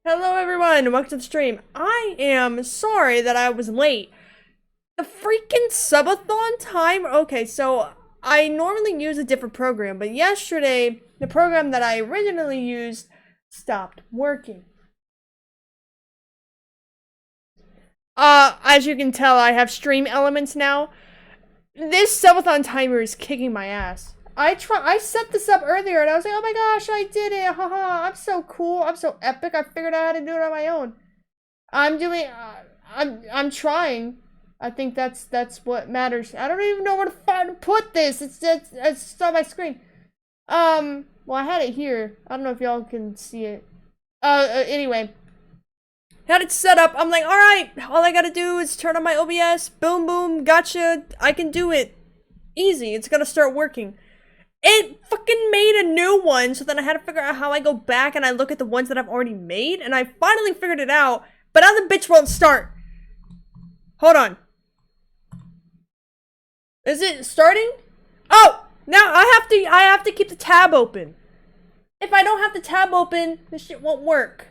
Hello everyone, welcome to the stream. I am sorry that I was late. The freaking subathon time? Okay, so I normally use a different program, but yesterday, the program that I originally used stopped working. As you can tell, I have stream elements now. This subathon timer is kicking my ass. I set this up earlier and I was like, oh my gosh, I did it, haha, I'm so cool, I'm so epic, I figured out how to do it on my own. I'm doing. I'm trying. I think that's what matters. I don't even know where to put this. It's on my screen. Well, I had it here. I don't know if y'all can see it. Anyway, had it set up. I'm like, all right. All I gotta do is turn on my OBS. Boom, boom. Gotcha. I can do it. Easy. It's gonna start working. It fucking made a new one, so then I had to figure out how I go back and I look at the ones that I've already made, and I finally figured it out. But now the bitch won't start. Hold on. Is it starting? Oh! Now I have to keep the tab open. If I don't have the tab open, this shit won't work.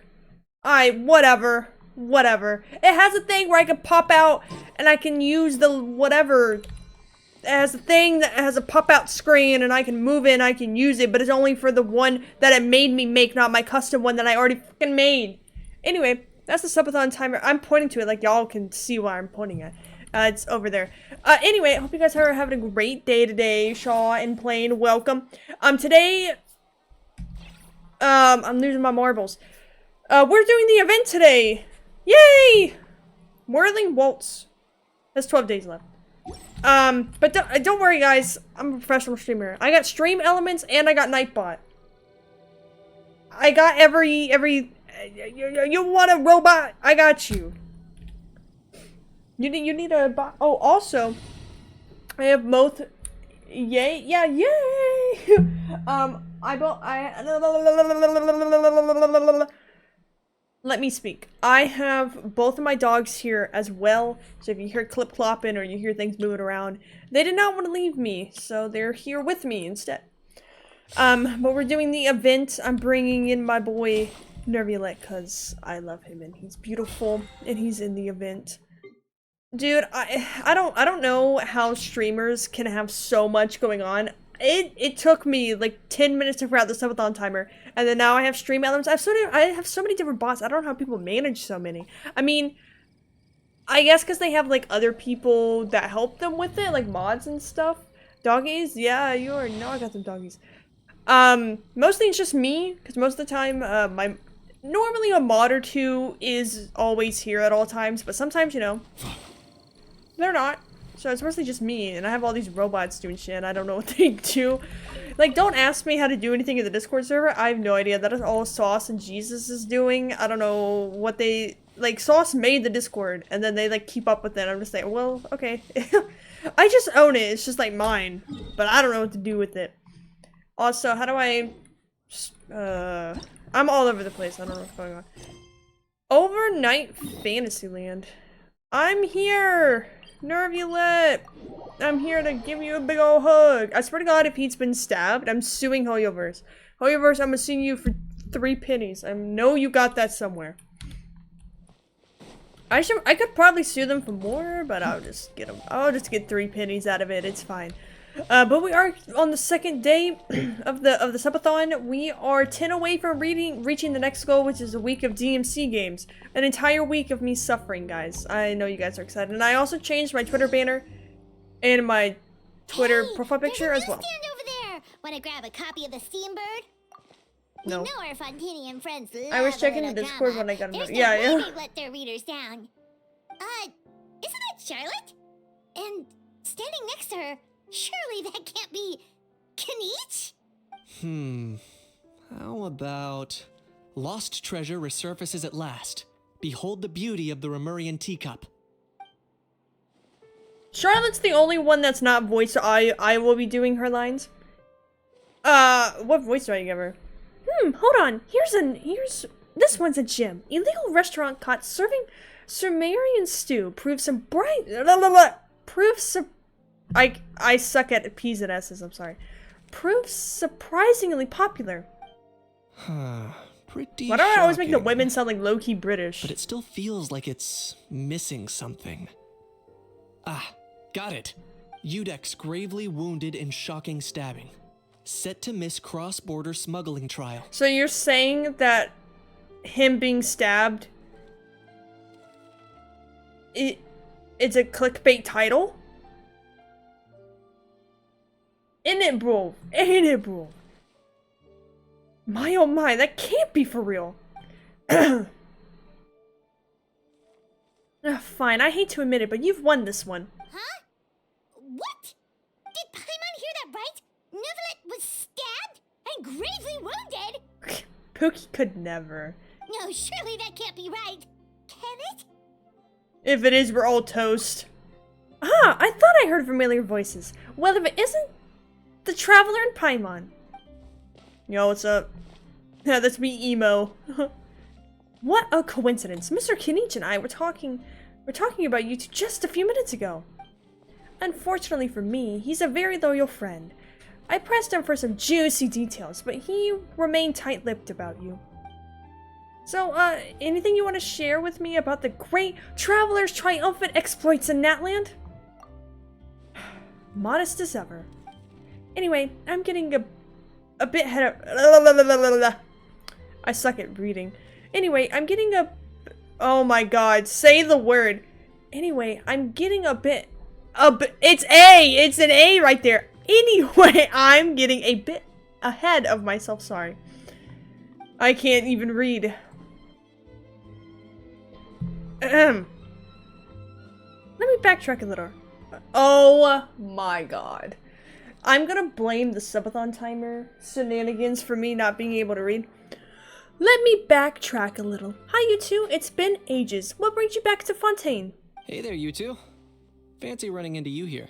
Alright, whatever. Whatever. It has a thing where I can pop out and I can use the whatever. It has a thing that has a pop-out screen and I can move it and I can use it, but it's only for the one that it made me make, not my custom one that I already fucking made. Anyway, that's the subathon timer. I'm pointing to it like y'all can see why I'm pointing at. It's over there. Anyway, I hope you guys are having a great day today. Shaw and Plain, welcome. Today, I'm losing my marbles. We're doing the event today. Yay! Whirling Waltz. That's 12 days left. But don't worry, guys. I'm a professional streamer. I got stream elements and I got Nightbot. I got every you want a robot? I got you. You need a bot. Oh, also, I have both. Yay! Yeah, yay! Let me speak. I have both of my dogs here as well, so if you hear clip-clopping or you hear things moving around, they did not want to leave me, so they're here with me instead. But we're doing the event. I'm bringing in my boy, Neuvillette, because I love him, and he's beautiful, and he's in the event. Dude, I don't know how streamers can have so much going on. It took me like 10 minutes to figure out the subathon timer, and then now I have stream elements. I have so many different bots. I don't know how people manage so many. I mean, I guess because they have like other people that help them with it, like mods and stuff. Doggies, yeah, you already know I got some doggies. Mostly it's just me, because most of the time, normally a mod or two is always here at all times, but sometimes, you know, they're not. So it's mostly just me, and I have all these robots doing shit, and I don't know what they do. Like, don't ask me how to do anything in the Discord server. I have no idea. That is all Sauce and Jesus is doing. I don't know what they... Like, Sauce made the Discord, and then they, like, keep up with it. I'm just like, well, okay. I just own it. It's just, like, mine. But I don't know what to do with it. Also, how do I... I'm all over the place. I don't know what's going on. Overnight Fantasyland. I'm here! Neuvillette! I'm here to give you a big ol' hug. I swear to God, if he's been stabbed, I'm suing Heyoverse. Heyoverse, I'm gonna sue you for 3 pennies. I know you got that somewhere. I could probably sue them for more, but I'll just get them. I'll just get 3 pennies out of it. It's fine. But we are on the second day of the subathon. We are 10 away from reaching the next goal, which is a week of DMC games. An entire week of me suffering, guys. I know you guys are excited. And I also changed my Twitter banner and my Twitter profile picture as well. Stand over there. Want to grab a copy of the Steambird? No. You know our Fontinian friends love I was checking a the little Discord drama. when I got There's it. no Yeah. way they let their readers down. Isn't that Charlotte? And standing next to her, surely that can't be Kanichi? How about... Lost treasure resurfaces at last. Behold the beauty of the Remurian teacup. Charlotte's the only one that's not voiced, so I will be doing her lines. What voice do I give her? Hold on. This one's a gem. Illegal restaurant caught serving Sumerian stew proves some I suck at P's and S's, I'm sorry. Proves surprisingly popular. pretty Why do I always make the shocking, women sound like low-key British? but it still feels like it's missing something. Ah, got it. Udex gravely wounded in shocking stabbing. Set to miss cross-border smuggling trial. So you're saying that him being stabbed, it's a clickbait title? Ain't it, bro? Ain't it, bro? My oh my, that can't be for real. Fine, I hate to admit it, but you've won this one. Huh? What? Did Paimon hear that right? Neuvillette was stabbed and gravely wounded? Pookie could never. No, surely that can't be right. Can it? If it is, we're all toast. Ah, I thought I heard familiar voices. Well, if it isn't, the Traveler and Paimon. Yo, what's up? Yeah, that's me, emo. What a coincidence. Mr. Kinich and I were talking about you two just a few minutes ago. Unfortunately for me, he's a very loyal friend. I pressed him for some juicy details, but he remained tight-lipped about you. So, anything you want to share with me about the great Traveler's triumphant exploits in Natland? Modest as ever. Anyway, I'm getting a bit head of... I suck at reading. Anyway, I'm getting a... Oh my god, say the word. Anyway, I'm getting a bit... It's A! It's an A right there. Anyway, I'm getting a bit ahead of myself, sorry. I can't even read. Let me backtrack a little. Oh my god. I'm gonna blame the subathon timer shenanigans for me not being able to read. Let me backtrack a little. Hi you two, it's been ages. What brings you back to Fontaine? Hey there, you two. Fancy running into you here.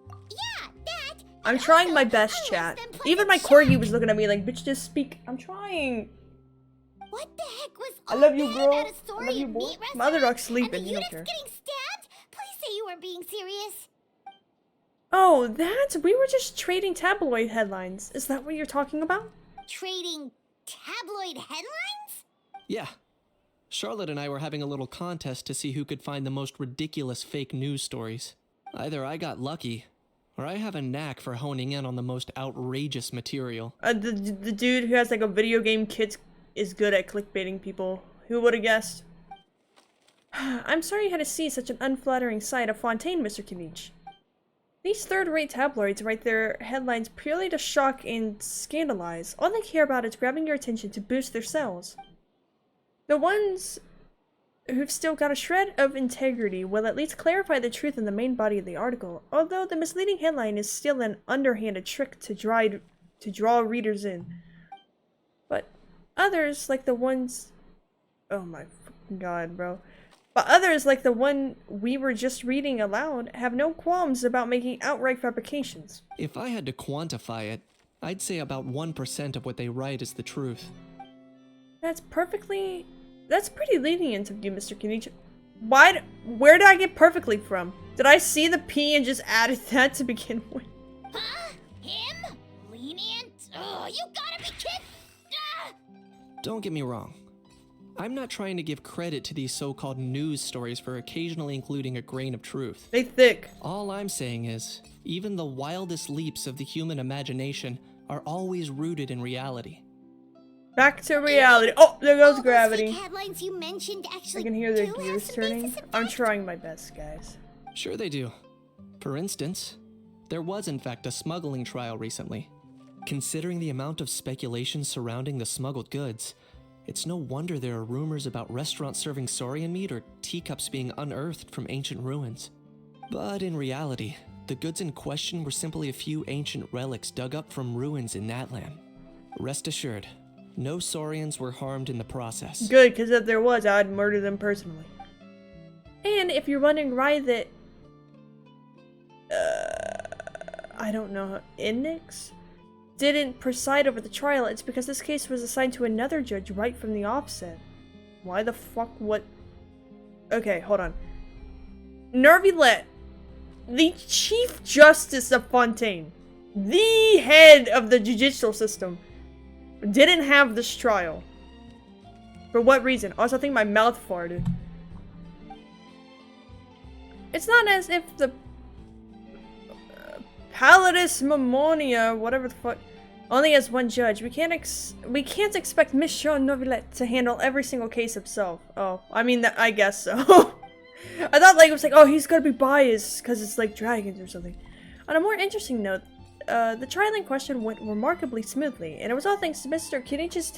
Yeah, that. I'm trying my best, chat. Even my corgi was looking at me like, bitch, just speak. I'm trying. What the heck was I all love you, that girl. about a I story love you, of boy. meat My other restaurant dog's sleeping. and He the don't Udex care. getting stabbed? Please say you weren't being serious. Oh, we were just trading tabloid headlines. Is that what you're talking about? Trading tabloid headlines? Yeah. Charlotte and I were having a little contest to see who could find the most ridiculous fake news stories. Either I got lucky, or I have a knack for honing in on the most outrageous material. The dude who has like a video game kit is good at clickbaiting people. Who would have guessed? I'm sorry you had to see such an unflattering sight of Fontaine, Mr. Kinich. These third-rate tabloids write their headlines purely to shock and scandalize. All they care about is grabbing your attention to boost their sales. The ones who've still got a shred of integrity will at least clarify the truth in the main body of the article, although the misleading headline is still an underhanded trick to draw readers in. But others, like the ones... Oh my fucking god, bro. But others, like the one we were just reading aloud, have no qualms about making outright fabrications. If I had to quantify it, I'd say about 1% of what they write is the truth. That's pretty lenient of you, Mr. Kinich. Where did I get perfectly from? Did I see the P and just added that to begin with? Huh? Him? Lenient? Oh, you gotta be kidding! Ah! Don't get me wrong. I'm not trying to give credit to these so-called news stories for occasionally including a grain of truth. They thick. All I'm saying is, even the wildest leaps of the human imagination are always rooted in reality. Back to reality. Oh, there goes All gravity. those fake headlines you mentioned actually I can hear the do have gears some turning. basis in I'm fact? trying my best, guys. Sure they do. For instance, there was in fact a smuggling trial recently. Considering the amount of speculation surrounding the smuggled goods, it's no wonder there are rumors about restaurants serving saurian meat or teacups being unearthed from ancient ruins. But in reality, the goods in question were simply a few ancient relics dug up from ruins in Natland. Rest assured, no saurians were harmed in the process. Good, because if there was, I'd murder them personally. And if you're wondering why that... I don't know, Index didn't preside over the trial, it's because this case was assigned to another judge right from the offset. Why the fuck what? Okay, hold on. Neuvillette, the Chief Justice of Fontaine, the head of the judicial system, didn't have this trial. For what reason? Also, I think my mouth farted. It's not as if the Palladus Mammonia, whatever the fuck, only has one judge. We can't expect Monsieur Neuvillette to handle every single case himself. Oh, I mean, I guess so. I thought like it was like, oh, he's gonna be biased because it's like dragons or something. On a more interesting note, the trial in question went remarkably smoothly, and it was all thanks to Mr. Kenichi's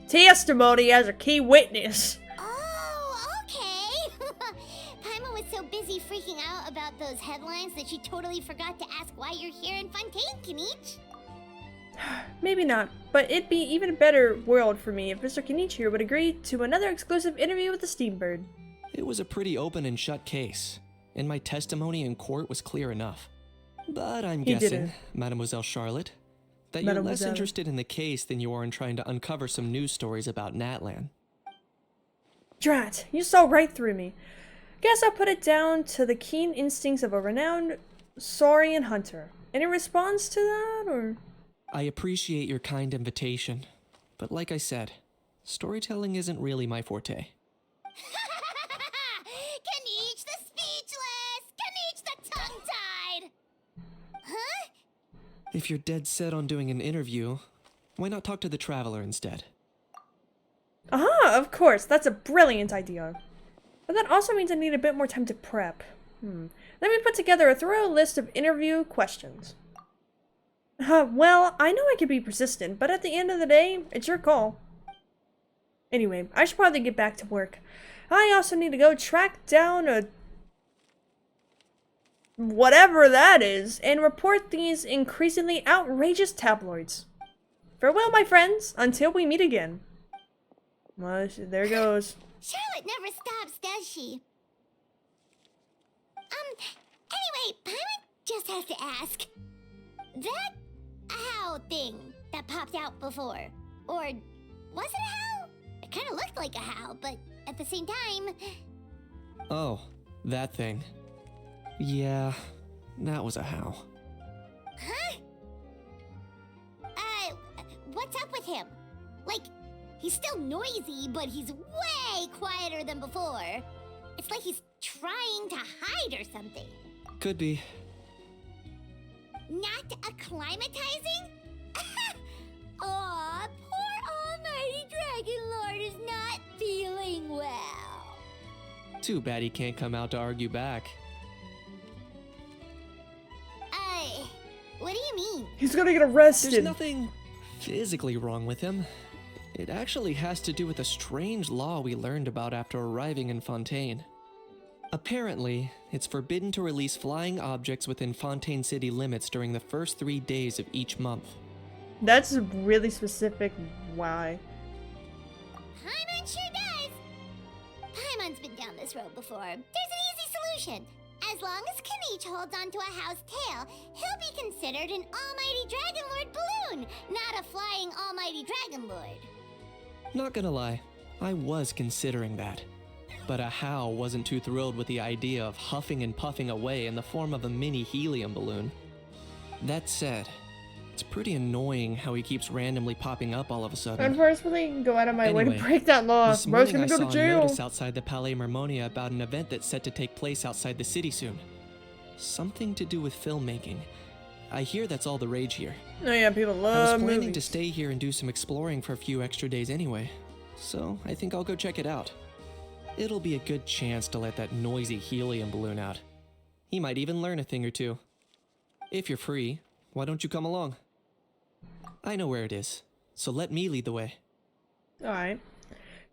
testimony as a key witness. Oh, okay. Paimon was so busy freaking out about those headlines that she totally forgot to ask why you're here in Fontaine, Kenich. Maybe not, but it'd be even a better world for me if Mr. Kenichi here would agree to another exclusive interview with the Steambird. It was a pretty open and shut case, and my testimony in court was clear enough. But I'm guessing, Mademoiselle Charlotte, that you're less interested in the case than you are in trying to uncover some news stories about Natlan. Drat, you saw right through me. Guess I'll put it down to the keen instincts of a renowned saurian hunter. Any response to that, or...? I appreciate your kind invitation, but like I said, storytelling isn't really my forte. Kenich the speechless! Kenich the tongue-tied! Huh? If you're dead set on doing an interview, why not talk to the Traveler instead? Aha, of course, that's a brilliant idea. But that also means I need a bit more time to prep. Let me put together a thorough list of interview questions. Well, I know I can be persistent, but at the end of the day, it's your call. Anyway, I should probably get back to work. I also need to go track down a... whatever that is, and report these increasingly outrageous tabloids. Farewell, my friends, until we meet again. Well, there goes. Charlotte never stops, does she? Anyway, Paimon just has to ask. That owl thing that popped out before, or was it a howl? It kind of looked like a howl, but at the same time... Oh, that thing. Yeah, that was a howl. Huh? What's up with him? Like, he's still noisy, but he's way quieter than before. It's like he's trying to hide or something. Could be. Not acclimatizing? Aw, poor Almighty Dragon Lord is not feeling well. Too bad he can't come out to argue back. What do you mean? He's gonna get arrested. There's nothing physically wrong with him. It actually has to do with a strange law we learned about after arriving in Fontaine. Apparently, it's forbidden to release flying objects within Fontaine city limits during the first 3 days of each month. That's really specific. Why? Paimon sure does. Paimon's been down this road before. There's an easy solution. As long as Kenich holds onto a house tail, he'll be considered an Almighty Dragon Lord balloon, not a flying Almighty Dragon Lord. Not gonna lie, I was considering that. But a Howl wasn't too thrilled with the idea of huffing and puffing away in the form of a mini helium balloon. That said, it's pretty annoying how he keeps randomly popping up all of a sudden. Unfortunately, go out of my way Anyway, to break that law. This Bro's morning gonna I go saw to a jail. notice outside the Palais Mermonia about an event that's set to take place outside the city soon. Something to do with filmmaking. I hear that's all the rage here. Oh yeah, people I love was planning movies. to stay here and do some exploring for a few extra days anyway, so I think I'll go check it out. It'll be a good chance to let that noisy helium balloon out. He might even learn a thing or two. If you're free, why don't you come along? I know where it is, so let me lead the way. Alright.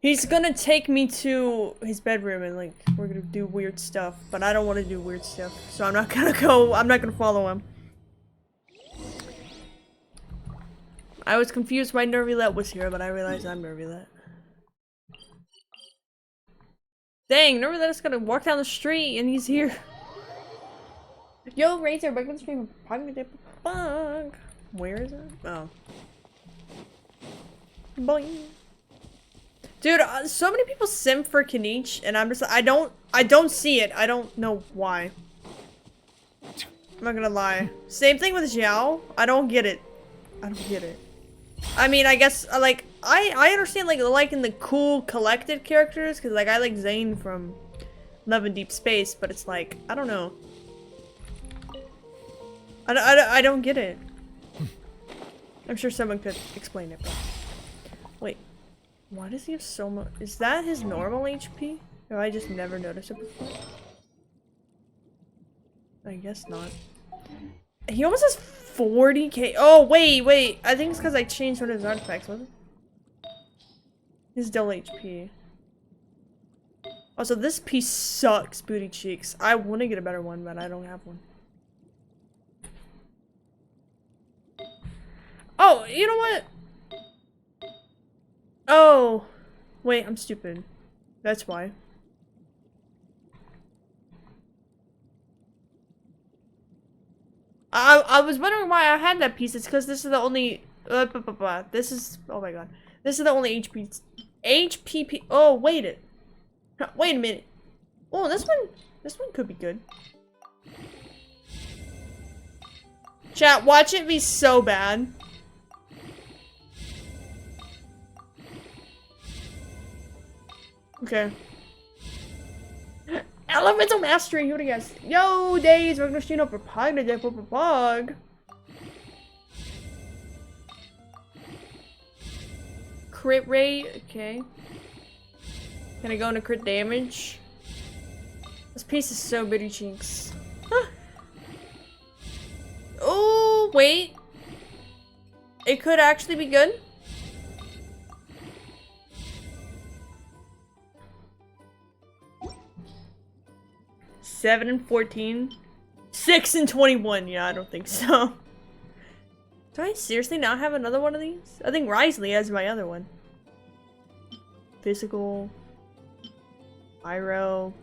He's gonna take me to his bedroom and like, we're gonna do weird stuff, but I don't want to do weird stuff, so I'm not gonna go, I'm not gonna follow him. I was confused why Neuvillette was here, but I realized I'm Neuvillette. Dang, Neuvillette's gonna walk down the street and he's here. Yo, Razor, back on the stream. Where is it? Oh. Boing. Dude, so many people sim for Kenich, and I'm just I don't see it. I don't know why. I'm not gonna lie. Same thing with Xiao. I don't get it. I don't get it. I mean, I guess, like, I understand like liking the cool collected characters because like I like Zane from Love and Deep Space, but it's like I don't know. I don't get it. I'm sure someone could explain it. But... Wait, why does he have so much? Is that his normal HP? Or I just never noticed it before? I guess not. He almost has 40k. Oh, wait. I think it's because I changed one of his artifacts, wasn't it? His dull HP. Also, this piece sucks, booty cheeks. I want to get a better one, but I don't have one. Oh, you know what? Oh. Wait, I'm stupid. That's why. I was wondering why I had that piece. It's because this is the only this is oh my god. This is the only HPP. Oh wait a minute. Oh, this one could be good. Chat, watch it be so bad. Okay. Elemental Mastery, who do you guys? Yo, Days, we're gonna shoot up for Pug today, for Pug. Crit rate, okay. Can I go into crit damage? This piece is so bitty cheeks. Huh. Oh, wait. It could actually be good. Seven and 14. 6 and 21. Yeah, I don't think so. Do I seriously not have another one of these? I think Risley has my other one. Physical. Pyro.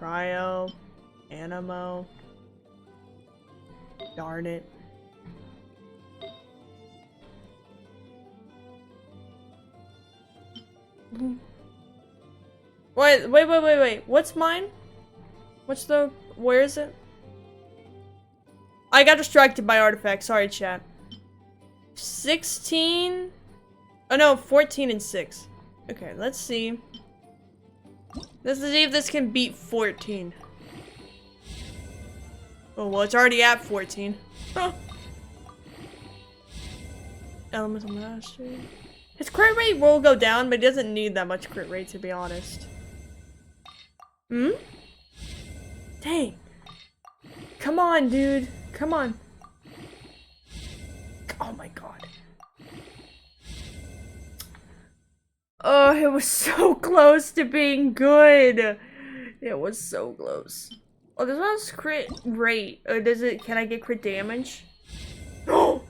Cryo. Animo. Darn it. Wait. What's mine? Where is it? I got distracted by artifacts. Sorry, chat. 16? Oh no, 14 and 6. Okay, let's see. Let's see if this can beat 14. Oh, well, it's already at 14. Huh. Elemental Mastery. His crit rate will go down, but it doesn't need that much crit rate, to be honest. Hmm? Dang. Come on, dude. Come on. Oh my god. Oh, it was so close to being good. It was so close. Oh, this one's crit rate. Can I get crit damage? Oh!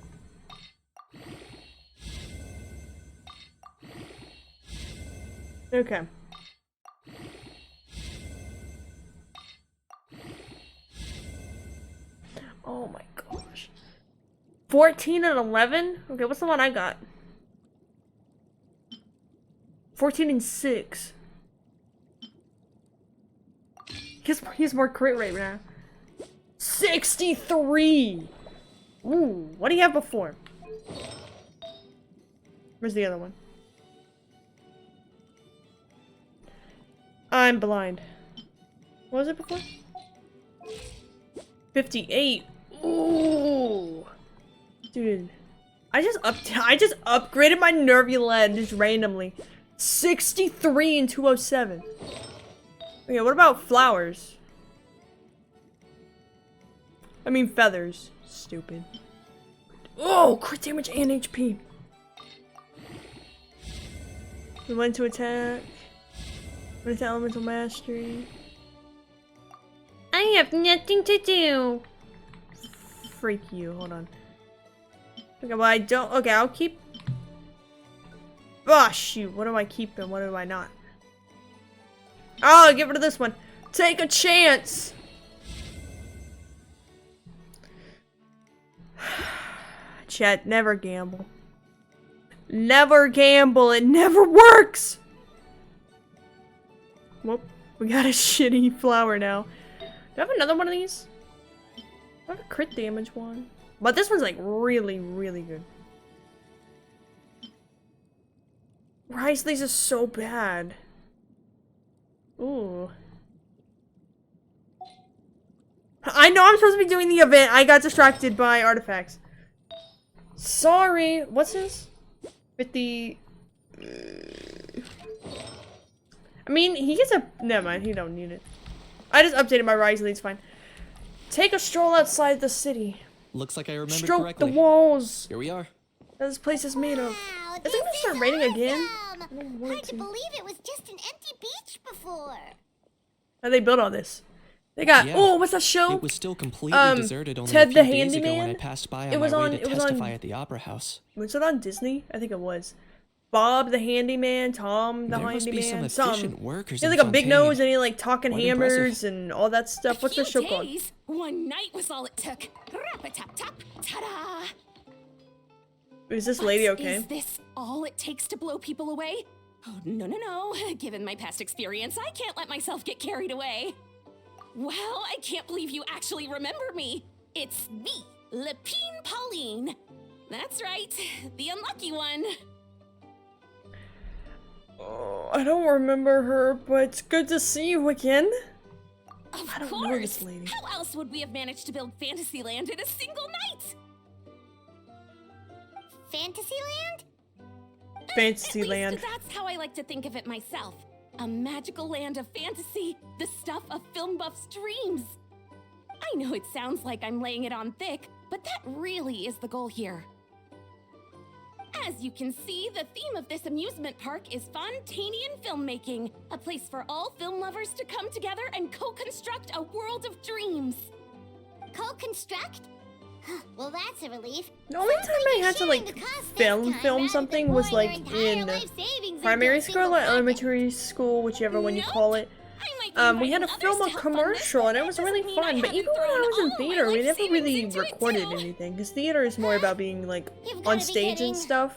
Okay. Oh my gosh. 14 and 11? Okay, what's the one I got? 14 and 6. He's more crit rate now. 63! Ooh, what do you have before? Where's the other one? I'm blind. What was it before? 58. Ooh. Dude. I just upgraded my Neuvillette just randomly. 63 and 207. Okay, what about flowers? I mean feathers. Stupid. Oh, crit damage and HP. We went to attack. Went to Elemental Mastery. I have nothing to do. Freak you. Hold on. Okay, well I don't. Okay, I'll keep. Oh shoot! What do I keep and what do I not? Oh, get rid of this one. Take a chance. Chat, never gamble. Never gamble. It never works. Whoop. We got a shitty flower now. Do I have another one of these? I have a crit damage one. But this one's like really, really good. Risley's is so bad. Ooh. I know I'm supposed to be doing the event. I got distracted by artifacts. Sorry. What's this? 50. I mean, he gets a. Never mind. He don't need it. I just updated my Risley. It's fine. Take a stroll outside the city. Looks like I remember Stroke correctly. the walls. Here we are. That this place is made of. Wow, Is it gonna start raining again? awesome. Hard to believe it was just an empty beach before. How they built all this? They got. Yeah. Oh, what's that show? It was still completely deserted only Ted a the few days ago when I Handyman? passed by It on was my way on- to it was on- testify at the Opera House. Was it on Disney? I think it was. Bob the Handyman, Tom the There must be Handyman, some efficient workers He had in like a big Fontaine. nose and he had, like talking Quite hammers impressive. and all that stuff. What's the show called? Days, one night was all it took. Rap-a-tap-tap, ta-da! Is this lady But okay? Is this all it takes to blow people away? Oh, no, no, no. Given my past experience, I can't let myself get carried away. Well, I can't believe you actually remember me. It's me, Lepine Pauline. That's right, the unlucky one. Oh, I don't remember her, but it's good to see you again. Of I don't course. know this lady. How else would we have managed to build Fantasyland in a single night? Fantasyland? Fantasyland. At least that's how I like to think of it myself. A magical land of fantasy, the stuff of film buffs' dreams. I know it sounds like I'm laying it on thick, but that really is the goal here. As you can see, the theme of this amusement park is Fontainian filmmaking, a place for all film lovers to come together and co-construct a world of dreams. Co-construct? Well, that's a relief. The only time I had to like film something was like in primary school or elementary school, whichever one you call it. I might be We had to inviting film a others to help on this, commercial and it was doesn't really mean I fun. But haven't even when I thrown was in all my theater, we life never savings really into it, recorded too. anything because theater is more about being like You've on gotta be stage kidding. and stuff.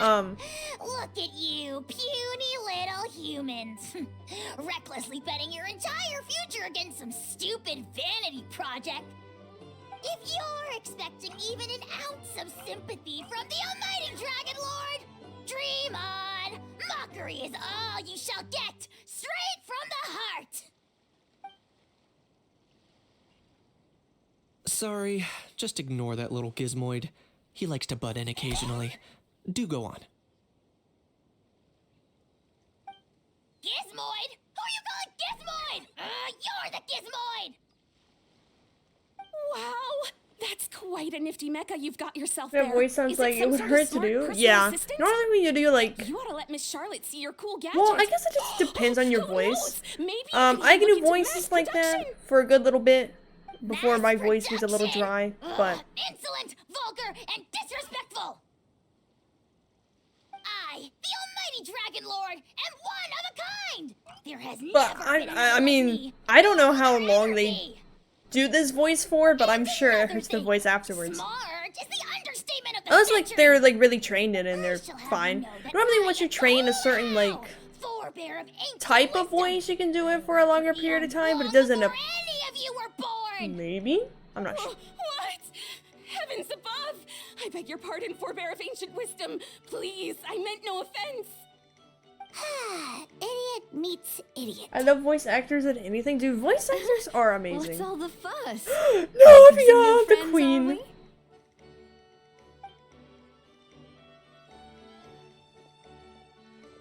Look at you, puny little humans. Recklessly betting your entire future against some stupid vanity project. If you're expecting even an ounce of sympathy from the almighty Dragon Lord, dream on! Mockery is all you shall get, straight from the heart! Sorry, just ignore that little gizmoid. He likes to butt in occasionally. Do go on. Gizmoid? Who you calling Gizmoid? You're the Gizmoid! Wow, that's quite a nifty mecha you've got yourself That there. voice sounds Is like it some would sort of hurt to smart do. personal Yeah. assistant? Normally when you do like, You ought to let Miss Charlotte see your cool gadget. well, I guess it just depends on your Who voice. knows? Maybe you I look can do into voices mass like production. that for a good little bit before Mass my voice was a little production. dry, but Insolent, vulgar, and disrespectful! I, the almighty Dragon Lord, am one of a kind! There has But never been I like mean, me. I don't know how There long ever they be. do this voice for, but I'm And sure it another hurts the thing, voice afterwards. Smart is the understatement of the Unless like century. they're like really trained in it and they're Shall have you fine. know that Normally I once you am train a the certain like forebear of ancient type of wisdom. voice, you can do it for a longer We period are of time, but it long does end up before any of you were born. maybe? I'm not sure. What? Heavens above! I beg your pardon, forebear of ancient wisdom. Please, I meant no offense. Idiot meets idiot. I love voice actors at anything. Dude, voice actors are amazing. What's all the fuss? Navia, New the friends, are queen. we?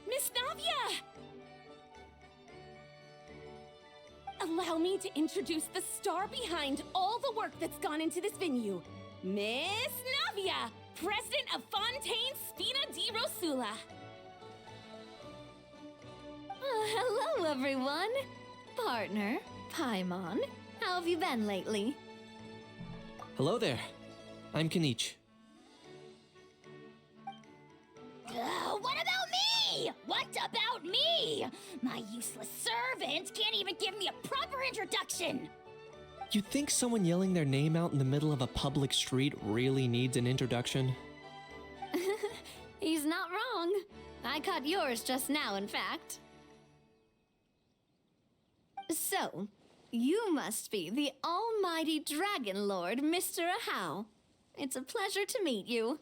Miss Navia! Allow me to introduce the star behind all the work that's gone into this venue. Miss Navia, president of Fontaine Spina di Rosula. Hello, everyone. Partner, Paimon, how have you been lately? Hello there. I'm Kanich. What about me? What about me? My useless servant can't even give me a proper introduction. You think someone yelling their name out in the middle of a public street really needs an introduction? He's not wrong. I caught yours just now, in fact. So, you must be the almighty Dragon Lord, Mr. Ahau. It's a pleasure to meet you.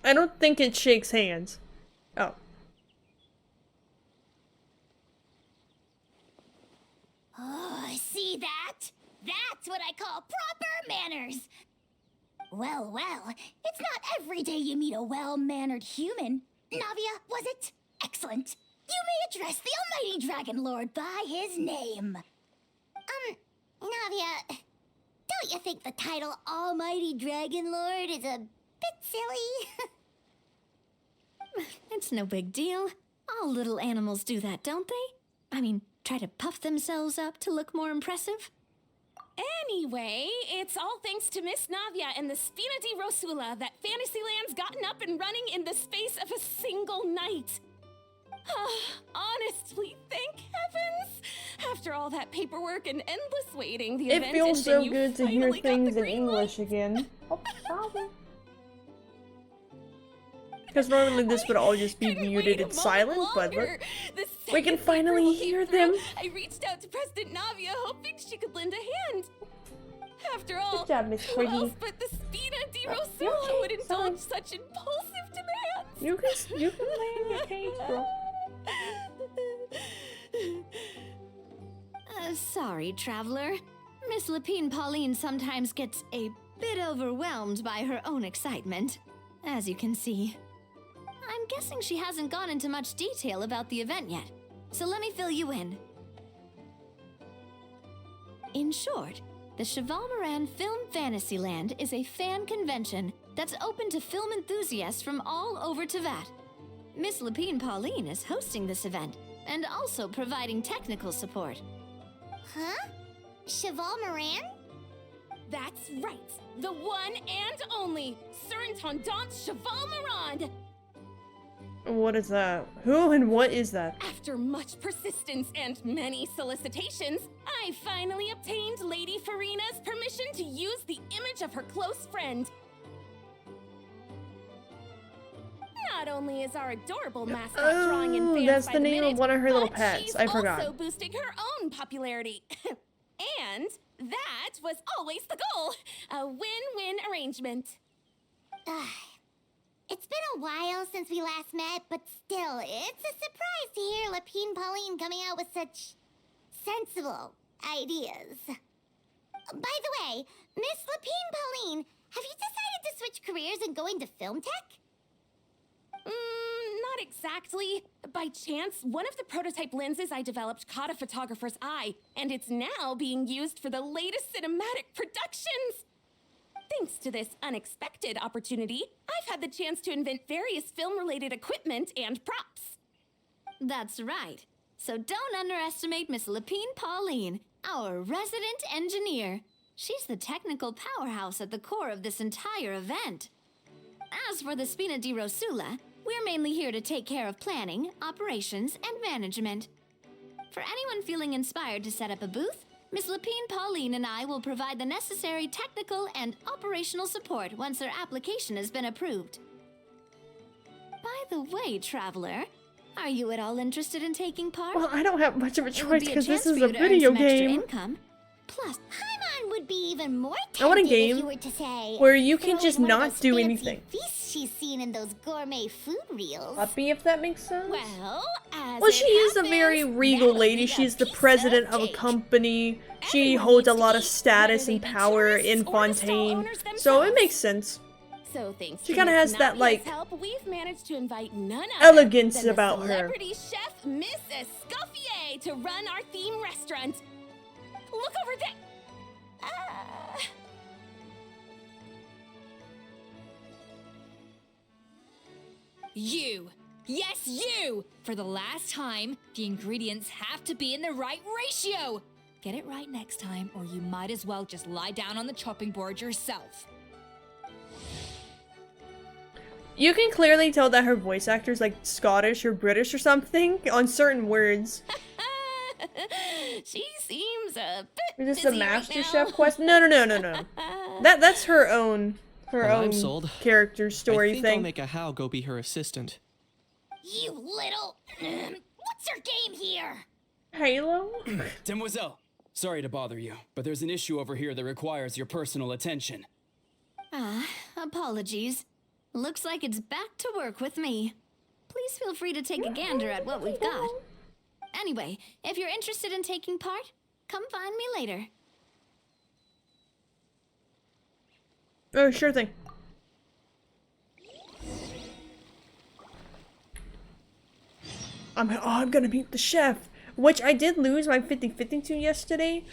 I don't think it shakes hands. Oh. Oh, see that? That's what I call proper manners. Well, well, it's not every day you meet a well-mannered human. Navia, was it? Excellent. You may address the almighty Dragon Lord by his name. Navia, don't you think the title Almighty Dragon Lord is a bit silly? It's no big deal. All little animals do that, don't they? I mean, try to puff themselves up to look more impressive. Anyway, it's all thanks to Miss Navia and the Spina di Rosula that Fantasyland's gotten up and running in the space of a single night. Honestly, thank heavens! After all that paperwork and endless waiting, the It event feels ending, so you good to hear finally got the things in green English light. again. Oh, sorry. Because normally this would all just be Couldn't muted wait a and moment silent, but look. longer. The We can second finally paperwork hear came through, them. I reached out to President Navia, hoping she could lend a hand. After all, Good job, Miss who Pretty. else but the Spina di you're Rosula okay, would indulge sorry. such impulsive demands? You can lay in your cage, girl. Sorry, traveler. Miss Lapine Pauline sometimes gets a bit overwhelmed by her own excitement, as you can see. I'm guessing she hasn't gone into much detail about the event yet, so let me fill you in. In short, the Cheval Moran Film Fantasyland is a fan convention that's open to film enthusiasts from all over Teyvat. Miss Lapine Pauline is hosting this event and also providing technical support. Huh? Cheval Moran? That's right. The one and only Surintendant Cheval Moran. What is that? Who and what is that? After much persistence and many solicitations, I finally obtained Lady Farina's permission to use the image of her close friend. Not only is our adorable mascot drawing in fans that's by the name minute, of one of her little but pets. she's I forgot. also boosting her own popularity. And that was always the goal. A win-win arrangement. It's been a while since we last met, but still, it's a surprise to hear Lapine Pauline coming out with such sensible ideas. By the way, Miss Lapine Pauline, have you decided to switch careers and go into film tech? Not exactly. By chance, one of the prototype lenses I developed caught a photographer's eye, and it's now being used for the latest cinematic productions. Thanks to this unexpected opportunity, I've had the chance to invent various film-related equipment and props. That's right. So don't underestimate Miss Lapine Pauline, our resident engineer. She's the technical powerhouse at the core of this entire event. As for the Spina di Rosula, we're mainly here to take care of planning, operations, and management. For anyone feeling inspired to set up a booth, Miss Lapine Pauline and I will provide the necessary technical and operational support once their application has been approved. By the way, traveler, are you at all interested in taking part? Well, I don't have much of a It would choice be a because this chance is for a you to earn video some extra game income. Plus, Paimon would be even more I want a tempted if game you were to say, where you can throwing just one of not those do fancy anything. feasts she's seen in those gourmet food reels. puppy, if that makes sense. Well, as Well, it she is a very happens, regal that'll lady. be a She's the piece of president of a cake. company. She Everyone holds a needs to lot of eat, status whether and they be power tourists in or the stall Fontaine. owners So it themselves. makes sense. So thanks She to kinda Miss has that, Navia's like, help, we've managed to invite none other elegance than the about her. celebrity chef Miss Escoffier to run our theme restaurant. Look over there. You! Yes, you! For the last time, the ingredients have to be in the right ratio! Get it right next time, or you might as well just lie down on the chopping board yourself. You can clearly tell that her voice actor is like Scottish or British or something on certain words. She seems a bit Is this a busy right Master now. Chef quest? No. That's her own Well, I'm sold. character story I think thing. I'll make a How go be her assistant. You little... What's your game here? Halo? Demoiselle, sorry to bother you, but there's an issue over here that requires your personal attention. apologies. Looks like it's back to work with me. Please feel free to take a gander at what we've got. Anyway, if you're interested in taking part, come find me later. Oh, sure thing. I'm gonna meet the chef, which I did lose my 50-50 to yesterday,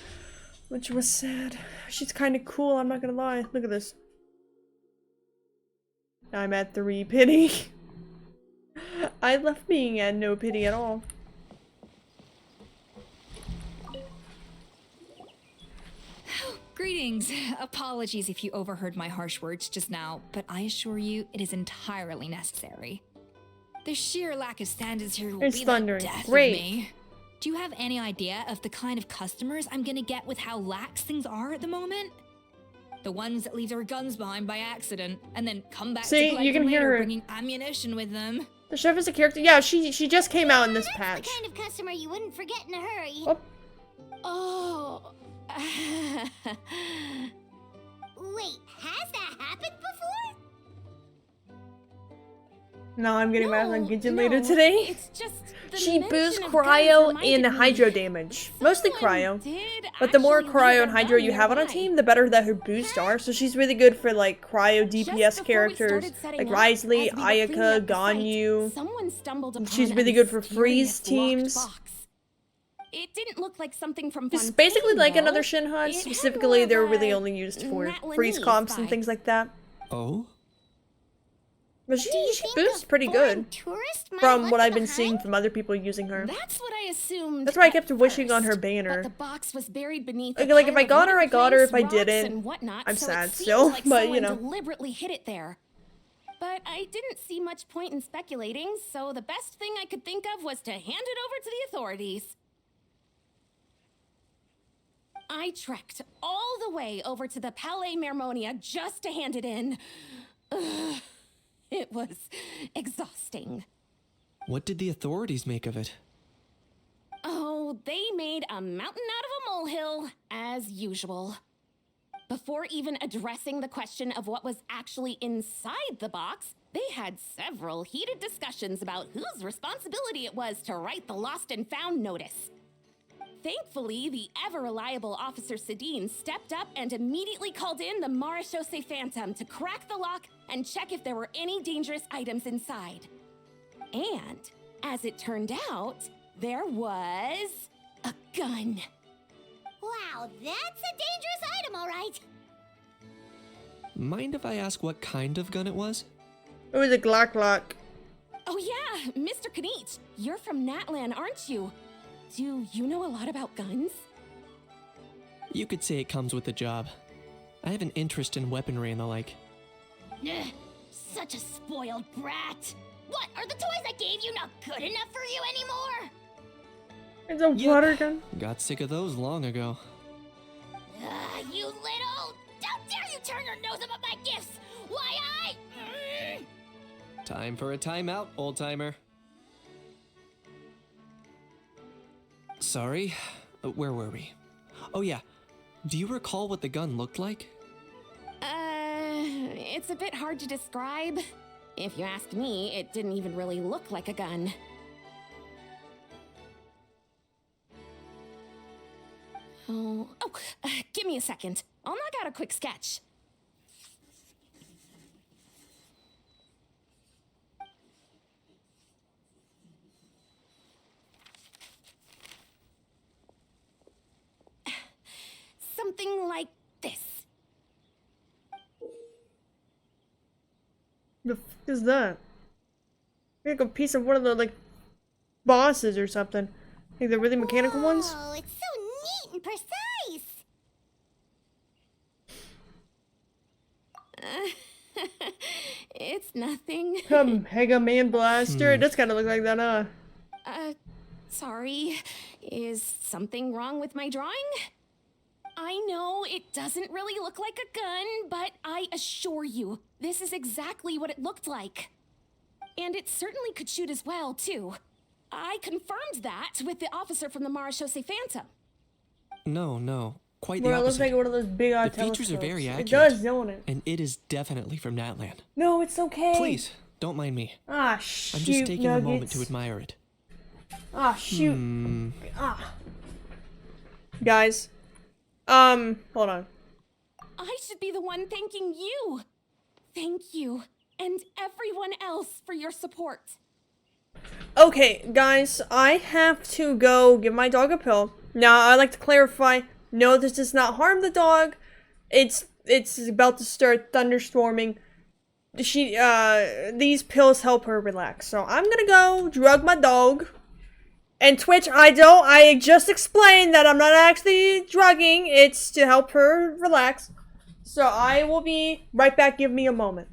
which was sad. She's kind of cool, I'm not gonna lie. Look at this. I'm at 3 pity. I left being at no pity at all. Greetings. Apologies if you overheard my harsh words just now, but I assure you it is entirely necessary. The sheer lack of standards here will It's be thundering. the death Great. of me. Do you have any idea of the kind of customers I'm gonna get with how lax things are at the moment? The ones that leave their guns behind by accident and then come back See, to collect you can them hear later her. bringing ammunition with them. The chef is a character. Yeah, she just came out in this That's patch. the kind of customer you wouldn't forget in a hurry. Oh, Oh. Wait, has that happened before? now I'm getting mad on Genshin no, later today. It's just the She mention boosts of cryo guns reminded and me. hydro damage. Mostly Someone cryo. did But the more actually cryo leave and a hydro gun you have on a nearby. team, the better that her boosts are. So she's really good for like cryo DPS Just before we characters started setting like up, Risley, as we were cleaning Ayaka, up the site, Ganyu. someone stumbled upon She's a really good for freeze mysterious locked teams. box. It didn't look like something from It's Fontaine, basically like though. another Shin HUD. It had Specifically, more of they're a really only used for Natlanese freeze comps and vibe. things like that. Oh? But Do you she think boosts a pretty foreign good tourist might from left what it I've been behind? seeing from other people using her. That's what I assumed. That's why I at kept wishing on her first, banner. But the box was buried beneath. Like, a if I pile got of her, I got her. wooden If I planks, rocks, didn't, and whatnot, I'm so sad it seems still, like but, someone you know. deliberately hid it there. But I didn't see much point in speculating, so the best thing I could think of was to hand it over to the authorities. I trekked all the way over to the Palais Mermonia just to hand it in. Ugh, it was exhausting. What did the authorities make of it? Oh, they made a mountain out of a molehill, as usual. Before even addressing the question of what was actually inside the box, they had several heated discussions about whose responsibility it was to write the lost and found notice. Thankfully, the ever-reliable Officer Sedine stepped up and immediately called in the Marechaussee Phantom to crack the lock and check if there were any dangerous items inside. And, as it turned out, there was a gun. Wow, that's a dangerous item, all right. Mind if I ask what kind of gun it was? It was a Glock. Oh yeah, Mr. Kanich, you're from Natlan, aren't you? Do you know a lot about guns? You could say it comes with the job. I have an interest in weaponry and the like. Ugh, such a spoiled brat. What, are the toys I gave you not good enough for you anymore? It's a Yep. water gun. Got sick of those long ago. You little... Don't dare you turn your nose up at my gifts! Why Time for a timeout, old-timer. Sorry, where were we? Oh yeah, do you recall what the gun looked like? It's a bit hard to describe. If you ask me, it didn't even really look like a gun. Give me a second. I'll knock out a quick sketch. Something like this. The f is that? Like a piece of one of the like bosses or something. Like the really mechanical ones. Oh, it's so neat and precise. It's nothing. Mega Man Blaster. It does kind of look like that, huh? Sorry. Is something wrong with my drawing? I know it doesn't really look like a gun, but I assure you, this is exactly what it looked like. And it certainly could shoot as well, too. I confirmed that with the officer from the Marechaussee Phantom. No. Quite Bro, the it looks opposite. like one of those big odd The features are very telescopes. accurate. It does, don't it? And it is definitely from Natlan. No, it's okay. Please, don't mind me. Ah, shoot, I'm just taking a moment Nuggets. to admire it. Ah, shoot. Ah. Guys. Hold on. I should be the one thanking you. Thank you, and everyone else for your support. Okay, guys, I have to go give my dog a pill. Now, I'd like to clarify, no, this does not harm the dog. It's about to start thunderstorming. These pills help her relax. So I'm gonna go drug my dog. And Twitch, I just explained that I'm not actually drugging. It's to help her relax. So I will be right back. Give me a moment.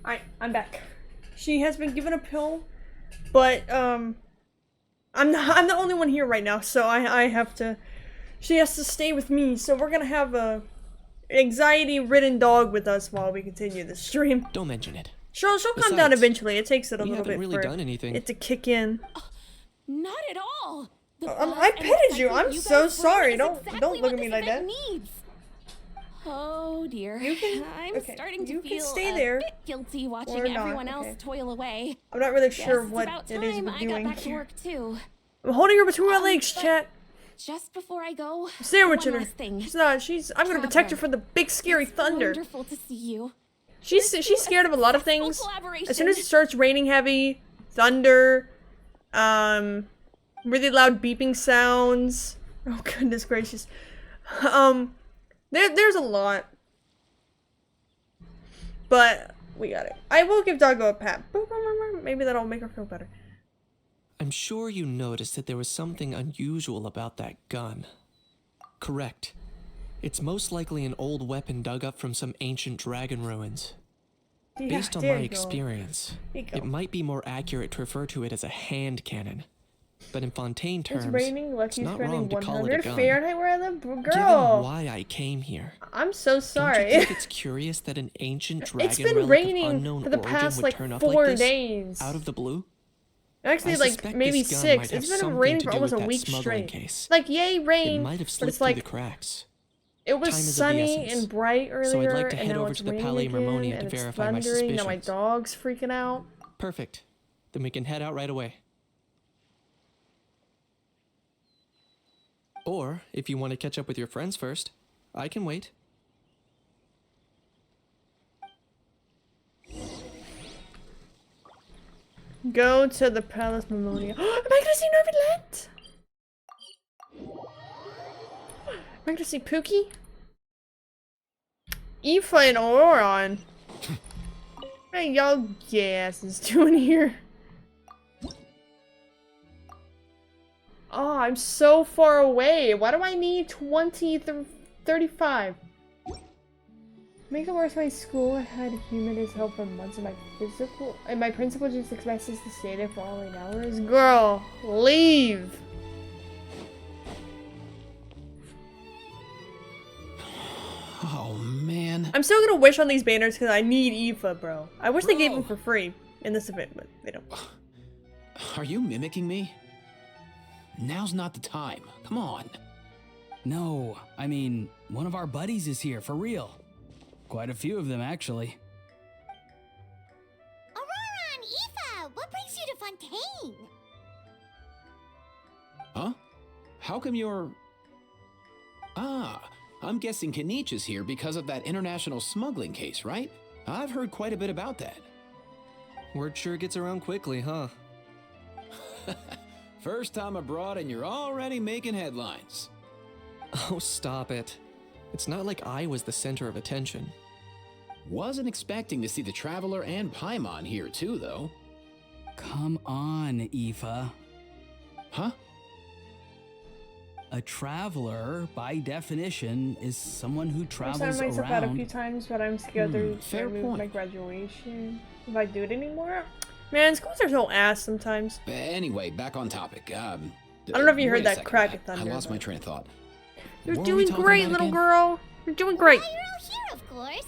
Alright, I'm back. She has been given a pill, but I'm the only one here right now, so I have to. She has to stay with me, so we're gonna have a anxiety-ridden dog with us while we continue the stream. Don't mention it. She'll calm down Besides, eventually. It takes it a we little haven't bit really for done anything. it to kick in. Not at all. The I thought and petted you. excitement I'm you so guys brought sorry. is Don't exactly look what at me this like event that. needs. Oh dear. You can- I'm okay, starting to you can feel stay a there, bit guilty watching or not, everyone else okay. toil away. I'm not really Guess sure it's what about it is time we're I got doing back to here. work too. I'm holding her between my legs, but- chat. Just before I go, Sandwiching one her. last thing. She's not. I'm gonna protect her Traveler. from the big scary thunder. Wonderful to see you. She's scared of a lot of successful things. collaboration. As soon as it starts raining heavy, thunder, really loud beeping sounds. Oh goodness gracious. There's a lot. But we got it. I will give Doggo a pat. Maybe that'll make her feel better. I'm sure you noticed that there was something unusual about that gun. Correct. It's most likely an old weapon dug up from some ancient dragon ruins. Yeah, Based on there my you go. experience, There you go. it might be more accurate to refer to it as a hand cannon. But in Fontaine terms, It's raining. it's Lucky's not raining wrong to call it a 100 gun. Fahrenheit. Where the Given girl? why I came here, I'm so don't you sorry. think it's curious that an ancient dragon It's been relic of raining unknown for the origin past would like turn up 4 like this, days. out of the blue? Actually, I like suspect maybe this gun 6. might have It's been something raining to for do almost with a that week smuggling straight. case. Like yay It rain, might have but slipped it's through like the cracks. it was Time is of the sunny essence. and bright earlier, So I'd like to and head now over it's to the raining Palais again, Mermonia and to it's verify my thundering. Now my suspicions. dog's freaking out. Perfect. Then we can head out right away. Or, if you want to catch up with your friends first, I can wait. Go to the Palace Mermonia. Am I gonna see Neuvillette? Am I gonna see Pookie? Aoife and Auron. What y'all gasses doing here? Oh, I'm so far away. Why do I need 35? Make it worse, my school had humanities help for months and my principal just expects us to stay there for all 8 hours. Girl, leave! Oh, man. I'm still gonna wish on these banners because I need Aoife, bro. I wish they gave them for free in this event, but they don't. Are you mimicking me? Now's not the time. Come on. No, I mean, one of our buddies is here, for real. Quite a few of them, actually. Aurora and Aoife, what brings you to Fontaine? Huh? How come you're... Ah, I'm guessing Kanich is here because of that international smuggling case, right? I've heard quite a bit about that. Word sure gets around quickly, huh? First time abroad and you're already making headlines. Oh, stop it. It's not like I was the center of attention. Wasn't expecting to see the Traveler and Paimon here too, though. Come on, Aoife. Huh? A traveler, by definition, is someone who I've travels signed myself out a few around. times, but I'm scared to fair remove my point. graduation. If I do it anymore? Man, schools are so ass sometimes. Anyway, back on topic. I don't know if you heard that crack of thunder, I lost my but- train of thought. You're What were we doing talking great, about little again? girl. You're doing great. Why, you're all here, of course.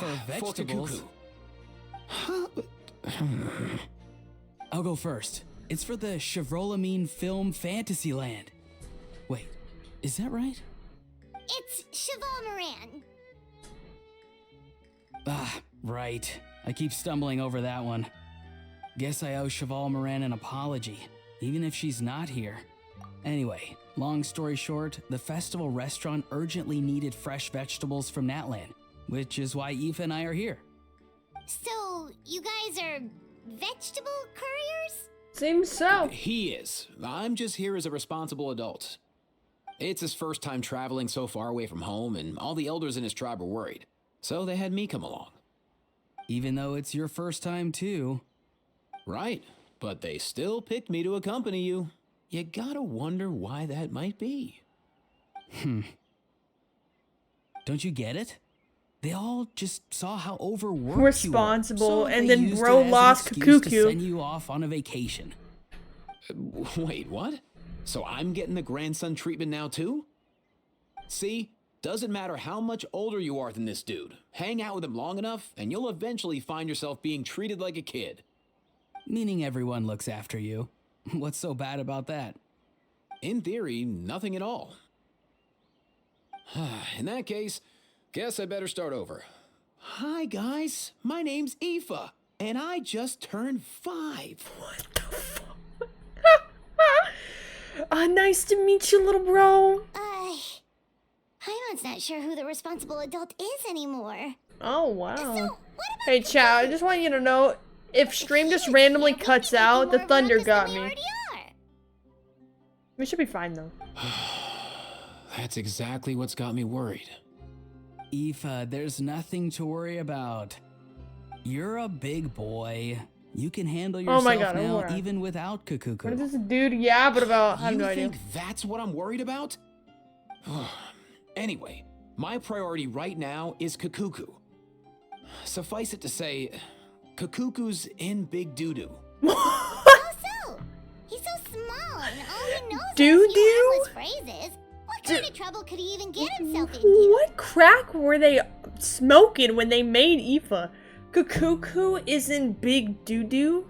For vegetables. Cuckoo. I'll go first. It's for the Chevrolamine Film Fantasyland. Wait, is that right? It's Cheval Moran. Ah, right. I keep stumbling over that one. Guess I owe Cheval Moran an apology, even if she's not here. Anyway, long story short, the festival restaurant urgently needed fresh vegetables from Natlan, which is why Aoife and I are here. So, you guys are vegetable couriers? Seems so. He is. I'm just here as a responsible adult. It's his first time traveling so far away from home, and all the elders in his tribe were worried. So they had me come along. Even though it's your first time too. Right, but they still picked me to accompany you. You gotta wonder why that might be. Don't you get it? They all just saw how overworked Responsible, you are. So and they then used bro it as an lost excuse to Kakuku. send you off on a vacation. Wait, what? So I'm getting the grandson treatment now too? See? Doesn't matter how much older you are than this dude. Hang out with him long enough, and you'll eventually find yourself being treated like a kid. Meaning everyone looks after you. What's so bad about that? In theory, nothing at all. In that case, guess I better start over. Hi guys, my name's Aoife, and I just turned 5. What the fuck? Nice to meet you, little bro. Paimon's not sure who the responsible adult is anymore. Oh, wow. So, what about Hey, Chow, I just want you to know, if stream just randomly cuts out, the thunder got me. Already are. We should be fine, though. That's exactly what's got me worried. Aoife, there's nothing to worry about. You're a big boy. You can handle Oh yourself my God, now Aurora. even without What Kakuku. is this dude yabbing about? I have You no idea. think that's what I'm worried about? Anyway, my priority right now is Kakuku. Suffice it to say, Kakuku's in big doo-doo. How so? He's so small and all he knows Doo-doo? are a few harmless phrases. What kind of trouble could he even get himself into? What crack were they smoking when they made Aoife? Kakuku is in big doo-doo?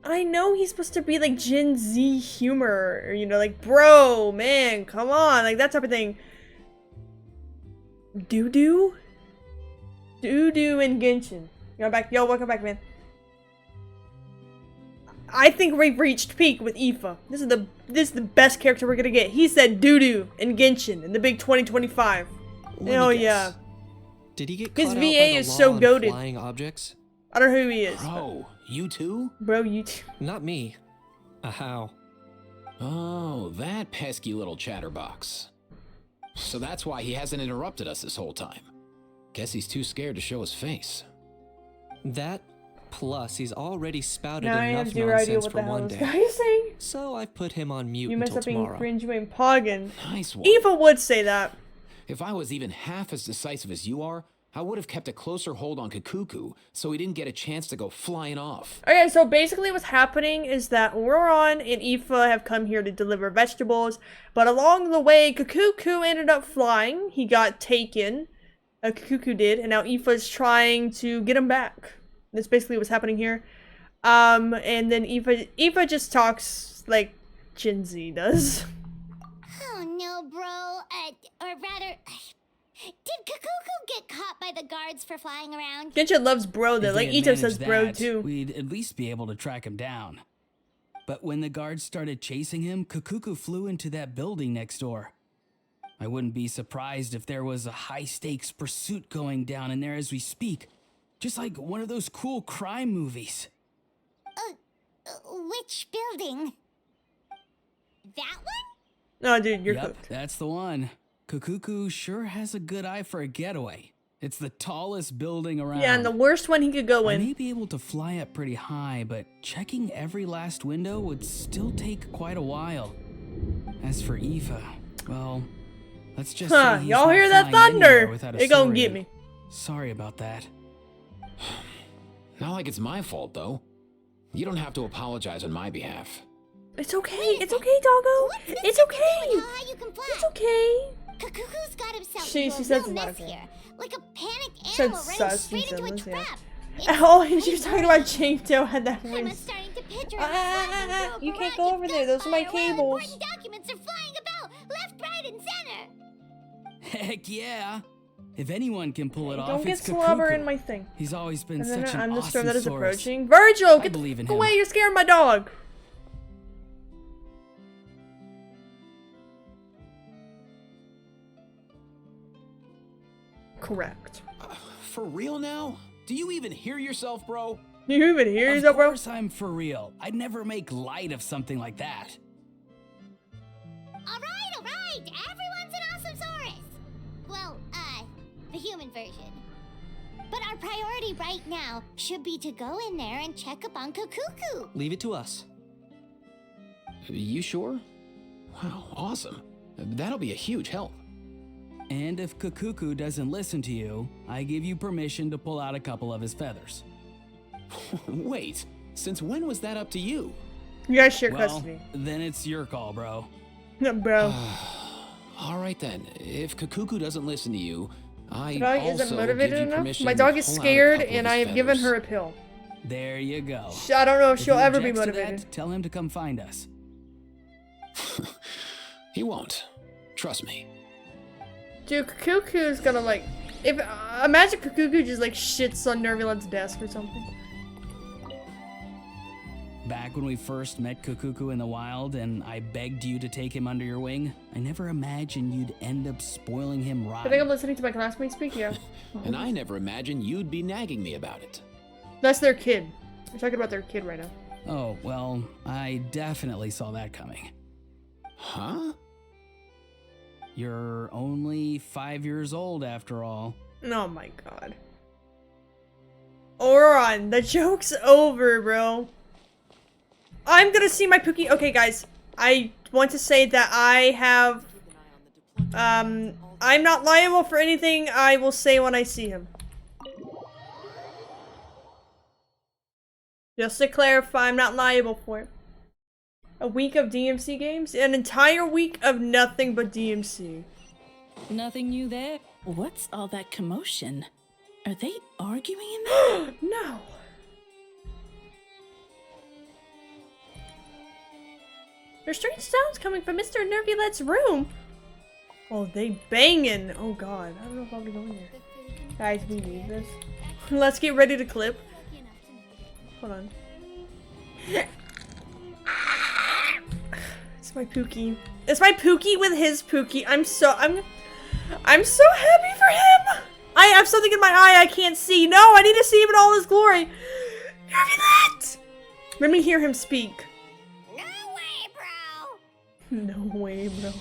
I know he's supposed to be like Gen Z humor, or, you know, like, bro, man, come on, like that type of thing. Doo-doo? Doo-doo and Genshin. Yo, welcome back, man. I think we've reached peak with Aoife. This is the best character we're gonna get. He said doo-doo and Genshin in the big 2025. Let Hell me guess. yeah. Did he get His caught out VA by the is law so on goated. flying objects? I don't know who he is. Bro, you too? Bro, you too. Not me. How? Oh, that pesky little chatterbox. So that's why he hasn't interrupted us this whole time. Guess he's too scared to show his face. That, plus he's already spouted Now I have enough zero idea nonsense what for the hell one this day. guy is saying. So I've put him on mute You messed until up being tomorrow. cringe, you ain't poggin. Nice one. Eva would say that. If I was even half as decisive as you are, I would have kept a closer hold on Kakuku so he didn't get a chance to go flying off. Okay, so basically what's happening is that Roron and Aoife have come here to deliver vegetables, but along the way, Kakuku ended up flying. He got taken. Kakuku did, and now Aoife's trying to get him back. That's basically what's happening here. And then Aoife just talks like Gen Z does. Oh no, bro. Or rather, did Kakuku get caught by the guards for flying around? Genshin loves bro though, If like they Ito says advantage bro that, too. We'd at least be able to track him down. But when the guards started chasing him, Kakuku flew into that building next door. I wouldn't be surprised if there was a high-stakes pursuit going down in there as we speak. Just like one of those cool crime movies. Which building? That one? No, dude, you're Yep, cooked. that's the one. Kakuku sure has a good eye for a getaway. It's the tallest building around. Yeah, and the worst one he could go I in. may be able to fly up pretty high, but checking every last window would still take quite a while. As for Aoife, well, let's just Huh, say he's y'all not hear that flying anywhere thunder? without a It gonna sword get in. me. Sorry about that. Not like it's my fault, though. You don't have to apologize on my behalf. It's okay, it's okay, doggo. What's this It's got to do with okay. how you can fly? It's okay. Kakuku's got himself She into a says real it's not mess okay. here. Like a panicked Said animal running sus straight into a and yeah. trap. Oh, and she was talking about Jamedo had that I'm voice. starting to picture You can't go over there. Those are my cables. Important documents are flying about left, right, and center. Heck yeah! If anyone can pull it off, Don't get it's slobber Kakuku. in my thing. He's always been And then such an I'm the awesome storm that is source. approaching. Virgil, get believe in the him. away! You're scaring my dog. Correct. For real now? Do you even hear yourself, bro? Do you even hear Of yourself, bro? course I'm for real. I'd never make light of something like that. All right. Everyone's an awesome Saurus. Well, the human version. But our priority right now should be to go in there and check up on Kakuku. Leave it to us. You sure? Wow, awesome. That'll be a huge help. And if Kakuku doesn't listen to you, I give you permission to pull out a couple of his feathers. Wait, since when was that up to you? You guys share Well, custody. then it's your call, bro. Bro. All right then. If Kakuku doesn't listen to you, I My dog also isn't motivated give you enough. permission My to dog is pull out a scared, couple of and his I have given feathers. her a pill. There you go. I don't know if If she'll he ever be objects to that, motivated. tell him to come find us. He won't. Trust me. Dude, Kuku's gonna like, if imagine Kuku just like shits on Neuvillette's desk or something. Back when we first met Kakuku in the wild and I begged you to take him under your wing, I never imagined you'd end up spoiling him I think I'm rotten. listening to my classmates speak. Yeah, And I never imagined you'd be nagging me about it. that's their kid. We're talking about their kid right now. Oh, well, I definitely saw that coming. Huh? You're only 5 years old after all. Oh my god. Oron, the joke's over, bro. I'm gonna see my Pookie. Okay, guys, I want to say that I have, I'm not liable for anything I will say when I see him. Just to clarify, I'm not liable for it. A week of DMC games? An entire week of nothing but DMC. Nothing new there? What's all that commotion? Are they arguing in there? No. There's strange sounds coming from Mr. Neuvillette's room. Oh, they banging. Oh god, I don't know if I'll be going there. Guys, we need this. Let's get ready to clip. Hold on. It's my Pookie. It's my Pookie with his Pookie. I'm so happy for him. I have something in my eye I can't see. No, I need to see him in all his glory. Neuvillette! Let me hear him speak. No way, bro. No way, bro.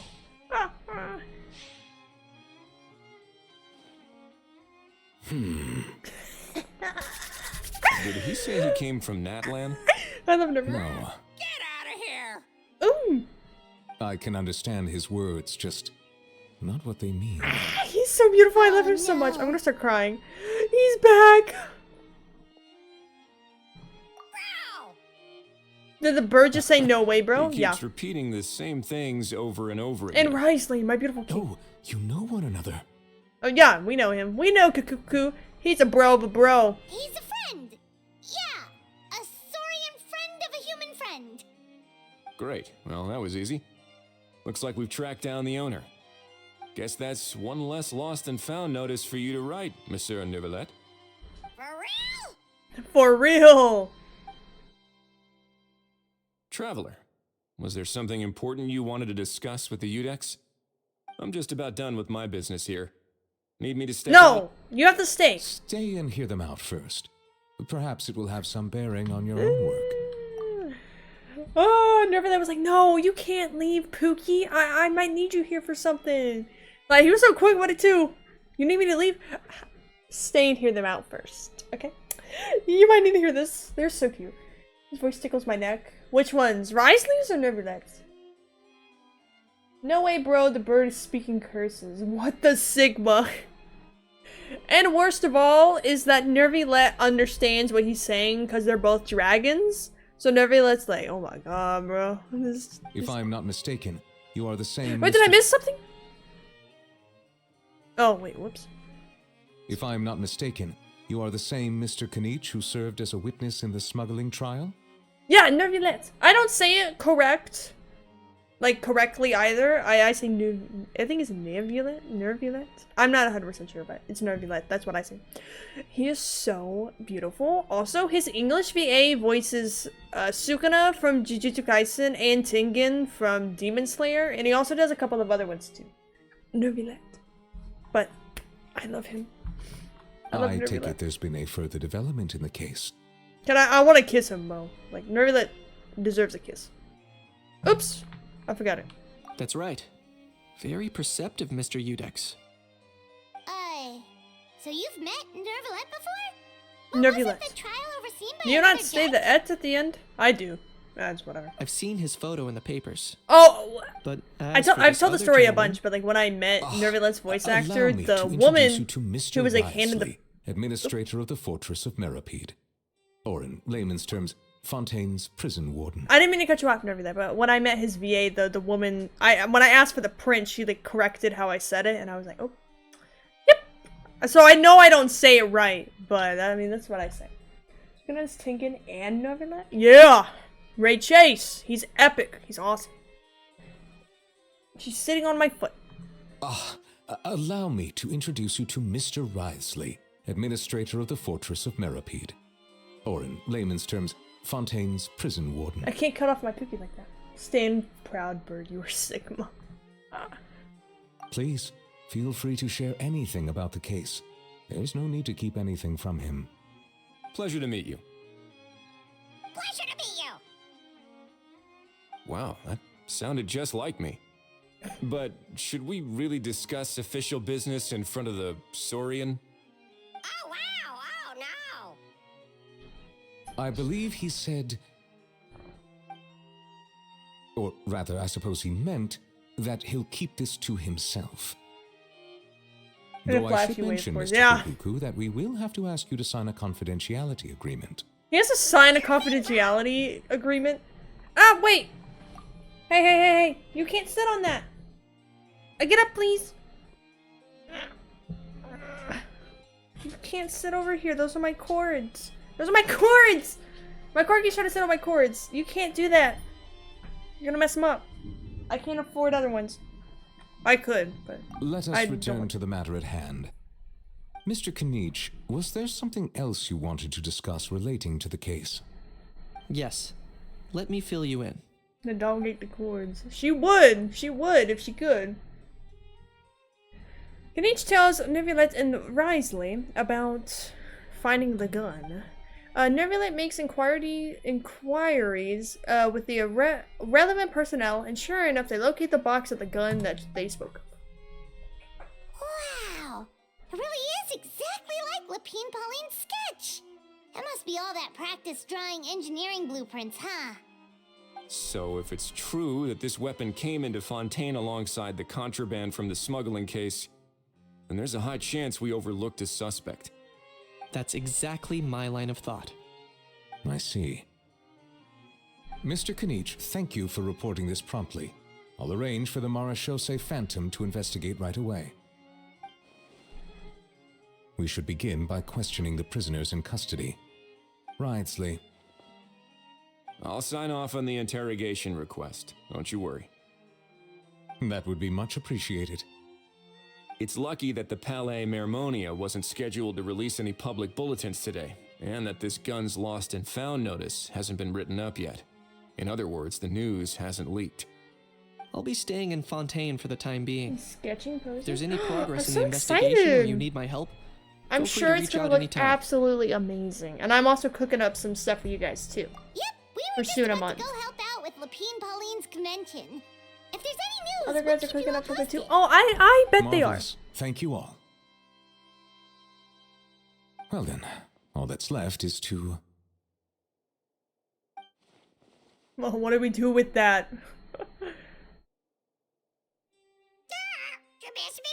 Did he say he came from Natlan? I love Neuvillette. No. Get out of here! Ooh, I can understand his words, just not what they mean. he's so beautiful. I love him so much. I'm gonna start crying. He's back. Did the bird just say no way, bro? He keeps repeating the same things over and over again. And Risley, my beautiful king. Oh, you know one another. Oh yeah, we know him. We know Kukuku. He's a bro of a bro. He's a friend. Yeah, a saurian friend of a human friend. Great. Well, that was easy. Looks like we've tracked down the owner. Guess that's one less lost and found notice for you to write, Monsieur Neuvillette. For real? For real. Traveler, was there something important you wanted to discuss with the Udex? I'm just about done with my business here. Need me to stay? No, you have to stay. Stay and hear them out first. Perhaps it will have some bearing on your own work. Oh, Neuvillette was like, no, you can't leave, Pookie. I might need you here for something. Like, he was so quick with it too. You need me to leave? Stay and hear them out first, okay? You might need to hear this. They're so cute. His voice tickles my neck. Which ones? Risley's or Neuvillette's? No way, bro. The bird is speaking curses. What the Sigma? And worst of all is that Neuvillette understands what he's saying because they're both dragons. So Neuvillette's like, oh my god, bro. If I'm not mistaken, you are the same. Wait, did I miss something? Oh, wait, whoops. If I'm not mistaken, you are the same Mr. Kanich who served as a witness in the smuggling trial? Yeah, Neuvillette. I don't say it correctly either. I say I think it's Neuvillette. I'm not 100% sure, but it's Neuvillette. That's what I say. He is so beautiful. Also, his English VA voices Sukuna from Jujutsu Kaisen and Tengen from Demon Slayer, and he also does a couple of other ones too. Neuvillette. But I love him. I take it there's been a further development in the case. I want to kiss him, Mo. Like, Neuvillette deserves a kiss. Oops. I forgot it. That's right. Very perceptive, Mr. Udex. So you've met Neuvillette before? Neuvillette. Wasn't the trial overseen by Do you another not say judge? the et at the end? I do. That's whatever. I've seen his photo in the papers. Oh! But I've told the story a bunch, but like when I met Neuvillette's voice actor, the woman who was like handed the administrator of the fortress of Meripede, or in layman's terms, Fontaine's prison warden. I didn't mean to cut you off and everything, but when I met his VA, the woman, when I asked for the print, she like corrected how I said it, and I was like, oh, yep. So I know I don't say it right, but I mean that's what I say. Suna's Tengen and Neuvillette? Yeah, Ray Chase. He's epic. He's awesome. She's sitting on my foot. Allow me to introduce you to Mr. Risley, administrator of the fortress of Meripede, or in layman's terms, Fontaine's prison warden. I can't cut off my cookie like that. Stand proud, bird. You are Sigma. Please, feel free to share anything about the case. There's no need to keep anything from him. Pleasure to meet you. Pleasure to meet you. Wow, that sounded just like me. But should we really discuss official business in front of the Saurian? Oh, wow. Oh, no. I believe he said, or rather, I suppose he meant, that he'll keep this to himself. Though I should mention, Mr. Fukuku, that we will have to ask you to sign a confidentiality agreement. He has to sign a confidentiality agreement? Ah, wait! Hey, you can't sit on that! Get up, please! You can't sit over here, those are my cords. Those are my cords! My corgi's trying to sit on my cords. You can't do that. You're gonna mess them up. I can't afford other ones. I could, but let us return to the matter at hand. Mr. Kanich, was there something else you wanted to discuss relating to the case? Yes. Let me fill you in. The dog ate the cords. She would if she could. Kanich tells Neuvillette and Risley about finding the gun. Neuvillette makes inquiries with the relevant personnel, and sure enough, they locate the box of the gun that they spoke of. Wow. It really is exactly like Lapine Pauline's sketch. It must be all that practice drawing engineering blueprints, huh? So if it's true that this weapon came into Fontaine alongside the contraband from the smuggling case, then there's a high chance we overlooked a suspect. That's exactly my line of thought. I see. Mr. Kanich, thank you for reporting this promptly. I'll arrange for the Marechaussee Phantom to investigate right away. We should begin by questioning the prisoners in custody. Wrightsley. I'll sign off on the interrogation request. Don't you worry. That would be much appreciated. It's lucky that the Palais Mermonia wasn't scheduled to release any public bulletins today, and that this guns lost and found notice hasn't been written up yet. In other words, the news hasn't leaked. I'll be staying in Fontaine for the time being. Sketching poses. If there's any progress in so the investigation excited. or you need my help, I'm feel free sure to it's reach gonna out look anytime. absolutely amazing. And I'm also cooking up some stuff for you guys too. Yep, we For were just Suna about month. to go help out with Lapine Pauline's convention. If there's any news, Other we'll guys are keep you cooking all up something too. posted. Oh, I bet they are. Marvelous. Thank you all. Well then, all that's left is to... Well, what do we do with that? You miss me,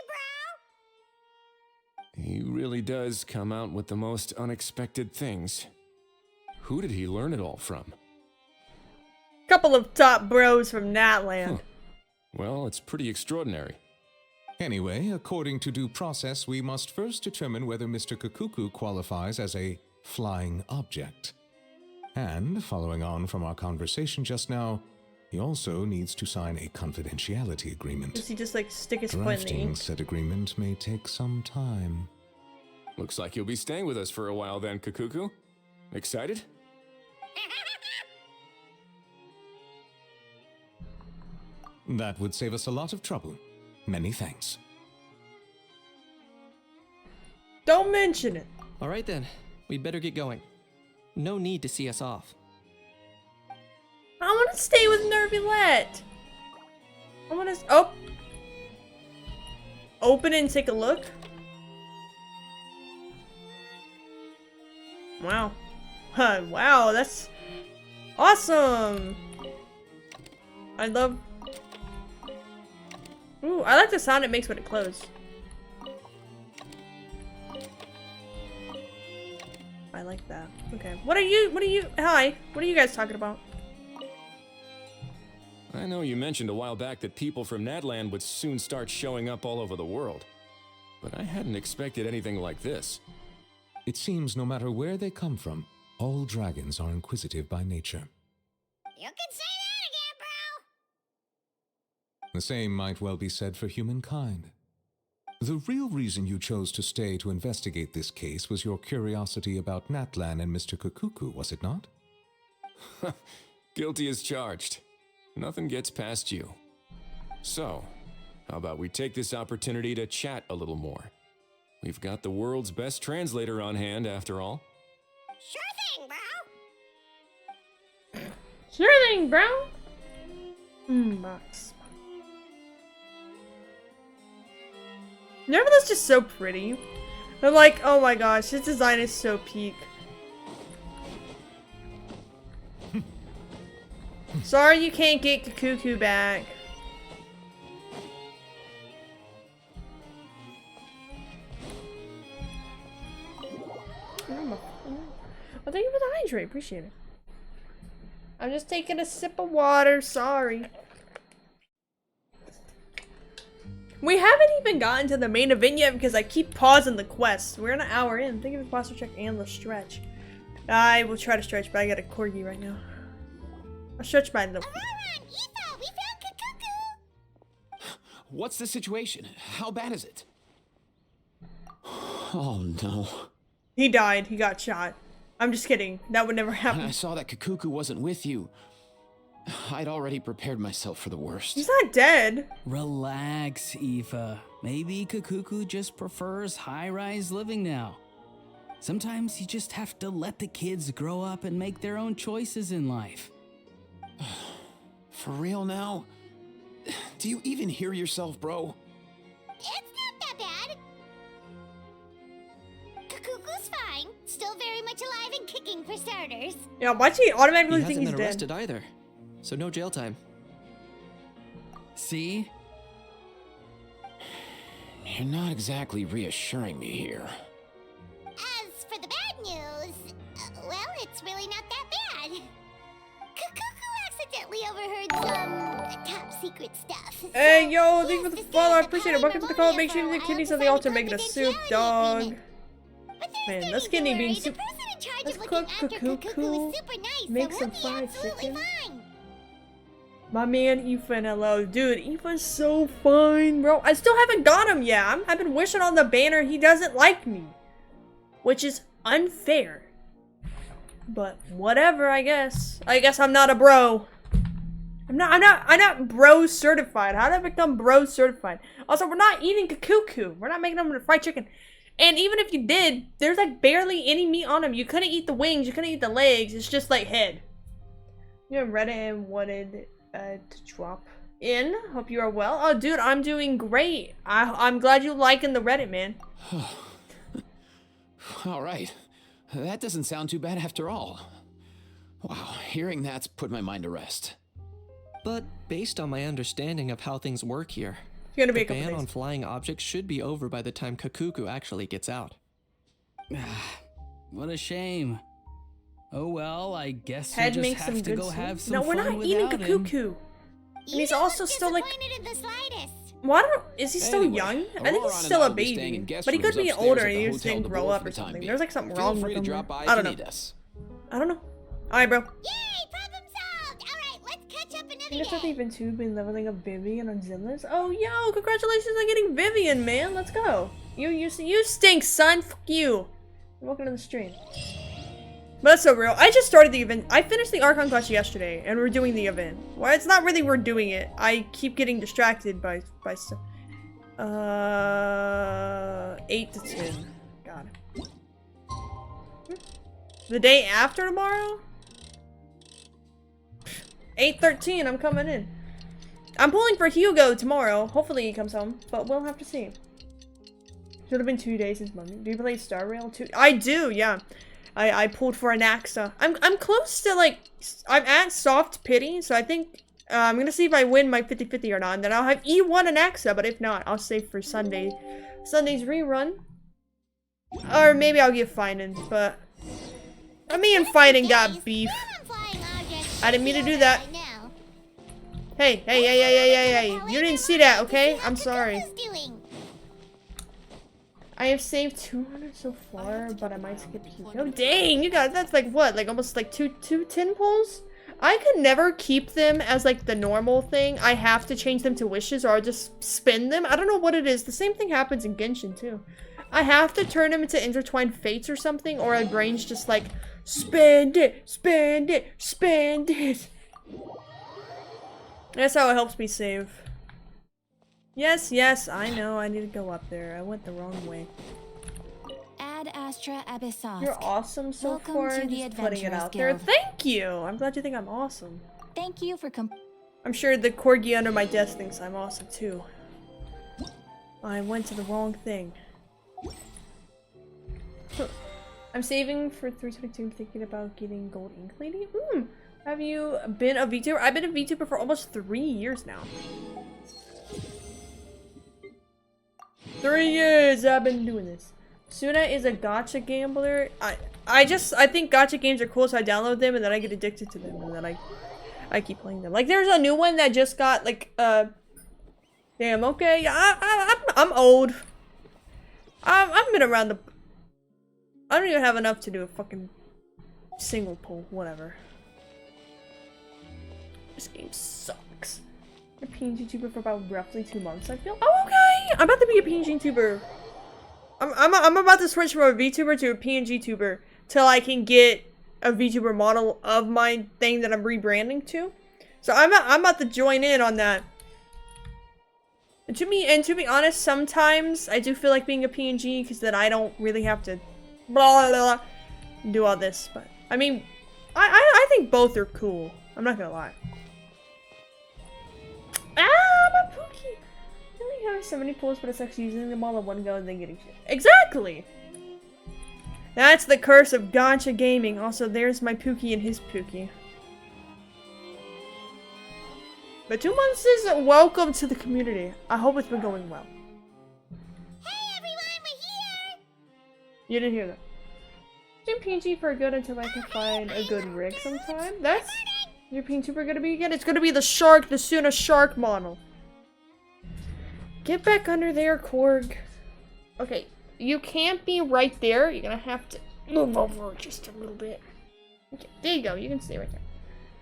bro? He really does come out with the most unexpected things. Who did he learn it all from? Couple of top bros from Natland. Well, it's pretty extraordinary. Anyway, according to due process, we must first determine whether Mr. Kakuku qualifies as a flying object. And, following on from our conversation just now, he also needs to sign a confidentiality agreement. Does he just like stick his foot in the Drafting ink? said agreement may take some time. Looks like you'll be staying with us for a while then, Kakuku. Excited? That would save us a lot of trouble. Many thanks. Don't mention it. All right then, we'd better get going. No need to see us off. I want to stay with Neuvillette. I want to. Oh. Open it and take a look. Wow. Huh, wow, that's awesome. I love. Ooh, I like the sound it makes when it closes. I like that. Okay. What are you, hi. What are you guys talking about? I know you mentioned a while back that people from Natland would soon start showing up all over the world. But I hadn't expected anything like this. It seems no matter where they come from, all dragons are inquisitive by nature. You can say that again, bro. The same might well be said for humankind. The real reason you chose to stay to investigate this case was your curiosity about Natlan and Mr. Kakuku, was it not? Guilty as charged. Nothing gets past you. So, how about we take this opportunity to chat a little more? We've got the world's best translator on hand, after all. Sure thing, bro. Sure thing, bro. Box. Neuvillettes just so pretty. I'm like, oh my gosh, his design is so peak. Sorry you can't get Kakuku back. Oh, thank you for the hydrate. Appreciate it. I'm just taking a sip of water. Sorry. We haven't even gotten to the main event yet because I keep pausing the quest. We're an hour in. Think of the posture check and the stretch. I will try to stretch, but I got a corgi right now. I'll stretch by the. Aurora and Aoife, we found Kakuku. What's the situation? How bad is it? Oh no. He died. He got shot. I'm just kidding. That would never happen. I saw that Kakuku wasn't with you. I'd already prepared myself for the worst. He's not dead. Relax, Aoife. Maybe Kakuku just prefers high-rise living now. Sometimes you just have to let the kids grow up and make their own choices in life. For real now? Do you even hear yourself, bro? It's not that bad. Kakuku's fine. Still very much alive and kicking for starters. Yeah, why'd she automatically He think hasn't he's been dead? arrested either, so no jail time. See? You're not exactly reassuring me here. As for the bad news, well, it's really not that bad. Cuckoo accidentally overheard some top secret stuff. Hey, yo, thank you for the follow. I appreciate it. Welcome to the call. Make sure the kidneys on the altar making a soup, dog. Man, this kidney bean soup. Let's cook Cuckoo. Make some fried chicken. My man, Ethan, hello. Dude, Ethan's so fine, bro. I still haven't got him yet. I've been wishing on the banner he doesn't like me. Which is unfair. But whatever, I guess. I guess I'm not a bro. I'm not bro certified. How did I become bro certified? Also, we're not eating Cuckoo. We're not making them into fried chicken. And even if you did, there's like barely any meat on them. You couldn't eat the wings. You couldn't eat the legs. It's just like head. You know, Reddit and wanted to drop in. Hope you are well. Oh, dude, I'm doing great. I'm glad you liking the Reddit, man. All right. That doesn't sound too bad after all. Wow, hearing that's put my mind to rest. But based on my understanding of how things work here, You're gonna be the a couple ban days. on flying objects should be over by the time Kakuku actually gets out. What a shame. Oh well, I guess Head we'll just makes some have to good go soup. have some No, we're fun not eating without him. Cuckoo. And he's also still like. In the slightest. Well, I don't, is he still Anyway, young? I think Aurora he's and still I a will be staying baby. in guest But he could rooms be upstairs older at and the he just hotel didn't grow DeBoer up for or the time something. being. There's like something Feel wrong free with to him. drop by I don't if know. you need us. I don't know. Alright, bro. Yay, problem solved. All right, let's catch up another I guess I've day. even too been leveling up Vivian on Zenless. Oh, yo, congratulations on getting Vivian, man. Let's go. You stink, son. Fuck you. Welcome to the stream. But that's so real. I just started the event. I finished the Archon class yesterday, and we're doing the event. Well, it's not really we're doing it. I keep getting distracted by stuff. 8 to 10. God. The day after tomorrow? 8:13, I'm coming in. I'm pulling for Hugo tomorrow. Hopefully he comes home, but we'll have to see. Should have been 2 days since Monday. Do you play Star Rail too? I do, yeah. I pulled for an Axa. I'm close to like, I'm at soft pity, so I think I'm gonna see if I win my 50-50 or not, and then I'll have E1 and Axa, but if not, I'll save for Sunday's rerun. Or maybe I'll get Finan, but me and Finan got beef. I didn't mean to do that. Hey, you didn't see that, okay? I'm sorry. I have saved 200 so far, but I might skip Hugo. Oh, dang, you guys, that's like what? Like almost like two 10 pulls? I could never keep them as like the normal thing. I have to change them to wishes or I'll just spin them. I don't know what it is. The same thing happens in Genshin too. I have to turn them into intertwined fates or something, or my brain's just like, spend it, spend it, spend it. That's how it helps me save. Yes, I know. I need to go up there. I went the wrong way. Ad Astra Abyssos. You're awesome so Welcome far. to the Just putting it Adventurers out there. Guild. Thank you. I'm glad you think I'm awesome. Thank you for I'm sure the corgi under my desk thinks I'm awesome too. I went to the wrong thing. I'm saving for 322. Thinking about getting gold ink lady. Have you been a VTuber? I've been a VTuber for almost 3 years now. 3 years I've been doing this. Suna is a gacha gambler. I think gacha games are cool, so I download them and then I get addicted to them and then I keep playing them. Like there's a new one that just got like damn, okay. I'm old. I've been around the I don't even have enough to do a fucking single pull, whatever. This game sucks. A PNG tuber for about roughly 2 months, I feel. Oh, okay! I'm about to be a PNG tuber. I'm about to switch from a VTuber to a PNG tuber till I can get a VTuber model of my thing that I'm rebranding to. So I'm about to join in on that. And to be honest, sometimes I do feel like being a PNG because then I don't really have to blah, blah, blah, do all this. But I mean, I think both are cool. I'm not gonna lie. Ah, my Pookie! I only have so many pulls, but it's actually using them all in one go and then getting shit. Exactly! That's the curse of gacha gaming. Also, there's my Pookie and his Pookie. But 2 months is welcome to the community. I hope it's been going well. Hey everyone, we're here! You didn't hear that. I'm PNG for good until I can find a good rig sometime. That's your PNG gonna be again? It's gonna be the shark, the Suna shark model. Get back under there, Korg. Okay, you can't be right there. You're gonna have to move over just a little bit. Okay, there you go. You can stay right there.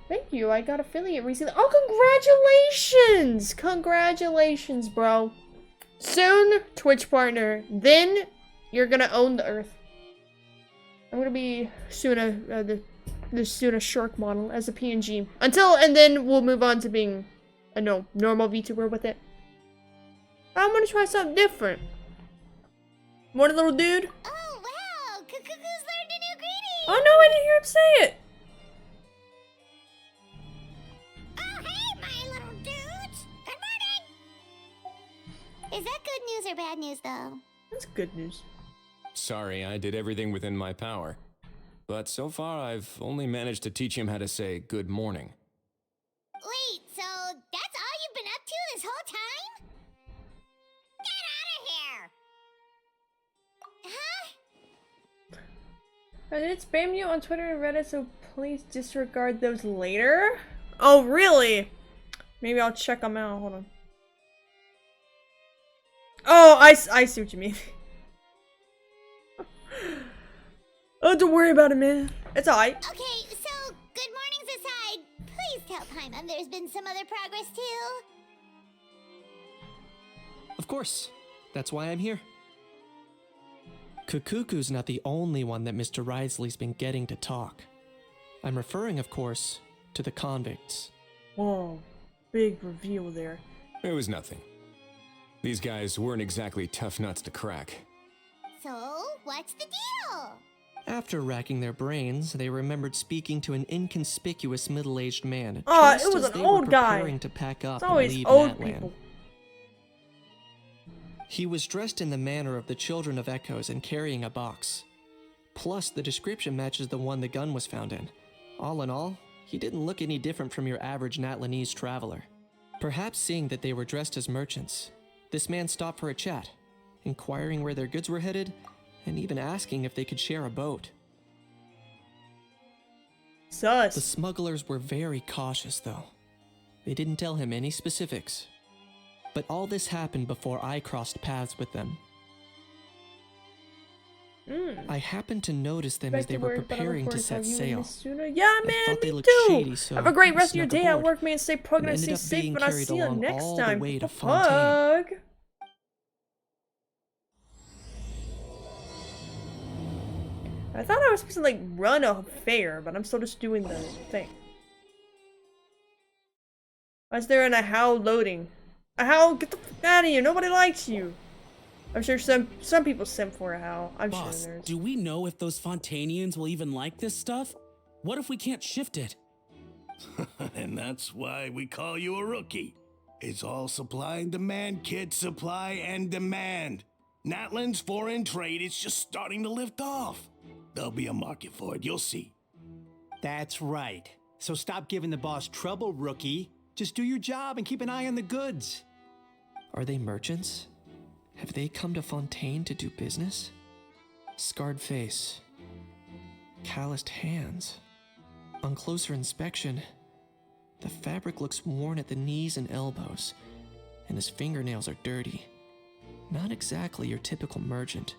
Thank you. I got affiliate recently. Oh, congratulations! Congratulations, bro. Soon, Twitch partner. Then, you're gonna own the earth. I'm gonna be Suna, the Suna shark model as a PNG. And then we'll move on to being a normal VTuber with it. I'm gonna try something different. Morning, little dude. Oh, wow! Cuckoo's learned a new greeting! Oh no, I didn't hear him say it! Oh, hey, my little dudes! Good morning! Is that good news or bad news, though? That's good news. Sorry, I did everything within my power. But so far, I've only managed to teach him how to say good morning. Wait, so that's all you've been up to this whole time? Get out of here! Huh? I did spam you on Twitter and Reddit, so please disregard those later. Oh, really? Maybe I'll check them out. Hold on. Oh, I see what you mean. Oh, don't worry about it, man. It's alright. Okay, so good mornings aside, please tell Paimon there's been some other progress too. Of course. That's why I'm here. Kukuku's not the only one that Mr. Risley's been getting to talk. I'm referring, of course, to the convicts. Whoa, big reveal there. It was nothing. These guys weren't exactly tough nuts to crack. So, what's the deal? After racking their brains, they remembered speaking to an inconspicuous middle-aged man. Oh, just it was as an they old were guy. preparing to pack up It's and always leave old Natlan. people. He was dressed in the manner of the Children of Echoes and carrying a box. Plus, the description matches the one the gun was found in. All in all, he didn't look any different from your average Natlanese traveler. Perhaps seeing that they were dressed as merchants, this man stopped for a chat, inquiring where their goods were headed, and even asking if they could share a boat. Sus. The smugglers were very cautious, though. They didn't tell him any specifics. But all this happened before I crossed paths with them. I happened to notice them as they were preparing to set sail. Yeah, man, thought they me looked too. shady, so Have a great rest of your snuck day at aboard. work, man. Stay plugged and And stay ended up safe, being and I'll carried see you along next all the time. way to Plug. I thought I was supposed to like run a fair, but I'm still just doing the thing. Why is there a how loading? A how? Get the fuck out of here! Nobody likes you. I'm sure some people sim for a how. I'm Boss, sure there's. do we know if those Fontanians will even like this stuff? What if we can't shift it? And that's why we call you a rookie. It's all supply and demand, kid. Supply and demand. Natlan's foreign trade is just starting to lift off. There'll be a market for it, you'll see. That's right. So stop giving the boss trouble, rookie. Just do your job and keep an eye on the goods. Are they merchants? Have they come to Fontaine to do business? Scarred face. Calloused hands. On closer inspection, the fabric looks worn at the knees and elbows, and his fingernails are dirty. Not exactly your typical merchant.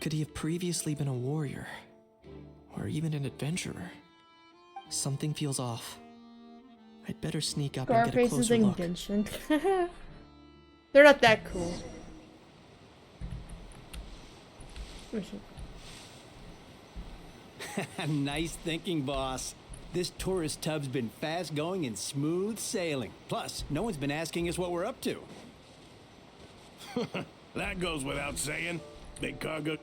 Could he have previously been a warrior? Or even an adventurer? Something feels off. I'd better sneak up and get a Scarface closer is in look. Genshin. They're not that cool. Nice thinking, boss. This tourist tub's been fast going and smooth sailing. Plus, no one's been asking us what we're up to. That goes without saying. Big cargo.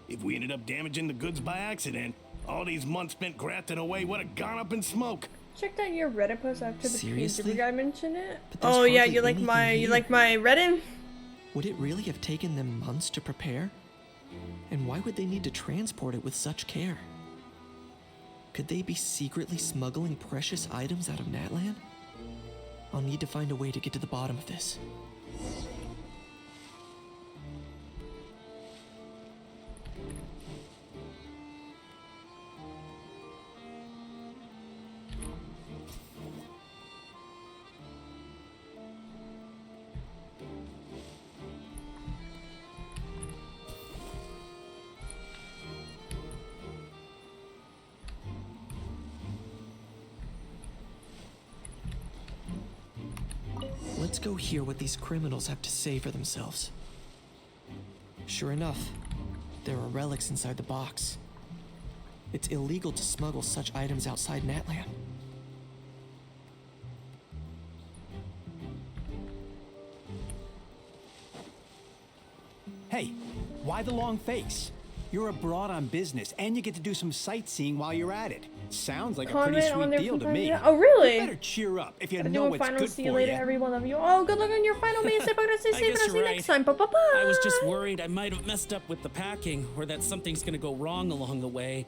If we ended up damaging the goods by accident, All these months spent grafting away would have gone up in smoke. Checked out your Reddit post after the Seriously? vtuber guy mentioned it. there's Oh yeah, hardly you like my anything Reddit? Would it really have taken them months to prepare? And why would they need to transport it with such care? Could they be secretly smuggling precious items out of Natlan? I'll need to find a way to get to the bottom of this. Let's go hear what these criminals have to say for themselves. Sure enough, there are relics inside the box. It's illegal to smuggle such items outside Natlan. Hey, why the long face? You're abroad on business, and you get to do some sightseeing while you're at it. Sounds like a pretty Comment on sweet there deal from to time to me. time. Oh really? You better cheer up if you Gotta know do a what's final. good See you for later, you. everyone. Love you. Oh, good luck on your final. May step out and stay I safe, and guess I'll see you you're next time. Bye bye bye. I was just worried I might have messed up with the packing, or that something's gonna go wrong along the way.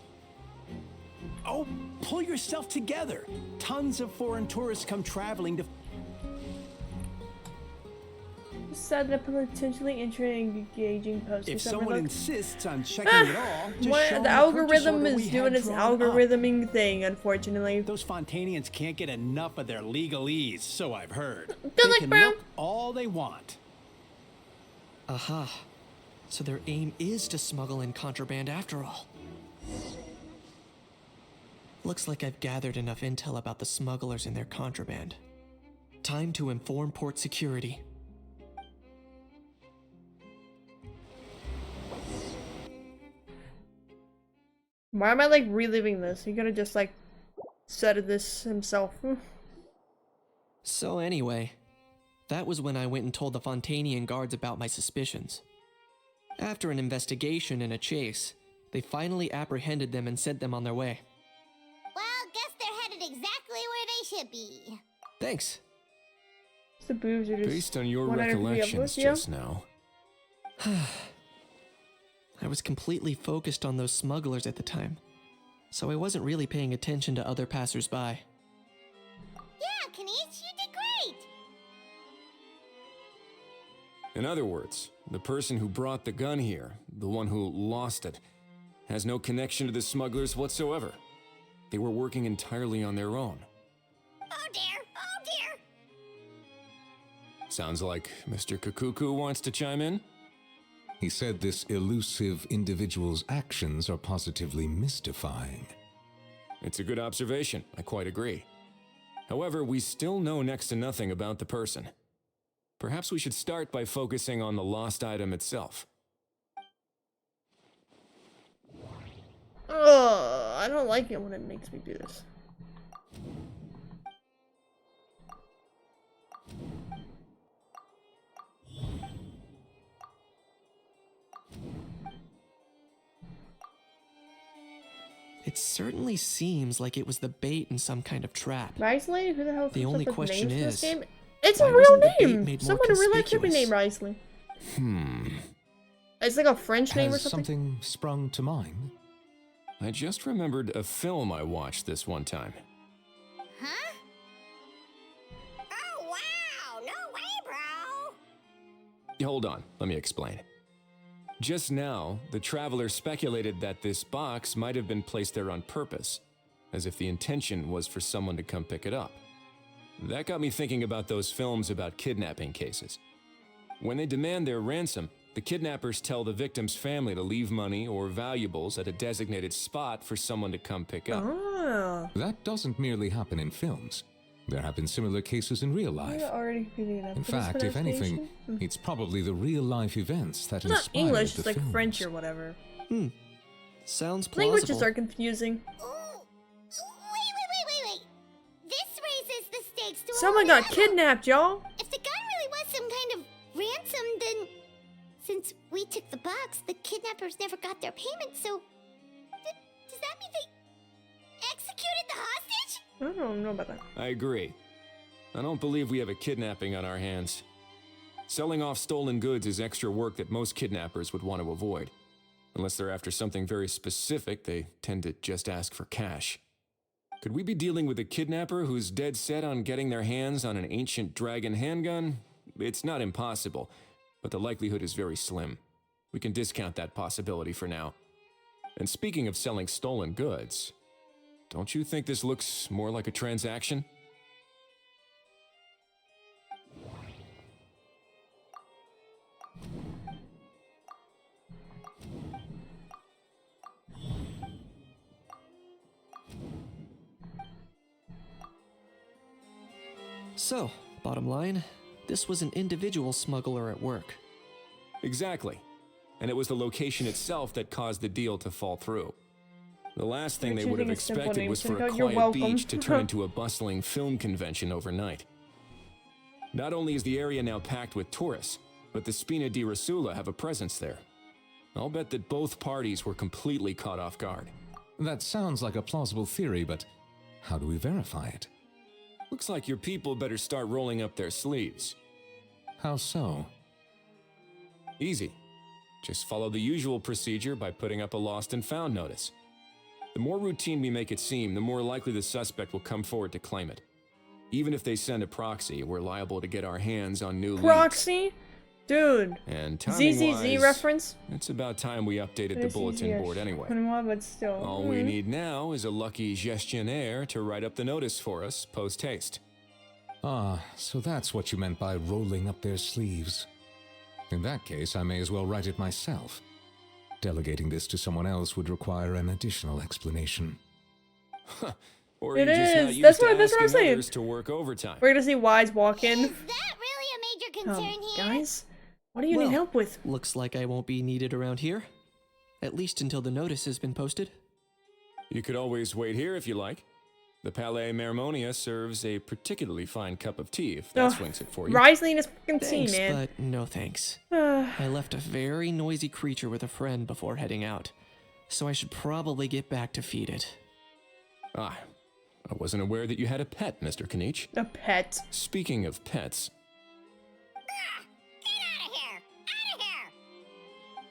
Oh, pull yourself together. Tons of foreign tourists come traveling to... Said that potentially interesting, engaging post. If December someone look. insists on checking it all, just show What, them the purchase algorithm order is we had doing its drawn up. algorithming thing, unfortunately. Those Fontanians can't get enough of their legalese, so I've heard. Good They luck, can bro. milk all they want. Aha. So their aim is to smuggle in contraband after all. Looks like I've gathered enough intel about the smugglers and their contraband. Time to inform port security. Why am I like reliving this? He could have just like said this himself. So anyway, that was when I went and told the Fontanian guards about my suspicions. After an investigation and a chase, they finally apprehended them and sent them on their way. Well, guess they're headed exactly where they should be. Thanks. The boobs are just Based on your 103 recollections uploads, yeah? just now, I was completely focused on those smugglers at the time, so I wasn't really paying attention to other passersby. Yeah, Kanish, you did great. in other words, the person who brought the gun here, the one who lost it, has no connection to the smugglers whatsoever. They were working entirely on their own. Oh dear, oh dear. Sounds like Mr. Kakuku wants to chime in? He said this elusive individual's actions are positively mystifying. It's a good observation, I quite agree. However, we still know next to nothing about the person. Perhaps we should start by focusing on the lost item itself. Ugh, I don't like it when it makes me do this. It certainly seems like it was the bait in some kind of trap. Risley? Who the hell The comes only up with question names for this is, game? It's why a real wasn't the bait name! made more Someone in real life should be conspicuous? named Risley. It's like a French name or Has something? something sprung to mind? I just remembered a film I watched this one time. Huh? Oh wow, no way, bro. Hold on, let me explain. Just now, the traveler speculated that this box might have been placed there on purpose, as if the intention was for someone to come pick it up. That got me thinking about those films about kidnapping cases. When they demand their ransom, the kidnappers tell the victim's family to leave money or valuables at a designated spot for someone to come pick up. Oh. That doesn't merely happen in films. There have been similar cases in real life. You're already feeling that In for this fact, if anything, pronunciation? it's probably the real-life events that It's not inspired English, the it's like films. French or whatever. Sounds plausible. Languages are confusing. Wait. This raises the stakes to a Someone whole got level. kidnapped, y'all! If the gun really was some kind of ransom, then since we took the box, the kidnappers never got their payment, so does that mean they I don't know about that. I agree. I don't believe we have a kidnapping on our hands. Selling off stolen goods is extra work that most kidnappers would want to avoid. Unless they're after something very specific, they tend to just ask for cash. Could we be dealing with a kidnapper who's dead set on getting their hands on an ancient dragon handgun? It's not impossible, but the likelihood is very slim. We can discount that possibility for now. And speaking of selling stolen goods, don't you think this looks more like a transaction? So, bottom line, this was an individual smuggler at work. Exactly. And it was the location itself that caused the deal to fall through. The last thing they would have expected was for a quiet beach to turn into a bustling film convention overnight. Not only is the area now packed with tourists, but the Spina di Rosula have a presence there. I'll bet that both parties were completely caught off guard. That sounds like a plausible theory, but how do we verify it? Looks like your people better start rolling up their sleeves. How so? Easy. Just follow the usual procedure by putting up a lost and found notice. The more routine we make it seem, the more likely the suspect will come forward to claim it. Even if they send a proxy, we're liable to get our hands on new leads. Proxy? Dude. And ZZZ reference? It's about time we updated the bulletin board anyway. But still. All we need now is a lucky gestionnaire to write up the notice for us post-haste. Ah, so that's what you meant by rolling up their sleeves. In that case, I may as well write it myself. Delegating this to someone else would require an additional explanation. Or you're just not used that's to what I'm asking saying. others to work overtime. We're gonna see Wise walk in. Is that really a major concern here? Guys, what do you need help with? Looks like I won't be needed around here. At least until the notice has been posted. You could always wait here if you like. The Palais Mermonia serves a particularly fine cup of tea if that swings it for you. Risley and his fucking tea, Thanks, man. but no thanks. I left a very noisy creature with a friend before heading out, so I should probably get back to feed it. Ah, I wasn't aware that you had a pet, Mr. Kanich. A pet. Speaking of pets... Get out of here! Out of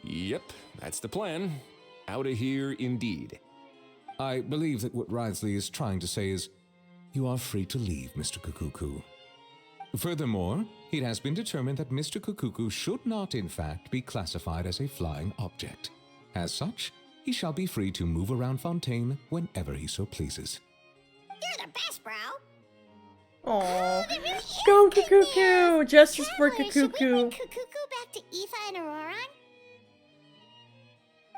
here! Yep, that's the plan. Out of here indeed. I believe that what Risley is trying to say is, you are free to leave, Mr. Kukuku. Furthermore, it has been determined that Mr. Kukuku should not, in fact, be classified as a flying object. As such, he shall be free to move around Fontaine whenever he so pleases. You're the best, bro. Aww. Go Kukuku! Justice for Should we Kukuku. bring Kukuku back to Aoife and Auroran?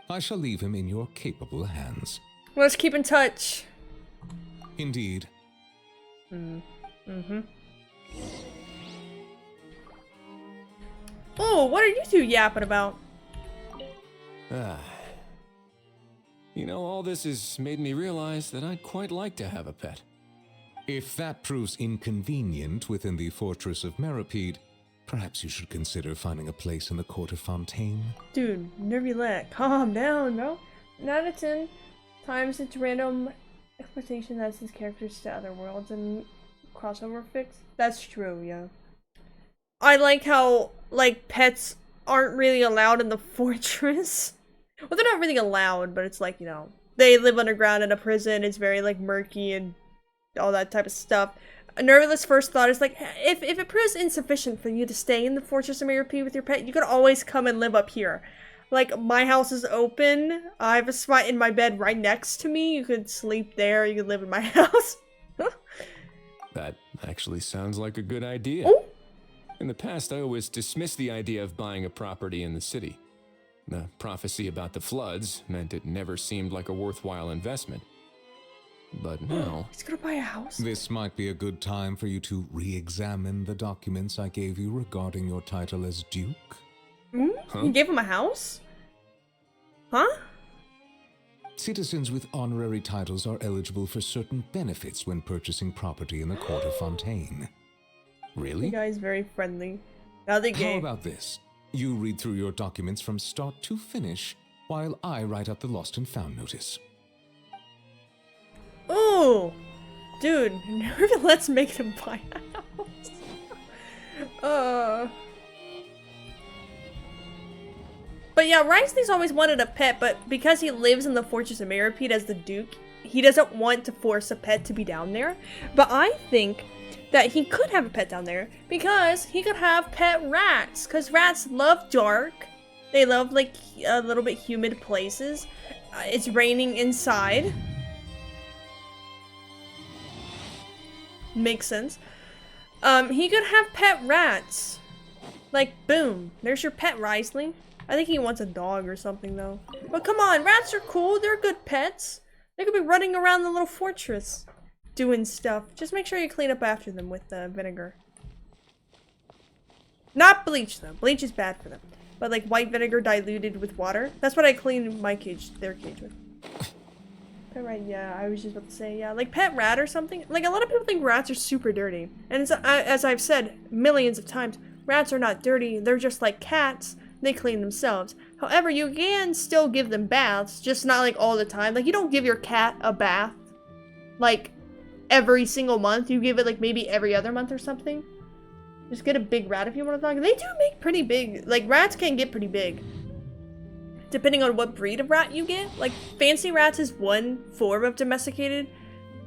I shall leave him in your capable hands. Let's keep in touch. Indeed. Oh, what are you two yapping about? You know, all this has made me realize that I'd quite like to have a pet. If that proves inconvenient within the fortress of Meripede, perhaps you should consider finding a place in the court of Fontaine. Dude, Neuvillette, calm down, bro. 9 out of 10 times it's random exploitation that sends characters to other worlds and crossover fix. That's true, yeah. I like how, like, pets aren't really allowed in the fortress. Well, they're not really allowed, but it's like, you know, they live underground in a prison. It's very, like, murky and all that type of stuff. Neuvillettes first thought is like, if it proves insufficient for you to stay in the Fortress of Meripede with your pet, you could always come and live up here. Like, my house is open. I have a spot in my bed right next to me. You could sleep there. You could live in my house. That actually sounds like a good idea. Ooh. In the past, I always dismissed the idea of buying a property in the city. The prophecy about the floods meant it never seemed like a worthwhile investment. But now... He's gonna buy a house? This might be a good time for you to re-examine the documents I gave you regarding your title as Duke. Huh? You gave him a house? Huh? Citizens with honorary titles are eligible for certain benefits when purchasing property in the court of Fontaine. Really? You guys very friendly. Now the game. How about this? You read through your documents from start to finish, while I write up the lost and found notice. Ooh! Dude, let's make them buy a house. But yeah, Reisley's always wanted a pet, but because he lives in the Fortress of Mirapede as the Duke, he doesn't want to force a pet to be down there. But I think that he could have a pet down there because he could have pet rats. Because rats love dark. They love like a little bit humid places. It's raining inside. Makes sense. He could have pet rats. Like, boom. There's your pet, Reisley. I think he wants a dog or something, though. But come on, rats are cool. They're good pets. They could be running around the little fortress doing stuff. Just make sure you clean up after them with vinegar. Not bleach, though. Bleach is bad for them. But like white vinegar diluted with water. That's what I cleaned my cage, their cage with. Pet rat, yeah, I was just about to say, yeah. Like pet rat or something. Like a lot of people think rats are super dirty. And as I've said millions of times, rats are not dirty. They're just like cats. They clean themselves. However, you can still give them baths, just not like all the time. Like you don't give your cat a bath like every single month. You give it like maybe every other month or something. Just get a big rat if you want to talk. They do make pretty big, like rats can get pretty big. Depending on what breed of rat you get. Like fancy rats is one form of domesticated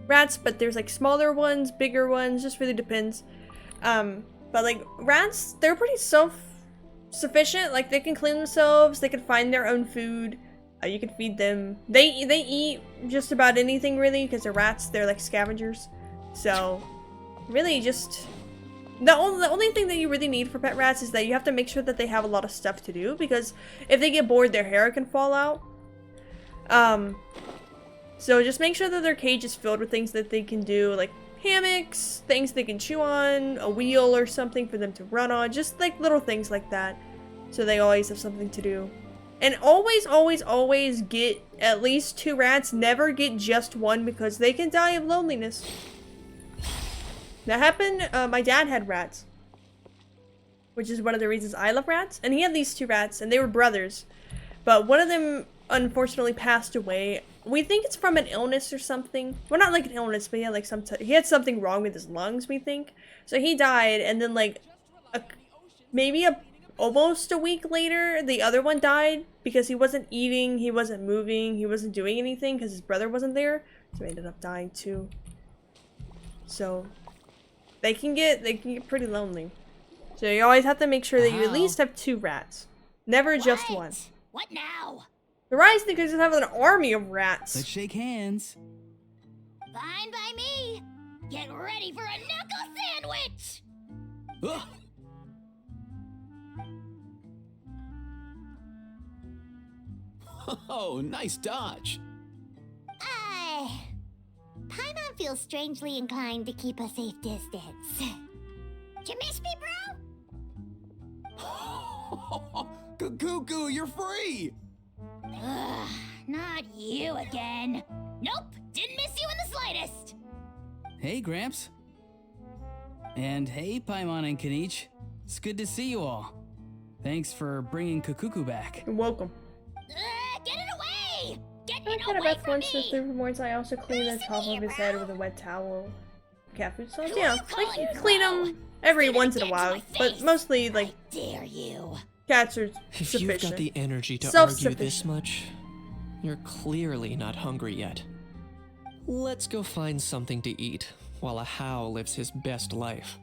rats, but there's like smaller ones, bigger ones, just really depends. But like rats, they're pretty self-sufficient. Like they can clean themselves, they can find their own food. You can feed them. They eat just about anything really because they're rats. They're like scavengers. So really just the only thing that you really need for pet rats is that you have to make sure that they have a lot of stuff to do, because if they get bored, their hair can fall out. So just make sure that their cage is filled with things that they can do, like hammocks, things they can chew on, a wheel or something for them to run on, just like little things like that, so they always have something to do. And always, always, always get at least 2 rats. Never get just one, because they can die of loneliness. That happened, my dad had rats, which is one of the reasons I love rats. And he had these 2 rats, and they were brothers. But one of them unfortunately passed away. We think it's from an illness or something. Well, not like an illness, but he had like he had something wrong with his lungs, we think. So he died, and then like almost a week later, the other one died because he wasn't eating, he wasn't moving, he wasn't doing anything because his brother wasn't there. So he ended up dying too. So they can get pretty lonely. So you always have to make sure that you at least have 2 rats. Never just one. What now? The Rise Nickers have an army of rats. Let's shake hands. Fine by me. Get ready for a knuckle sandwich. Ugh. Oh, nice dodge. Paimon feels strangely inclined to keep a safe distance. Did you miss me, bro? Cuckoo, you're free! Ugh, not you again. Nope, didn't miss you in the slightest. Hey, Gramps. And hey, Paimon and Kanich. It's good to see you all. Thanks for bringing Kukuku back. You're welcome. Get it away! Get I it kind of away back from once me! the 3 mornings. I also clean the top of his head with a wet towel. Cat food sauce. Yeah, like you clean them every once in a while, but mostly like. Dare you? Cats are If sufficient. you've got the energy to argue this much, you're clearly not hungry yet. Let's go find something to eat while a How lives his best life.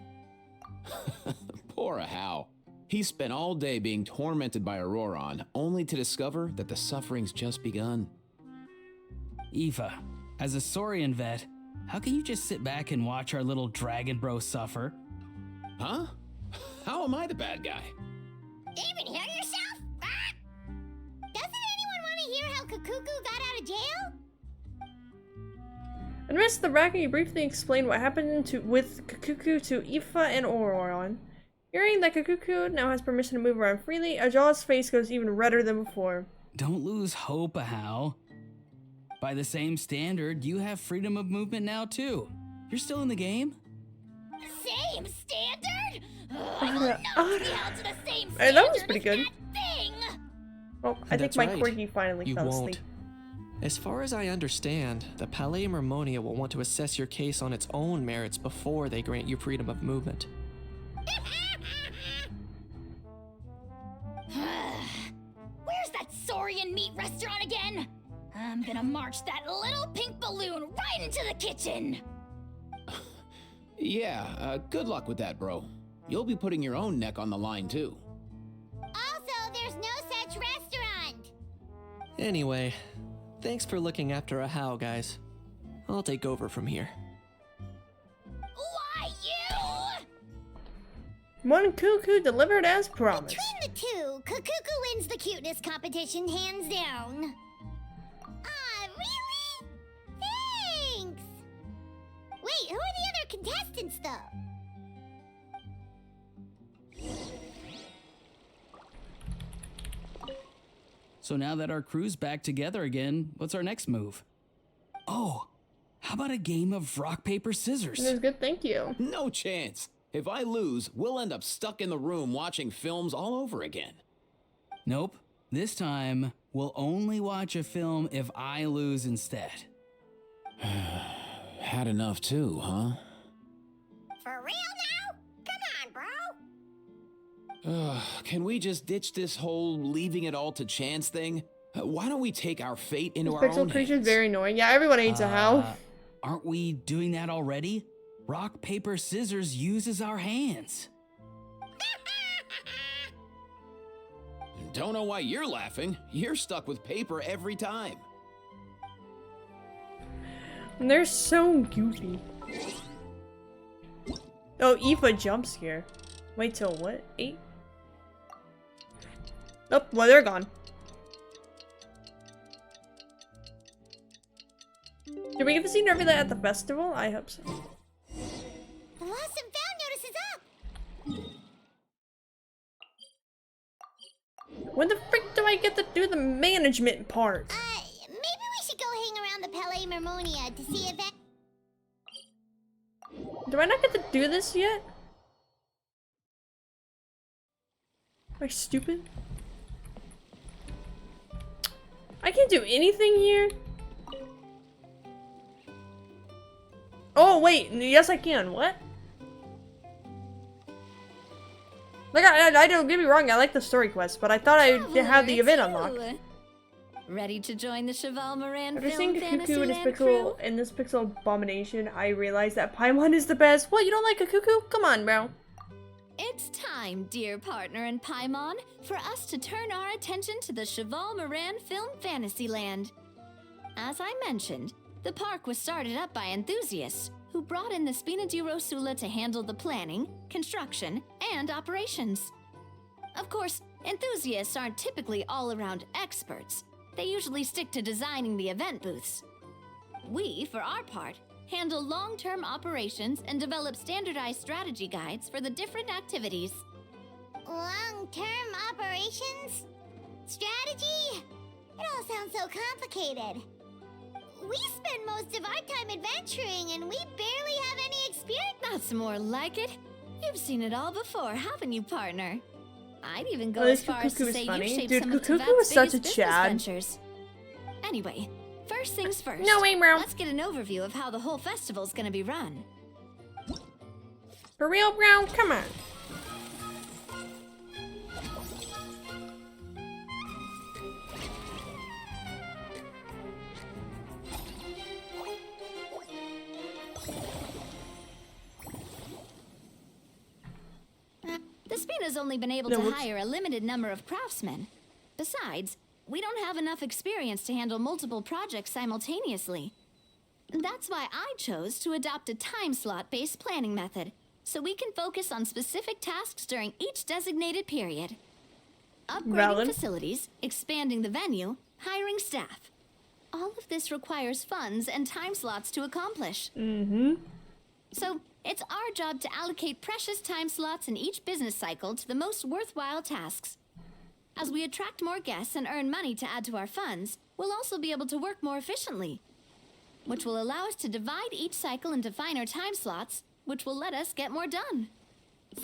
Poor How. He spent all day being tormented by Auroron, only to discover that the suffering's just begun. Eva, as a Saurian vet, how can you just sit back and watch our little dragon bro suffer? Huh? How am I the bad guy? Even hear yourself? Ah! Doesn't anyone want to hear how Kukuku got out of jail? In the rest of the bracket, you briefly explained what happened with Kukuku to Ifa and Auroron. Hearing that Kukuku now has permission to move around freely, Ajala's face goes even redder than before. Don't lose hope, How. By the same standard, you have freedom of movement now too. You're still in the game? Same standard? I will not be held to the same standard That was pretty good. thing. Well, I think That's my right. corgi finally You fell won't. asleep. As far as I understand, the Palais Mermonia will want to assess your case on its own merits before they grant you freedom of movement. Where's that Saurian meat restaurant again? I'm gonna march that little pink balloon right into the kitchen! Yeah, good luck with that, bro. You'll be putting your own neck on the line, too. Also, there's no such restaurant! Anyway, thanks for looking after a How, guys. I'll take over from here. Why, you? One cuckoo delivered as promised. Between the two, Kukuku wins the cuteness competition hands down. Ah, really? Thanks! Wait, who are the other contestants, though? So now that our crew's back together again, what's our next move? Oh, how about a game of rock, paper, scissors? It was good, thank you. No chance. If I lose, we'll end up stuck in the room watching films all over again. Nope. This time, we'll only watch a film if I lose instead. Had enough too, huh? For real now? Come on, bro! Can we just ditch this whole leaving it all to chance thing? Why don't we take our fate into This our pixel own creature is hands? very annoying. Yeah, everyone hates a How. Aren't we doing that already? Rock, paper, scissors uses our hands. Don't know why you're laughing. You're stuck with paper every time. They're so goofy. Oh, Aoife jump scare. Wait till what? 8? Oh, well, they're gone. Did we get to see Neuvillette at the festival? I hope so. The lost and found notice is up! When the frick do I get to do the management part? Maybe we should go hang around the Palais Mermonia to see if it... Do I not get to do this yet? Am I stupid? I can't do anything here? Oh, wait. Yes, I can. What? Like, I don't get me wrong. I like the story quest, but I thought I would have the event unlocked. Ready to join the Cheval Moran After Film seeing a cuckoo Fantasyland in this pixel abomination, I realized that Paimon is the best. What, you don't like a cuckoo? Come on, bro. It's time, dear partner in Paimon, for us to turn our attention to the Cheval Moran Film Fantasyland. As I mentioned, the park was started up by enthusiasts who brought in the Spina di Rosula to handle the planning, construction, and operations. Of course, enthusiasts aren't typically all-around experts. They usually stick to designing the event booths. We, for our part, handle long-term operations and develop standardized strategy guides for the different activities. Long-term operations? Strategy? It all sounds so complicated. We spend most of our time adventuring and we barely have any experience. That's more like it. You've seen it all before, haven't you, partner? I'd even go Oh, as this far as Cuckoo to is say funny. you shaped Dude, some of Cuckoo Teyvat's was such a biggest business Chad. ventures. Anyway, first things first. No way, bro. Let's get an overview of how the whole festival's gonna be run. For real, bro? Come on. The Spina's only been able No, to whoops. hire a limited number of craftsmen. Besides, we don't have enough experience to handle multiple projects simultaneously. That's why I chose to adopt a time slot-based planning method, so we can focus on specific tasks during each designated period. Upgrading Valid. facilities, expanding the venue, hiring staff. All of this requires funds and time slots to accomplish. Mm-hmm. So, it's our job to allocate precious time slots in each business cycle to the most worthwhile tasks. As we attract more guests and earn money to add to our funds, we'll also be able to work more efficiently, which will allow us to divide each cycle into finer time slots, which will let us get more done.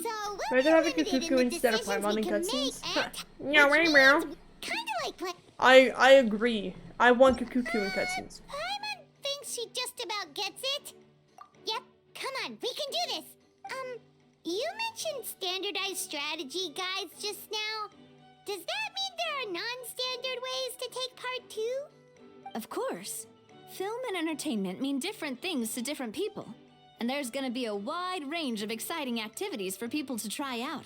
So Rather have a cuckoo instead of Paimon in cutscenes. No way, bro. Kinda like I agree. I want Kukuku in cutscenes. Paimon thinks she just about gets it. Yep, come on, we can do this. You mentioned standardized strategy guides just now. Does that mean there are non-standard ways to take part too? Of course. Film and entertainment mean different things to different people. And there's gonna be a wide range of exciting activities for people to try out.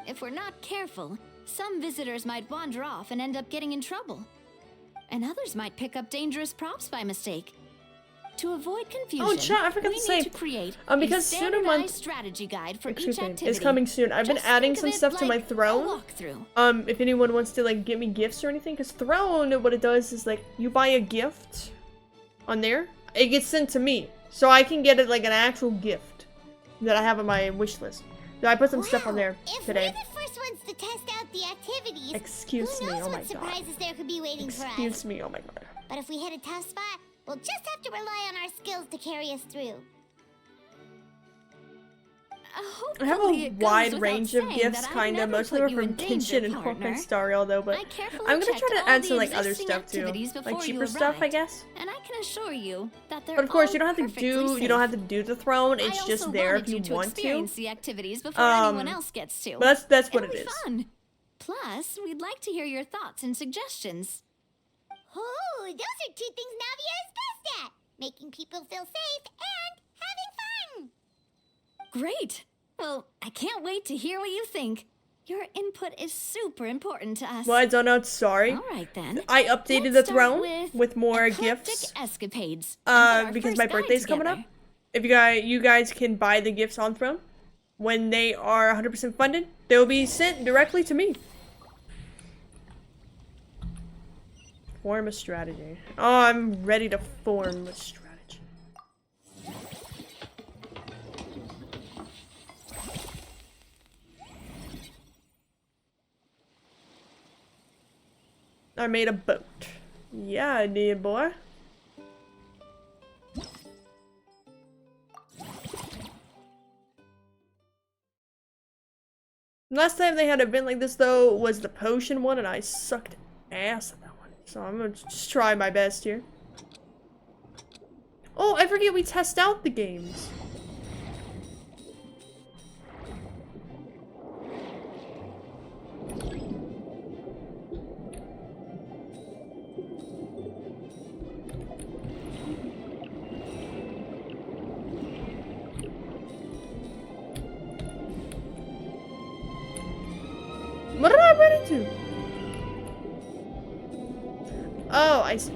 If we're not careful, some visitors might wander off and end up getting in trouble. And others might pick up dangerous props by mistake. To avoid confusion, Oh, chat, I forgot we to need say, to create because a Suna standardized strategy guide for each activity. is coming soon. I've been Just adding think some of it stuff to my like a throne. walkthrough. If anyone wants to like give me gifts or anything, because throne, what it does is like you buy a gift on there, it gets sent to me, so I can get it like an actual gift that I have on my wish list. So I put some stuff on there today. If we're the first ones to test out the activities, Excuse who me, knows oh my what god. surprises there could be waiting for us. Excuse me, oh my god. But if we hit a tough spot, we'll just have to rely on our skills to carry us through. I have a wide range of gifts, kind of. Most of them are from Genshin and Hawkeye Star Rail, though, but I'm gonna try to add some like other stuff too, like cheaper stuff, I guess. And I can assure you that they're But of course, all you don't have to perfectly do the throne. It's I just also there if wanted you to want experience to. the activities before anyone else gets to. But that's what It'll it be is. Fun. Plus, we'd like to hear your thoughts and suggestions. Oh, those are two things Navia is best at: making people feel safe and having fun. Great. Well, I can't wait to hear what you think. Your input is super important to us. Well, I don't know. Sorry. All right then. I updated the throne with more gifts. Escapades. Because my birthday's coming up. If you guys can buy the gifts on throne when they are 100% funded, they will be sent directly to me. Form a strategy. Oh, I'm ready to form a strategy. I made a boat. Yeah, I did, boy. Last time they had an event like this, though, was the potion one, and I sucked ass at that one. So I'm gonna just try my best here. Oh, I forget we test out the games. What did I run into? Oh, I see.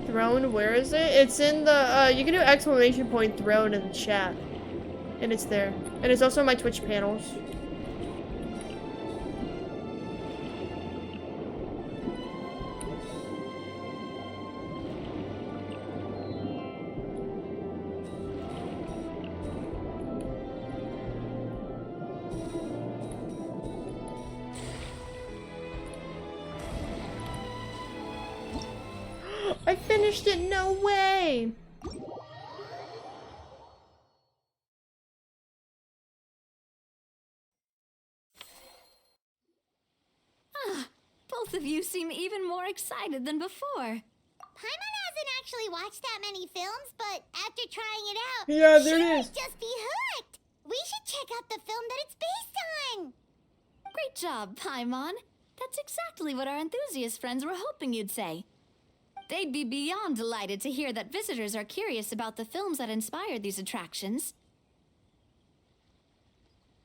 Throne, where is it? It's in the, you can do exclamation point throne in the chat. And it's there. And it's also on my Twitch panels. I finished it, no way! Both of you seem even more excited than before. Paimon hasn't actually watched that many films, but after trying it out, Yeah, there she it might is. just be hooked. We should check out the film that it's based on. Great job, Paimon. That's exactly what our enthusiast friends were hoping you'd say. They'd be beyond delighted to hear that visitors are curious about the films that inspired these attractions.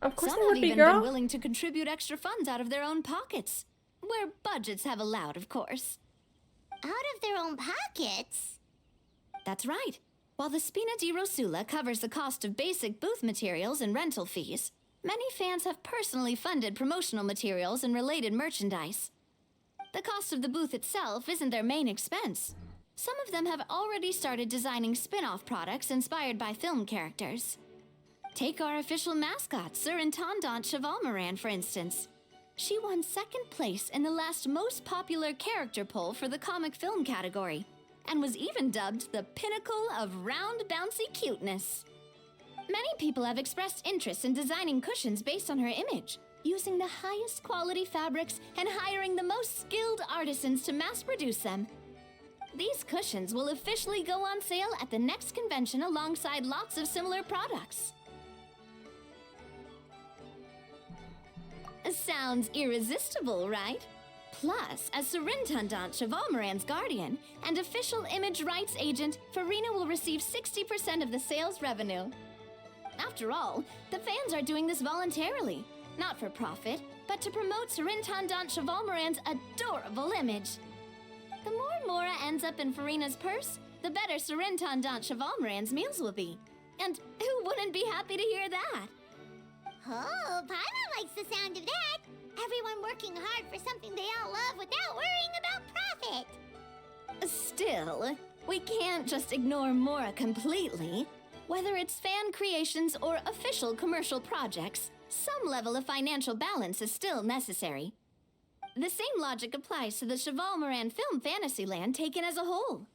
Of course Some they have would be, even girl. been willing to contribute extra funds out of their own pockets. Where budgets have allowed, of course. Out of their own pockets? That's right. While the Spina di Rosula covers the cost of basic booth materials and rental fees, many fans have personally funded promotional materials and related merchandise. The cost of the booth itself isn't their main expense. Some of them have already started designing spin-off products inspired by film characters. Take our official mascot, Surintendant Chevalmoran, for instance. She won second place in the last most popular character poll for the comic film category. and was even dubbed the pinnacle of round, bouncy cuteness. Many people have expressed interest in designing cushions based on her image, using the highest quality fabrics and hiring the most skilled artisans to mass produce them. These cushions will officially go on sale at the next convention alongside lots of similar products. Sounds irresistible, right? Plus, as Surintendant Chevalmoran's guardian and official image rights agent, Farina will receive 60% of the sales revenue. After all, the fans are doing this voluntarily, not for profit, but to promote Surintendant Chevalmoran's adorable image. The more Mora ends up in Farina's purse, the better Surintendant Chevalmoran's meals will be. And who wouldn't be happy to hear that? Oh, Paimon likes the sound of that. Everyone working hard for something they all love without worrying about profit. Still, we can't just ignore Mora completely. Whether it's fan creations or official commercial projects, some level of financial balance is still necessary. The same logic applies to the Chevalmoran Film Fantasyland taken as a whole.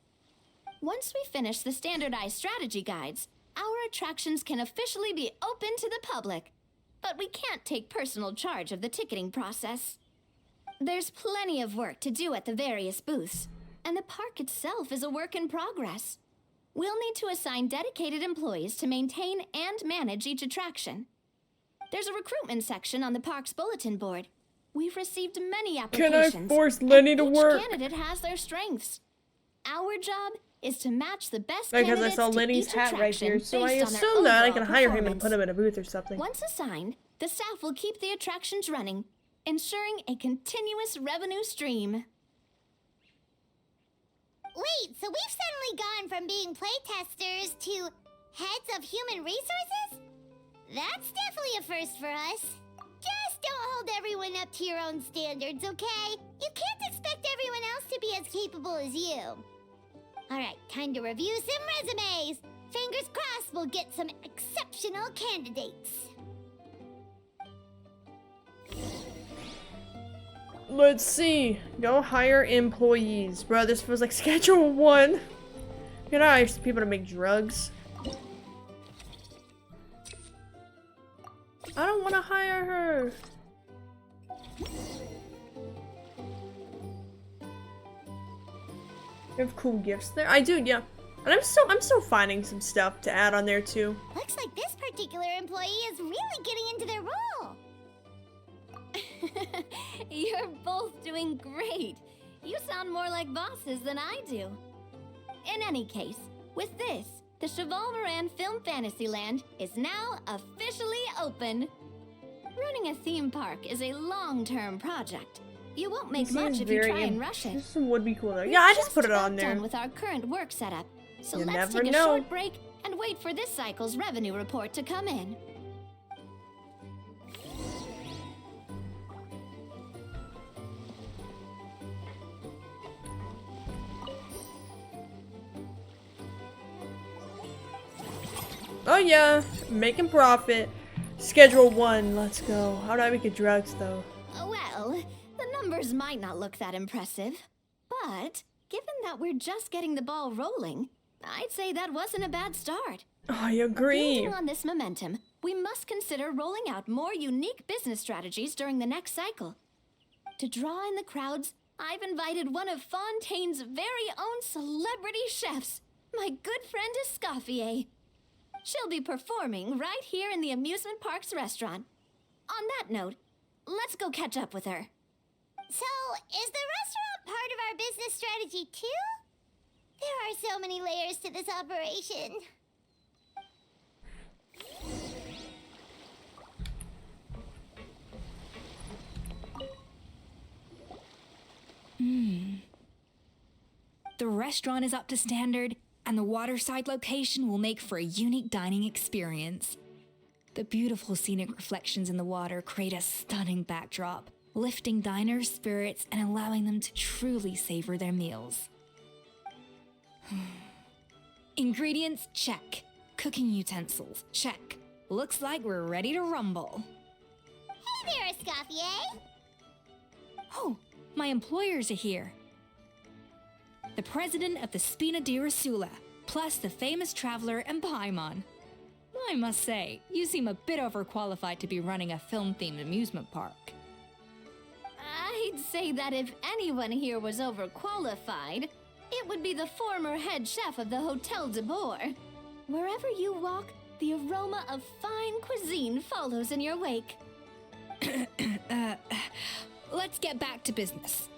Once we finish the standardized strategy guides, our attractions can officially be open to the public. But we can't take personal charge of the ticketing process. There's plenty of work to do at the various booths, and the park itself is a work in progress. We'll need to assign dedicated employees to maintain and manage each attraction. There's a recruitment section on the park's bulletin board. We've received many applications. Can I force Lenny to work? Each candidate has their strengths. Our job is to match the best Because candidates I saw Lenny's to each hat right here, so I attraction based on their assume that I can overall hire him and performance. put him in a booth or something. Once assigned, the staff will keep the attractions running, ensuring a continuous revenue stream. Wait, so we've suddenly gone from being playtesters to heads of human resources? That's definitely a first for us. Just don't hold everyone up to your own standards, okay? You can't expect everyone else to be as capable as you. Alright, time to review some resumes. Fingers crossed we'll get some exceptional candidates. Let's see. Go hire employees. Bro, this feels like Schedule 1. You know, I hire people to make drugs. I don't want to hire her. You have cool gifts there? I do, yeah. And I'm still finding some stuff to add on there too. Looks like this particular employee is really getting into their role. You're both doing great. You sound more like bosses than I do. In any case, with this, the Chevalmoran Film Fantasyland is now officially open. Running a theme park is a long-term project. You won't make much if you try and rush it. This would be cool though. Yeah, I just put it on there. Done with our current work setup. So You let's never take a know. short break and wait for this cycle's revenue report to come in. Oh yeah, making profit. Schedule 1, let's go. How do I make a drugs though? Well, the numbers might not look that impressive, but given that we're just getting the ball rolling, I'd say that wasn't a bad start. I agree. Building on this momentum, we must consider rolling out more unique business strategies during the next cycle. To draw in the crowds, I've invited one of Fontaine's very own celebrity chefs, my good friend Escoffier. She'll be performing right here in the amusement park's restaurant. On that note, let's go catch up with her. So, is the restaurant part of our business strategy too? There are so many layers to this operation. The restaurant is up to standard, and the waterside location will make for a unique dining experience. The beautiful scenic reflections in the water create a stunning backdrop, lifting diners' spirits and allowing them to truly savor their meals. Ingredients, check. Cooking utensils, check. Looks like we're ready to rumble. Hey there, Escoffier! Oh, my employers are here. the president of the Spina di Rasula, plus the famous traveler and Paimon. I must say, you seem a bit overqualified to be running a film-themed amusement park. I'd say that if anyone here was overqualified, it would be the former head chef of the Hotel de Boer. Wherever you walk, the aroma of fine cuisine follows in your wake. Let's get back to business.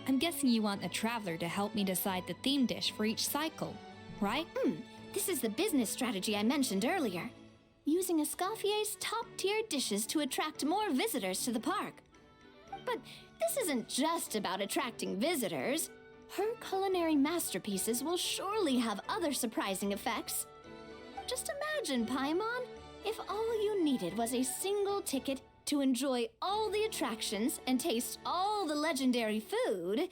I'm guessing you want a traveler to help me decide the theme dish for each cycle, right? This is the business strategy I mentioned earlier. Using Escoffier's top-tier dishes to attract more visitors to the park. But this isn't just about attracting visitors. Her culinary masterpieces will surely have other surprising effects. Just imagine, Paimon, if all you needed was a single ticket to enjoy all the attractions and taste all the legendary food.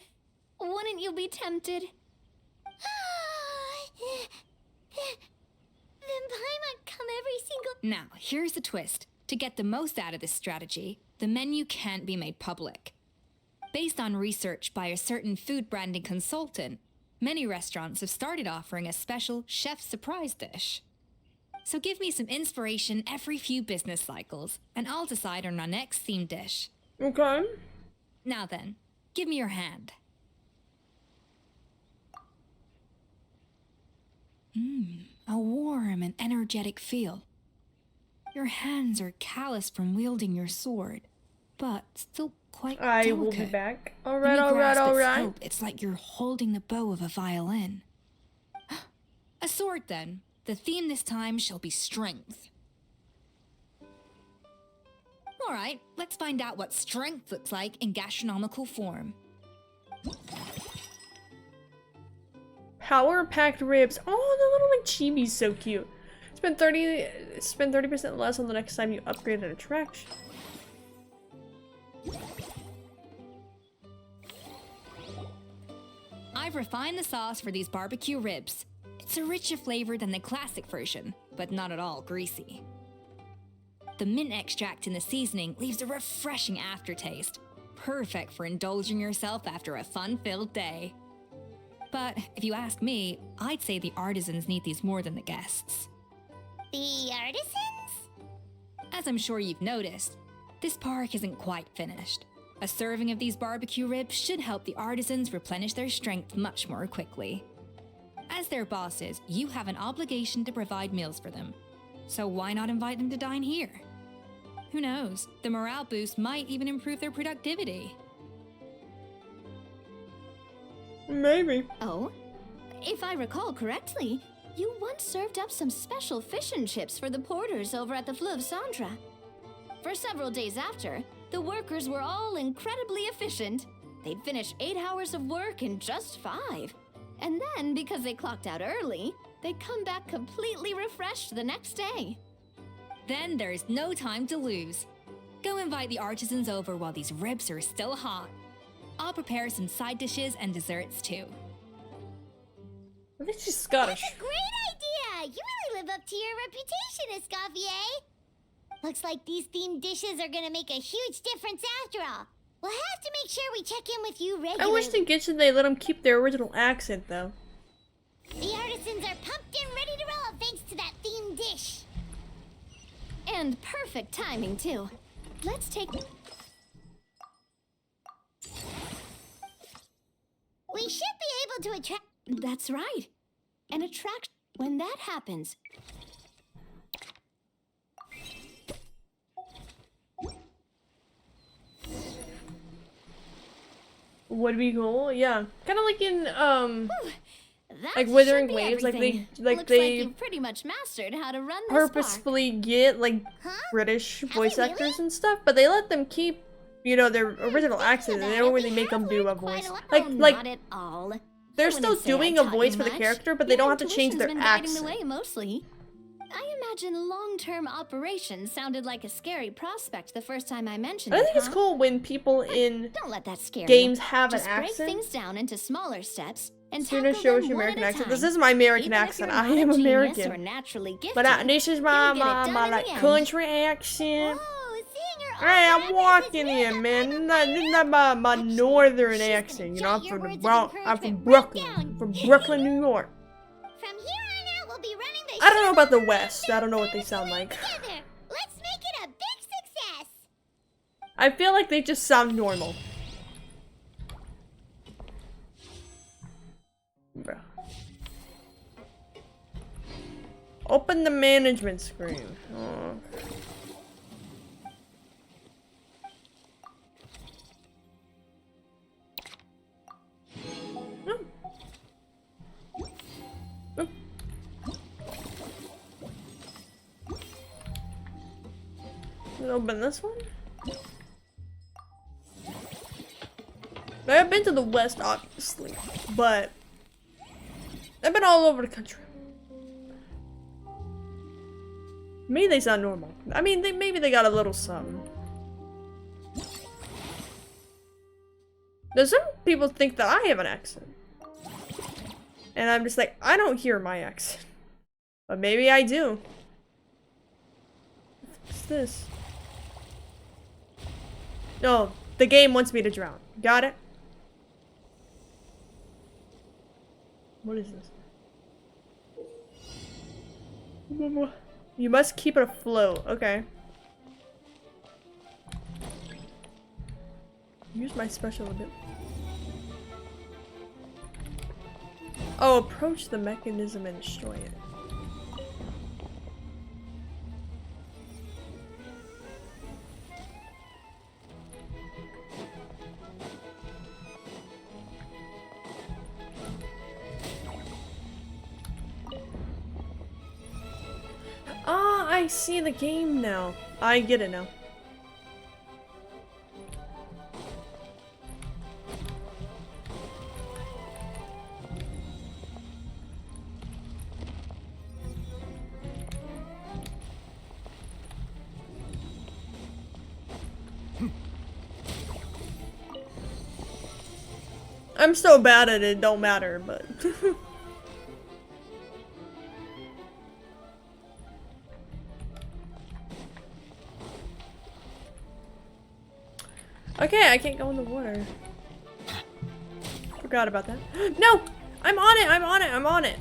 Wouldn't you be tempted? Then Paimon come every single... Now, here's the twist. To get the most out of this strategy, the menu can't be made public. Based on research by a certain food branding consultant, many restaurants have started offering a special chef surprise dish. So give me some inspiration every few business cycles, and I'll decide on our next theme dish. Okay. Now then, give me your hand. A warm and energetic feel. Your hands are calloused from wielding your sword, but still quite delicate. I will be back. When Alright, you grasp its alright. hilt, it's like you're holding the bow of a violin. A sword, then. The theme this time shall be strength. Alright, let's find out what strength looks like in gastronomical form. Power-packed ribs. Oh, the little like chibi's so cute. Spend 30% less on the next time you upgrade an attraction. I've refined the sauce for these barbecue ribs. It's a richer flavor than the classic version, but not at all greasy. The mint extract in the seasoning leaves a refreshing aftertaste, perfect for indulging yourself after a fun-filled day. But if you ask me, I'd say the artisans need these more than the guests. The artisans? As I'm sure you've noticed, this park isn't quite finished. A serving of these barbecue ribs should help the artisans replenish their strength much more quickly. As their bosses, you have an obligation to provide meals for them. So why not invite them to dine here? Who knows, the morale boost might even improve their productivity. Maybe. Oh? If I recall correctly, you once served up some special fish and chips for the porters over at the Fleuve Centre. For several days after, the workers were all incredibly efficient. They'd finish 8 hours of work in just 5. And then, because they clocked out early, they'd come back completely refreshed the next day. Then there's no time to lose. Go invite the artisans over while these ribs are still hot. I'll prepare some side dishes and desserts too. I think she's Scottish. That's a great idea! You really live up to your reputation, Escoffier. Looks like these themed dishes are gonna make a huge difference after all. We'll have to make sure we check in with you regularly. I wish in Genshin they let them keep their original accent, though. The artisans are pumped and ready to roll thanks to that themed dish. And perfect timing, too. Let's take... We should be able to attract... That's right. An attraction... When that happens... Would be cool, yeah. Kind of like in That like Withering should be Waves, everything. like Looks they like you've pretty much mastered how to run this purposefully get like British voice actors and stuff, but they let them keep, you know, their original accent, and they don't really make them do a voice. Park. Like Not at all. they're I still wouldn't say doing I a taught voice you for the much. character, but they Your don't have to change intuition's their been guiding accent. the way mostly. I imagine long-term operations sounded like a scary prospect the first time I mentioned I it. think it's cool when people in Don't let that scare games you. have Just an break accent. things down into smaller steps and Suna tackle shows them you one American at a accent. time. This is my American Even if accent. you're I not a am genius American. or naturally But gifted, this is my you'll get it done in like the end. country accent. Oh, seeing her Hey, I'm walking here, man. This is not my northern accent. You know, I'm from the Bronx. I'm from Brooklyn. I'm from Brooklyn, New York. From here on out, we'll be running the I don't know about the West. I don't know what they sound like. together. Let's make it a big success. I feel like they just sound normal. Bro. Open the management screen. Oh. No. Nope. Open this one. I've been to the West, obviously, but I've been all over the country. Maybe they sound normal. I mean, maybe they got a little something. There's some people think that I have an accent. And I'm just like, I don't hear my accent. But maybe I do. What's this? No, the game wants me to drown. Got it? What is this? You must keep it afloat. Okay. Use my special ability. Oh, approach the mechanism and destroy it. Ah, I see the game now. I get it now. I'm so bad at it, don't matter, but okay, I can't go in the water. Forgot about that. No! I'm on it! I'm on it! I'm on it!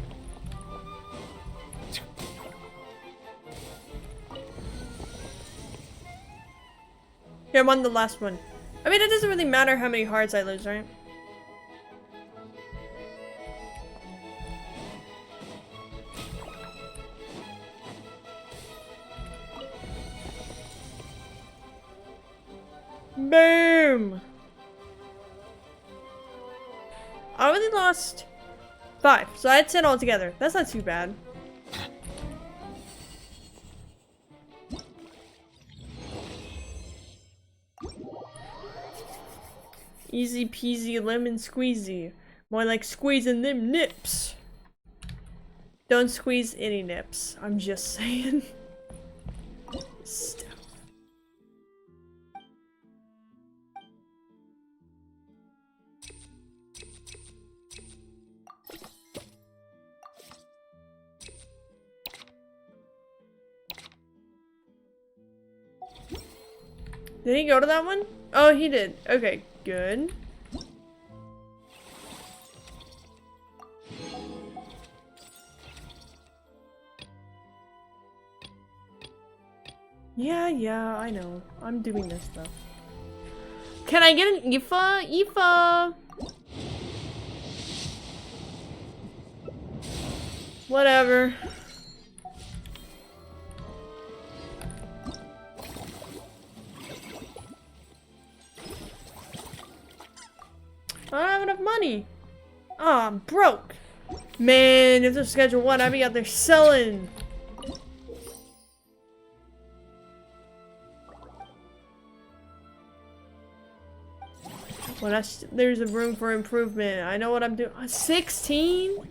Here, I'm on the last one. I mean, it doesn't really matter how many hearts I lose, right? Boom! I only lost 5, so I had 10 altogether. That's not too bad. Easy peasy lemon squeezy. More like squeezing them nips. Don't squeeze any nips. I'm just saying. Stuff. Did he go to that one? Oh, he did. Okay, good. Yeah, I know. I'm doing this stuff. Can I get an Ifa? Ifa! Whatever. I don't have enough money. Oh, I'm broke. Man, if there's schedule 1, I'd be out there selling. Well, there's a room for improvement. I know what I'm doing. 16?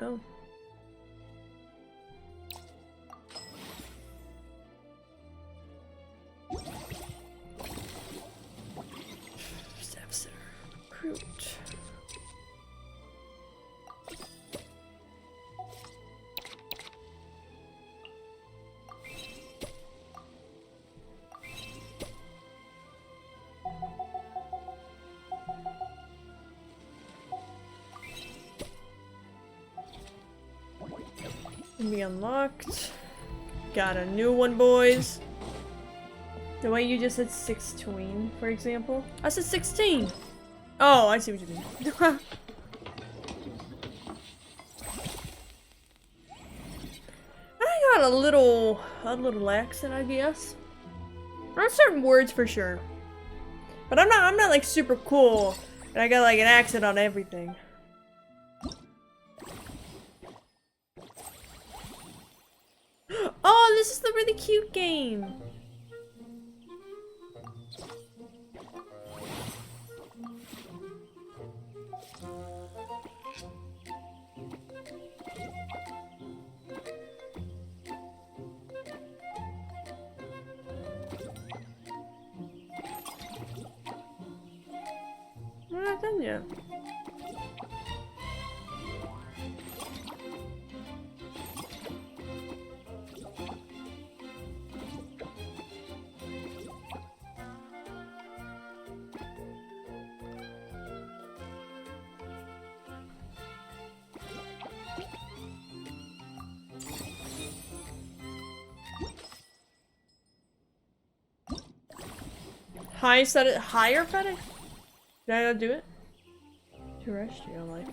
Oh. Steps recruit. Can be unlocked. Got a new one, boys. The way you just said 16, for example. I said 16. Oh, I see what you mean. I got a little accent, I guess. On certain words for sure. But I'm not like super cool. And I got like an accent on everything. Oh, this is the really cute game. We're not done yet. Higher FedEx? Did I not do it? Terrestrial life.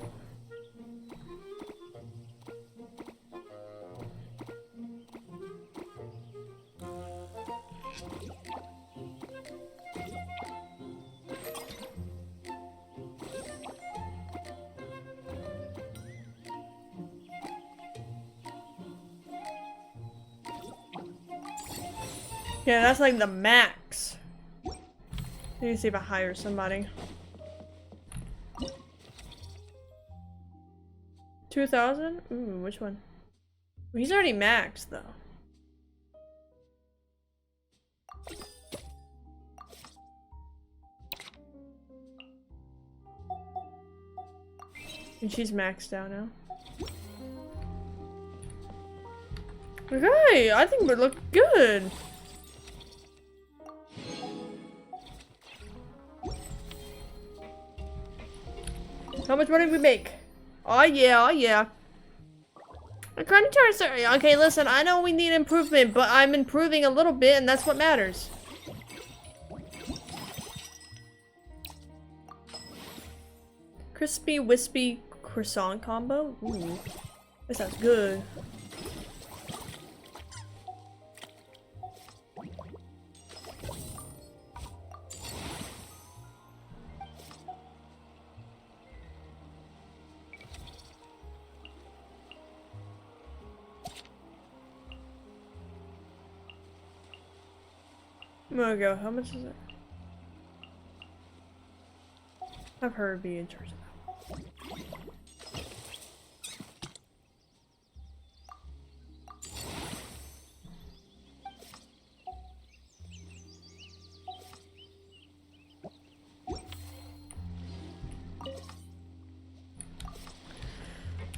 Yeah, that's like the max. Let me see if I hire somebody. 2,000? Ooh, which one? Well, he's already maxed though. And she's maxed out now. Okay, I think we look good. How much money did we make? Oh yeah, oh yeah. According to our survey, okay, listen, I know we need improvement, but I'm improving a little bit, and that's what matters. Crispy, wispy croissant combo? Ooh, that sounds good. I'm gonna go. How much is it? Have her be in charge of that.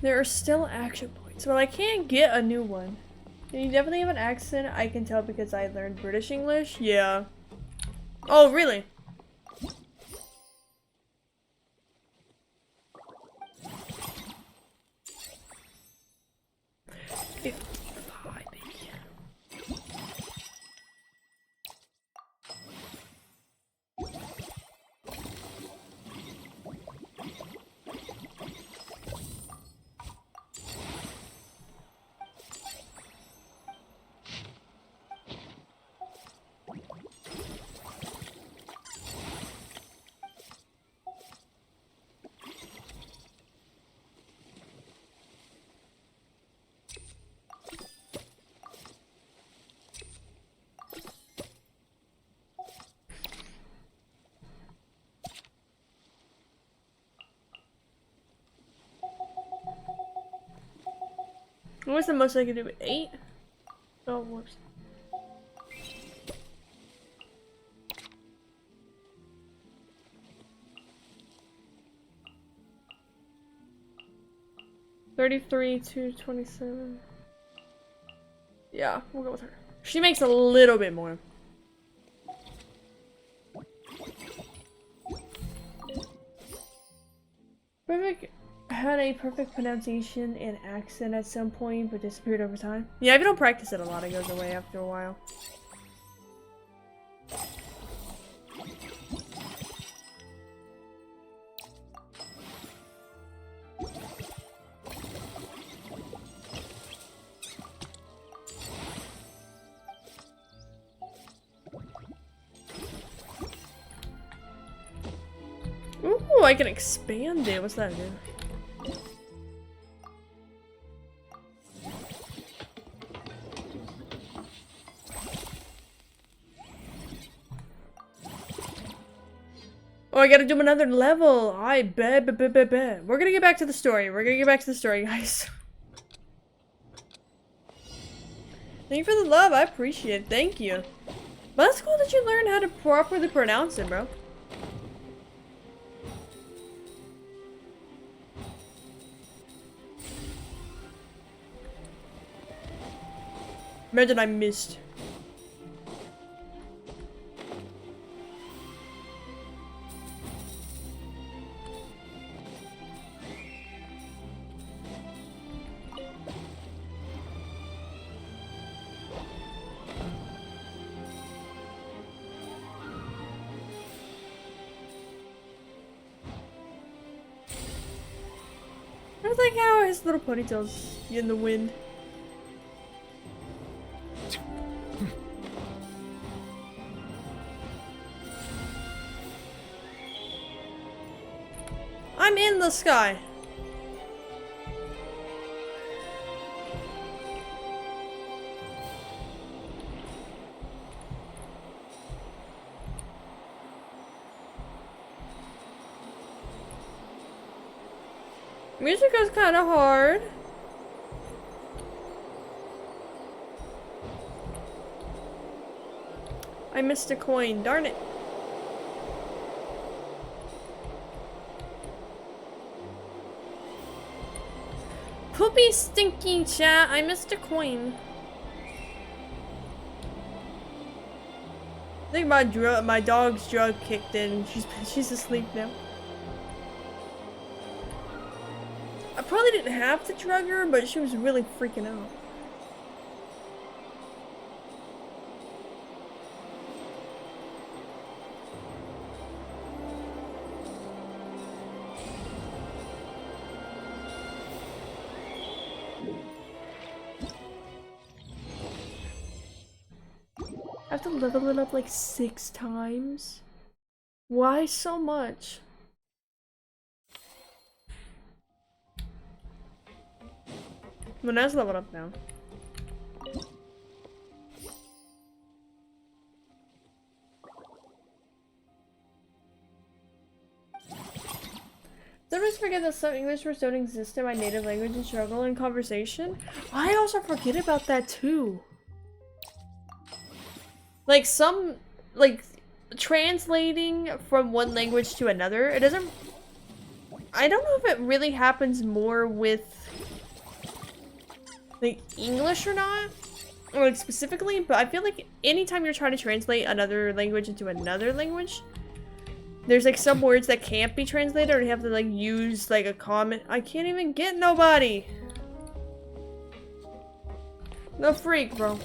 There are still action points, but I can't get a new one. You definitely have an accent, I can tell because I learned British English. Yeah. Oh, really? What's the most I can do with 8? Oh, whoops. $33 to $27. Yeah, we'll go with her. She makes a little bit more. Perfect had a perfect pronunciation and accent at some point, but disappeared over time. Yeah, if you don't practice it a lot, it goes away after a while. Ooh, I can expand it. What's that do? Oh, I gotta do another level. I bet. We're gonna get back to the story. Guys. Thank you for the love. I appreciate it. Thank you. But that's cool that you learned how to properly pronounce it, bro. Imagine I missed. I like how his little ponytail's in the wind. I'm in the sky. Music is kind of hard. I missed a coin, darn it. Poopy stinky chat, I missed a coin. I think my dog's drug kicked in. She's asleep now. I probably didn't have to drug her, but she was really freaking out. I have to level it up like 6 times. Why so much? Muna's leveled up now. Sometimes forget that some English words don't exist in my native language and struggle in conversation. I also forget about that too. Like translating from one language to another, it doesn't... I don't know if it really happens more with like English or not, or like specifically, but I feel like anytime you're trying to translate another language into another language, there's like some words that can't be translated, or you have to like use like a common... I can't even get nobody. No freak, bro.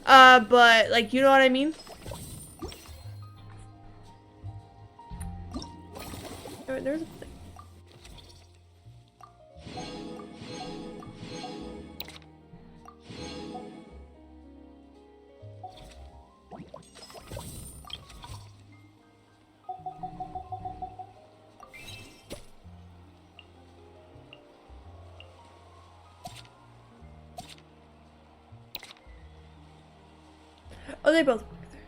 But like, you know what I mean? There's a thing. Oh, they both work there.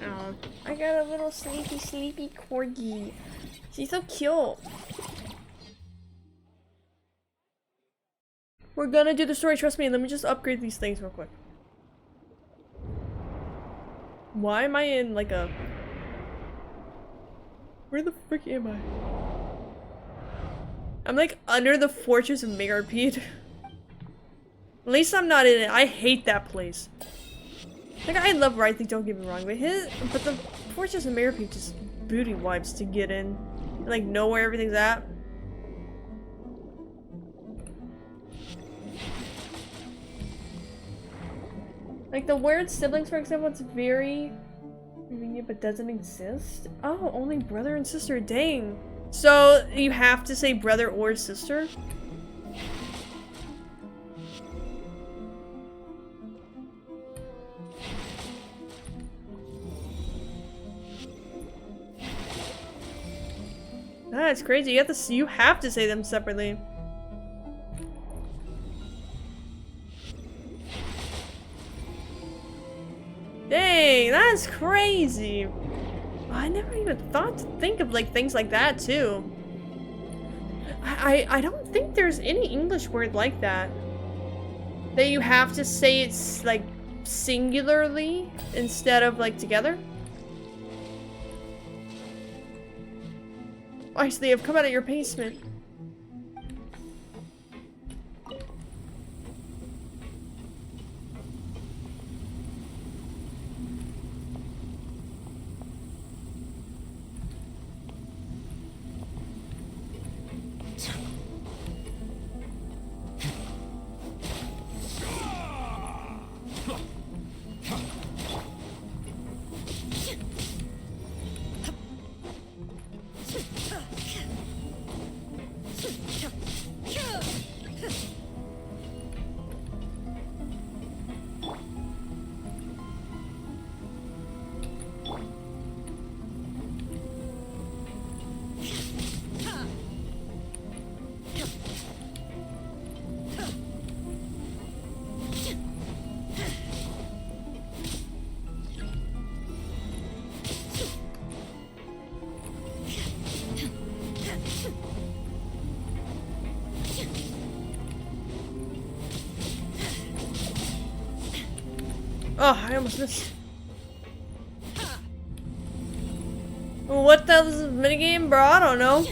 Oh, I got a little sleepy corgi. She's so cute. We're gonna do the story, trust me. Let me just upgrade these things real quick. Why am I in like a... Where the frick am I? I'm like under the Fortress of Megarpede. At least I'm not in it. I hate that place. Like, I love Writhing, don't get me wrong, but the Fortress of Megarpede just booty wipes to get in. And, like, know where everything's at. Like, the weird siblings, for example, it's very convenient but doesn't exist. Oh, only brother and sister, dang. So, you have to say brother or sister? That's crazy. You have to say them separately. Dang, that's crazy. I never even thought to think of like things like that too. I don't think there's any English word like that. That you have to say it's like singularly instead of like together. I see they have come out of your basement. Oh, I almost missed. What the hell is this minigame, bro? I don't know.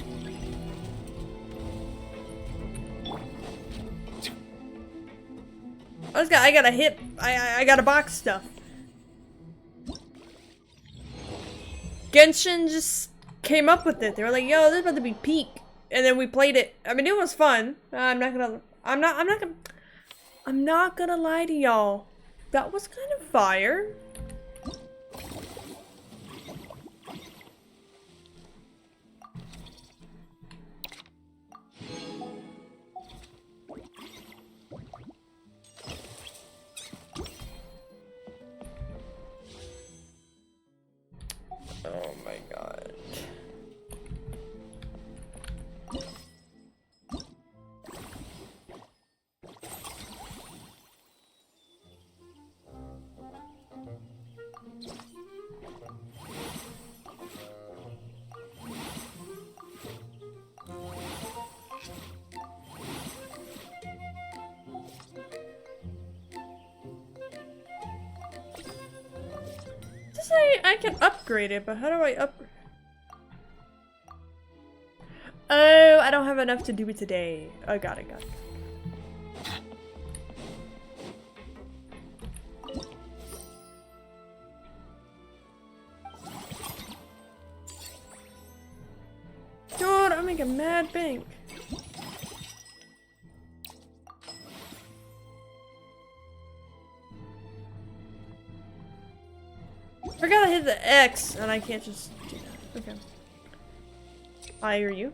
I gotta hit. I gotta box stuff. Genshin just came up with it. They were like, "Yo, this is about to be peak," and then we played it. I mean, it was fun. I'm not gonna lie to y'all. That was kind of fire. Oh my god. I can upgrade it, but how do I upgrade? Oh, I don't have enough to do it today. Oh, got it. Dude, I'm making mad bank. Forgot I hit the X and I can't just do that. Okay. I hear you.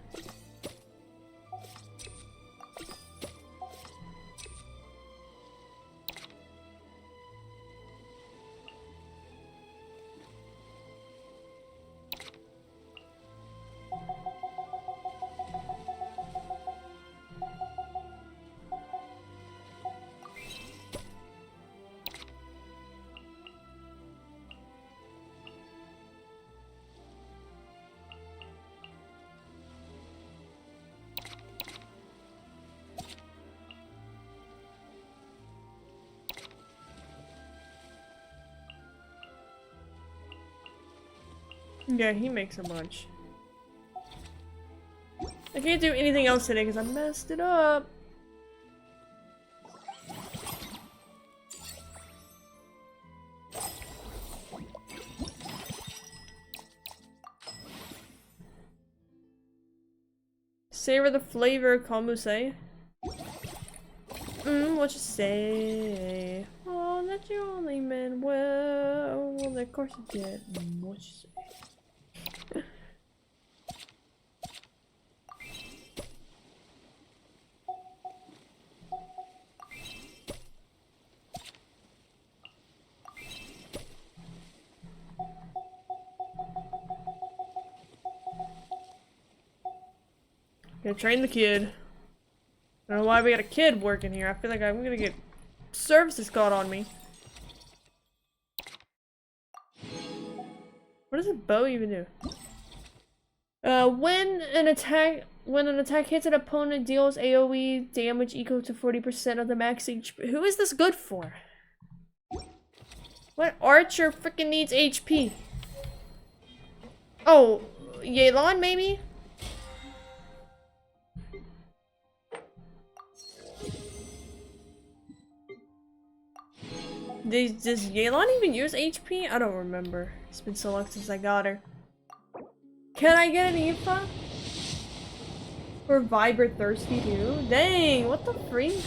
Yeah, he makes a bunch. I can't do anything else today because I messed it up. Savor the flavor, Komuse. What you say? Oh, that you only meant well. Well, of course you did. What you say? Gonna train the kid. I don't know why we got a kid working here. I feel like I'm gonna get services called on me. What does a bow even do? When an attack hits an opponent, deals AoE damage equal to 40% of the max HP. Who is this good for? What archer freaking needs HP? Oh, Yelan maybe? Does Yelan even use HP? I don't remember. It's been so long since I got her. Can I get an Aoife? For Viber Thirsty too? Dang, what the freak?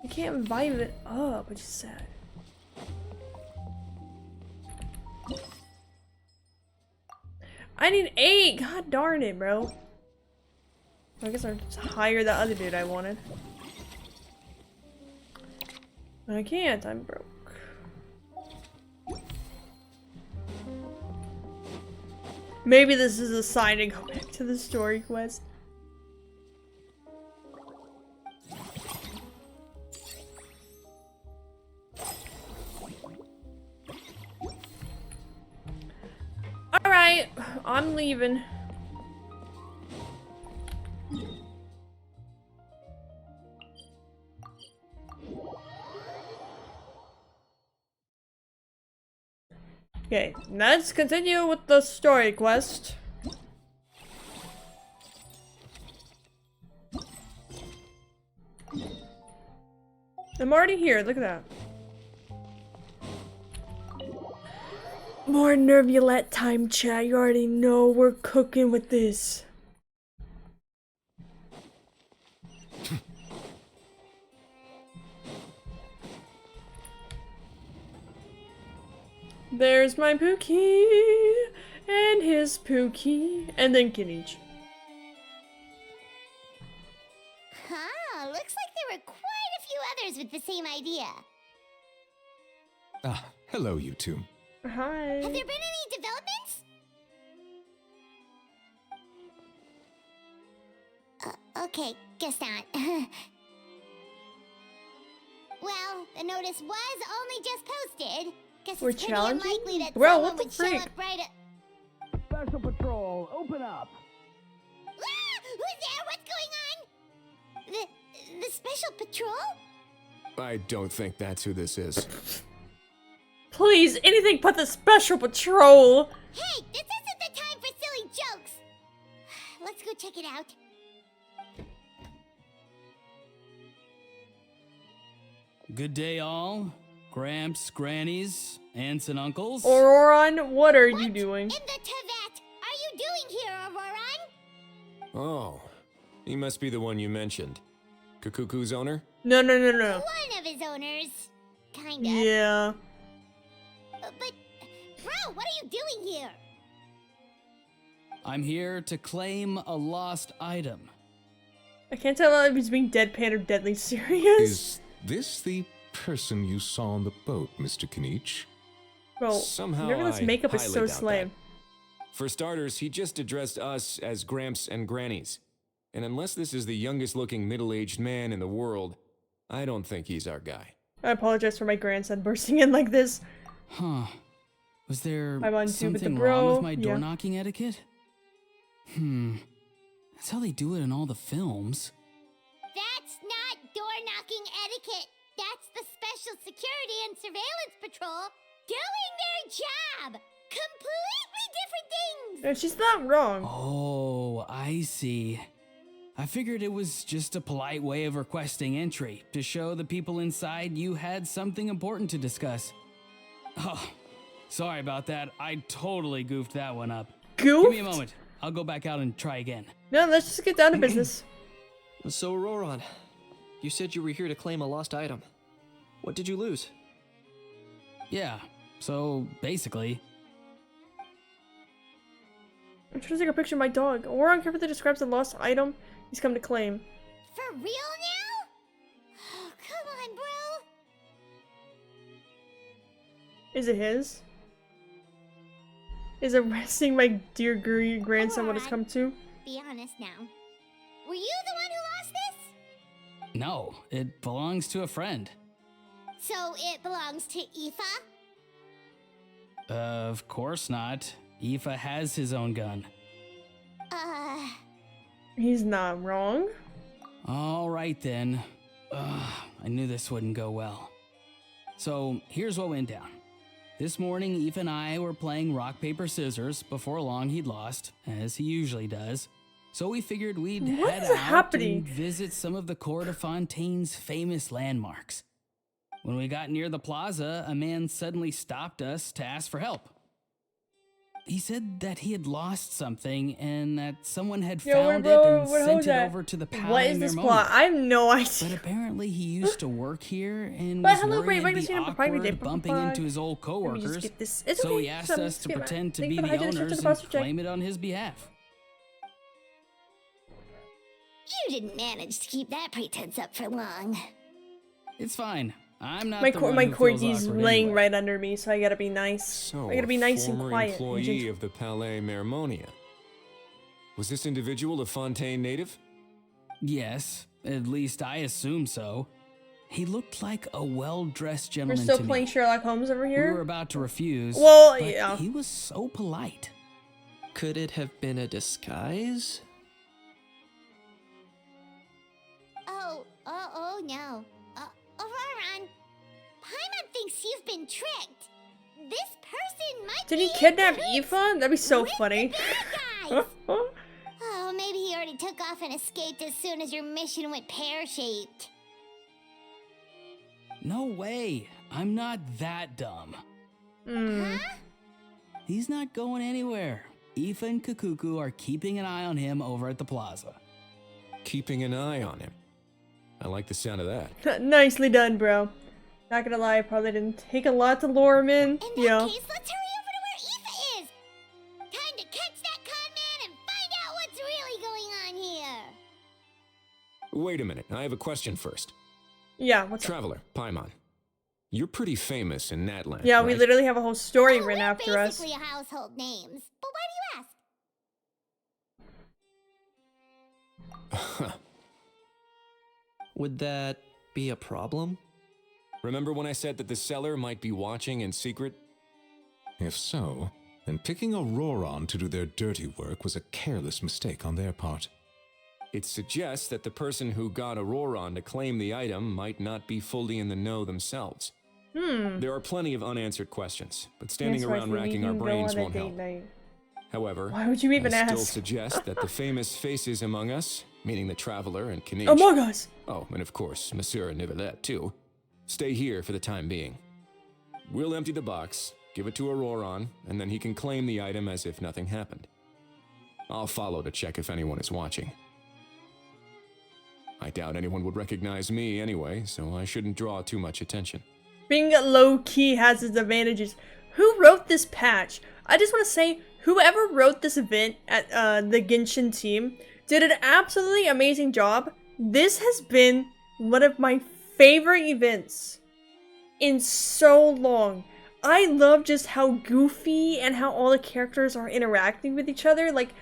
I can't vibe it up, which is sad. I need 8! God darn it, bro. I guess I'll just hire the other dude I wanted. I can't, I'm broke. Maybe this is a sign to go back to the story quest. Alright, I'm leaving. Okay, let's continue with the story quest. I'm already here, look at that. More Neuvillette time, chat. You already know we're cooking with this. There's my Pookie, and his Pookie, and then Kinich. Huh, looks like there were quite a few others with the same idea. Ah, hello, you two. Hi. Have there been any developments? Okay, guess not. Well, the notice was only just posted. Guess We're it's pretty challenging? unlikely that Bro, someone what the would show freak? up right at... Special Patrol, open up. Ah! Who's there? What's going on? The Special Patrol? I don't think that's who this is. Please, anything but the Special Patrol! Hey, this isn't the time for silly jokes! Let's go check it out. Good day, all. Gramps, grannies, aunts, and uncles. Auroran, what are you doing? In the Tibet! Are you doing here, Auroran? Oh, he must be the one you mentioned. Kukuku's owner? No. One of his owners. Kinda. Yeah. But, bro, what are you doing here? I'm here to claim a lost item. I can't tell if he's being deadpan or deadly serious. Is this the person you saw on the boat, Mr. Kinich? Bro, Somehow Neuville's I makeup is highly so doubt slim. that. For starters, he just addressed us as Gramps and Grannies. And unless this is the youngest looking middle-aged man in the world, I don't think he's our guy. I apologize for my grandson bursting in like this. Huh. Was there I'm on two with the something bro. wrong with my Yeah. door knocking etiquette? That's how they do it in all the films. That's not door-knocking etiquette. That's the Special Security and Surveillance Patrol. Doing their job! Completely different things! And she's not wrong. Oh, I see. I figured it was just a polite way of requesting entry to show the people inside you had something important to discuss. Oh, sorry about that. I totally goofed that one up. Goofed? Give me a moment. I'll go back out and try again. No, let's just get down to business. So, Roron, you said you were here to claim a lost item. What did you lose? Yeah, so basically... I'm trying to take a picture of my dog. Oron carefully describes the lost item he's come to claim. For real now? Oh, come on, bro. Is it his? Is arresting my dear grandson what it's come to? Be honest now. Were you the one who lost this? No, it belongs to a friend. So it belongs to Aoife? Of course not. Aoife has his own gun. He's not wrong. All right then. I knew this wouldn't go well. So here's what went down. This morning, Aoife and I were playing rock, paper, scissors. Before long, he'd lost, as he usually does. So we figured we'd head out and visit some of the Cour de Fontaine's famous landmarks. When we got near the plaza, a man suddenly stopped us to ask for help. He said that he had lost something and that someone had found it and sent it over to the Palais. What is this plot? I have no idea. But apparently he used to work here and But was hello, worried Brave. it'd be awkward bumping into his old coworkers. So he asked us to pretend to be the owners and claim it on his behalf. You didn't manage to keep that pretense up for long. It's fine. I'm not my the one my who feels corgi's awkward laying anyway. right under me, so I gotta be nice. So, I gotta be nice and former quiet. employee of the Palais Mermonia. Was this individual a Fontaine native? Yes, at least I assume so. He looked like a well-dressed We're gentleman still to playing me. Sherlock Holmes over We here. were about to refuse, Well, but yeah. he was so polite. Could it have been a disguise? Oh no. Auroran, Paimon thinks you've been tricked. This person might Did be he kidnap in cahoots Aoife? That'd be so with funny. the bad guys. Oh, maybe he already took off and escaped as soon as your mission went pear-shaped. No way. I'm not that dumb. Huh? He's not going anywhere. Aoife and Kakuku are keeping an eye on him over at the plaza. Keeping an eye on him. I like the sound of that. Nicely done, bro. Not gonna lie, probably didn't take a lot to lure him in. In that case, let's hurry over to where Aoife is. Time to catch that con man and find out what's really going on here. Wait a minute, I have a question first. Yeah, what's up? Traveler, Paimon. You're pretty famous in Natland, Yeah, we right? literally have a whole story written after us. Basically household names. But why do you ask? Would that be a problem? Remember when I said that the seller might be watching in secret? If so, then picking a Roron to do their dirty work was a careless mistake on their part. It suggests that the person who got Auroron to claim the item might not be fully in the know themselves. There are plenty of unanswered questions, but standing around racking our brains won't help. However, Why would you even I still ask? suggest that the famous faces among us, meaning the Traveler and Kanish, Among us! oh, and of course, Monsieur Neuvillette too, stay here for the time being. We'll empty the box, give it to Auroron, and then he can claim the item as if nothing happened. I'll follow to check if anyone is watching. I doubt anyone would recognize me anyway, so I shouldn't draw too much attention. Being low-key has its advantages. Who wrote this patch? I just want to say, whoever wrote this event at the Genshin team did an absolutely amazing job. This has been one of my favorite events in so long. I love just how goofy and how all the characters are interacting with each other. Like,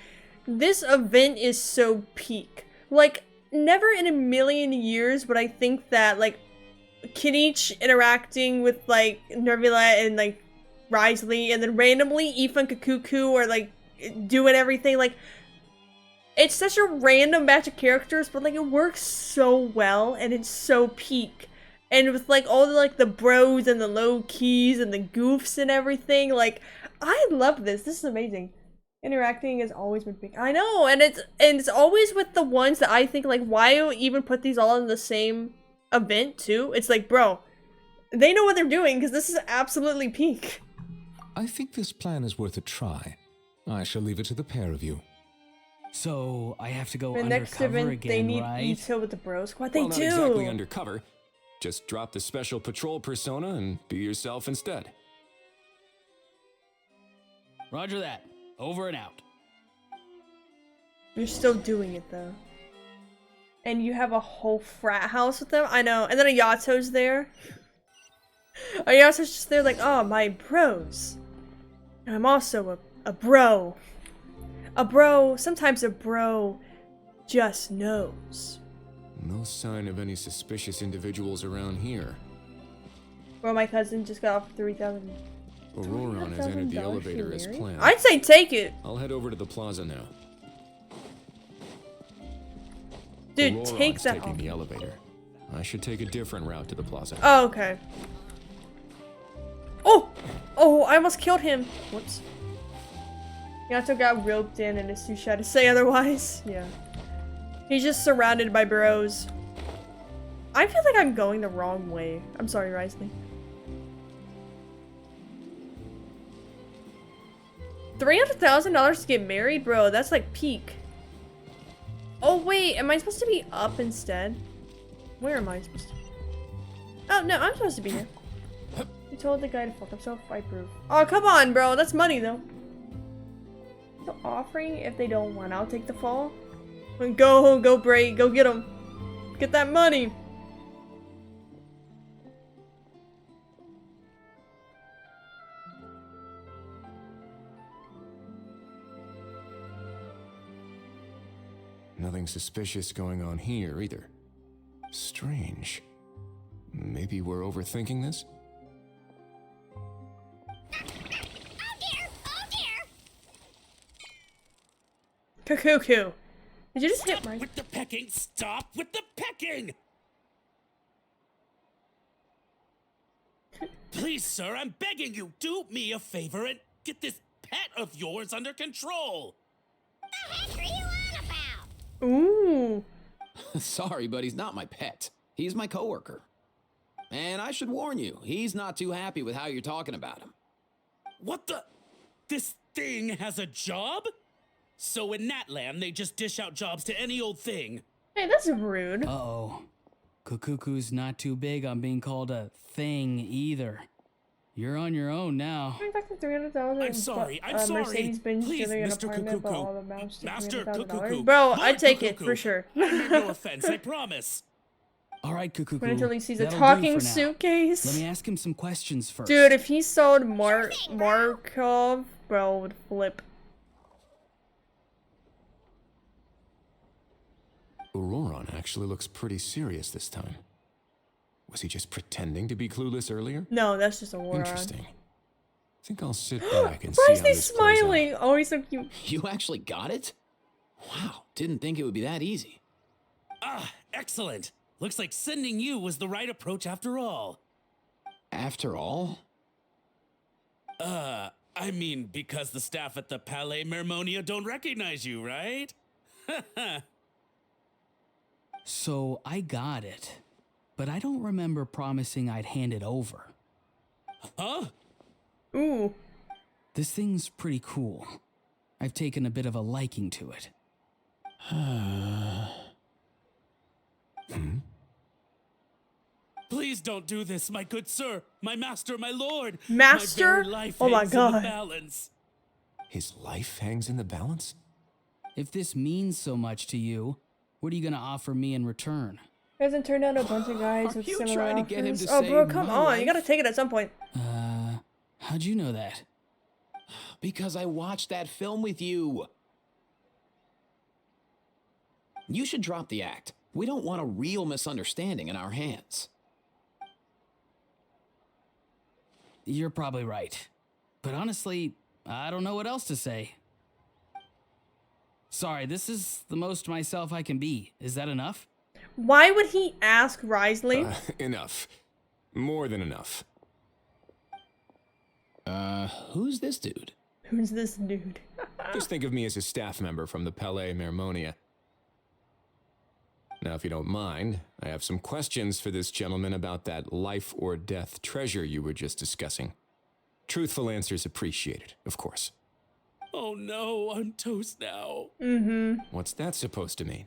this event is so peak. Like, never in a million years would I think that, like, Kanish interacting with, like, Neuvillette and, like, Risley, and then randomly Aoife and Kakuku are, like, doing everything. Like, it's such a random batch of characters, but, like, it works so well, and it's so peak. And with like all the like the bros and the low keys and the goofs and everything, like I love this. This is amazing. Interacting has always been big. I know, and it's always with the ones that I think like, why even put these all in the same event too? It's like, bro, they know what they're doing because this is absolutely peak. I think this plan is worth a try. I shall leave it to the pair of you. So I have to go The undercover next event, again, they need right? Ito with the bro squad. They Well, do. not exactly undercover. Just drop the special patrol persona and be yourself instead. Roger that. Over and out. You're still doing it though. And you have a whole frat house with them? I know. And then Ayato's there. Ayato's just there like, oh, my bros. And I'm also a bro. A bro, sometimes a bro just knows. No sign of any suspicious individuals around here. Well, my cousin just got off 3,000. Auroron has entered the elevator as planned. I'd say take it. I'll head over to the plaza now. Dude, Auroron's take that taking off. the elevator. I should take a different route to the plaza. Oh, okay. Oh! Oh, I almost killed him. Whoops. Yato got roped in and is too shy to say otherwise. Yeah. He's just surrounded by bros. I feel like I'm going the wrong way. I'm sorry, Risley. $300,000 to get married? Bro, that's like peak. Oh, wait. Am I supposed to be up instead? Where am I supposed to be? Oh, no. I'm supposed to be here. I told the guy to fuck himself. I approve. Oh, come on, bro. That's money, though. The offering, if they don't want, I'll take the fall. Go, Bray. Go get them. Get that money. Nothing suspicious going on here either. Strange. Maybe we're overthinking this? Cuckoo. Did you just hit my... With the pecking! Stop with the pecking! Please, sir, I'm begging you, do me a favor and get this pet of yours under control! The heck are you on about? Ooh. Sorry, but he's not my pet. He's my coworker. And I should warn you, he's not too happy with how you're talking about him. What the? This thing has a job? So in that land, they just dish out jobs to any old thing. Hey, that's rude. Uh-oh. Kukuku's not too big on being called a thing either. You're on your own now. I'm sorry, I'm sorry. Mercedes-Benz Please, an Mr. apartment, but all Kukuku. amounts to Master $300,000. Kukuku. Bro, Lord I'd take it Kukuku. for sure. I meant no offense, I promise. All right, Kukuku. When until he sees a That'll do talking for now. suitcase. Let me ask him some questions first. Dude, if he sold Markov, bro would flip. Auroron actually looks pretty serious this time. Was he just pretending to be clueless earlier? No, that's just a war. Interesting. I think I'll sit back and see Why how is he this plays out. smiling? Oh, he's so cute. You actually got it? Wow, didn't think it would be that easy. Ah, excellent. Looks like sending you was the right approach after all. After all? I mean, because the staff at the Palais Mermonia don't recognize you, right? So I got it, but I don't remember promising I'd hand it over. Huh? Ooh. This thing's pretty cool. I've taken a bit of a liking to it. Please don't do this, my good sir, my master, my lord. Master? My very life Oh my hangs in the God. balance. His life hangs in the balance? If this means so much to you, what are you gonna offer me in return? Hasn't turned out a bunch of guys Are with you similar trying to offers. get him to Oh, bro, save come my on. You life? gotta take it at some point. How'd you know that? Because I watched that film with you. You should drop the act. We don't want a real misunderstanding in our hands. You're probably right. But honestly, I don't know what else to say. Sorry, this is the most myself I can be. Is that enough? Why would he ask Risley? Enough. More than enough. Who's this dude? Who's this dude? Just think of me as a staff member from the Palais Mermonia. Now, if you don't mind, I have some questions for this gentleman about that life or death treasure you were just discussing. Truthful answers appreciated, of course. Oh no, I'm toast now. What's that supposed to mean?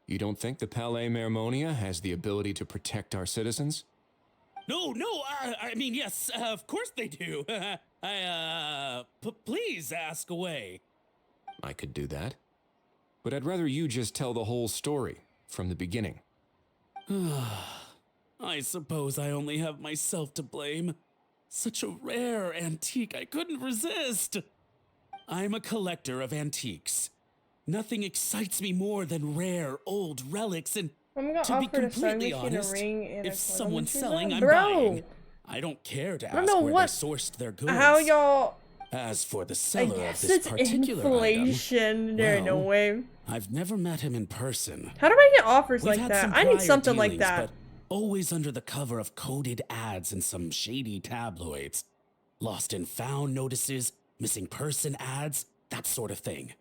You don't think the Palais Mermonia has the ability to protect our citizens? No, I mean, yes, of course they do. Please ask away. I could do that. But I'd rather you just tell the whole story, from the beginning. I suppose I only have myself to blame. Such a rare antique, I couldn't resist. I'm a collector of antiques. Nothing excites me more than rare old relics, and I'm gonna to be offer to sell completely you a honest, ring and if a someone's toiletry selling, bag. I'm Bro, buying. I don't care to I don't ask know where what- they sourced their goods. how y'all. As for the I seller of guess this it's particular inflation. item, There, no well, way. I've never met him in person. How do I get offers We've like had that? some I need prior something like dealings, that. but always under the cover of coded ads in some shady tabloids. Lost and found notices, missing person ads, that sort of thing.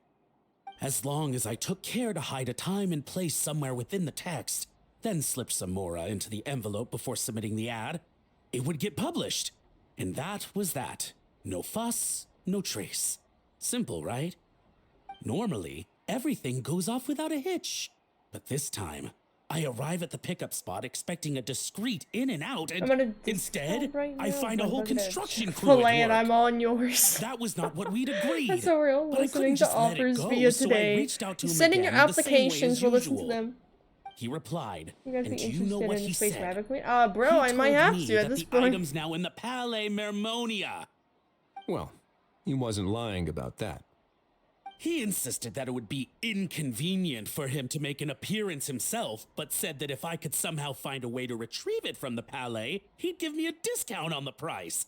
As long as I took care to hide a time and place somewhere within the text, then slip some more into the envelope before submitting the ad, it would get published. And that was that. No fuss, no trace. Simple, right? Normally, everything goes off without a hitch. But this time, I arrive at the pickup spot expecting a discreet in and out, I'm gonna and instead, right I now. find a Look whole at it. construction crew at Land, work. I'm on yours. That was not what we'd agreed. That's so real. But I Listening couldn't to just let it offers go, via so I today. reached out to him Send in your again the same way applications. as We'll listen to usual. them. He replied, You guys and be do you know interested what in he Space said? Rabbit Queen? Bro, He I might told have me to at that this the point. item's now in the Palais Mermonia. Well, he wasn't lying about that. He insisted that it would be inconvenient for him to make an appearance himself, but said that if I could somehow find a way to retrieve it from the Palais, he'd give me a discount on the price.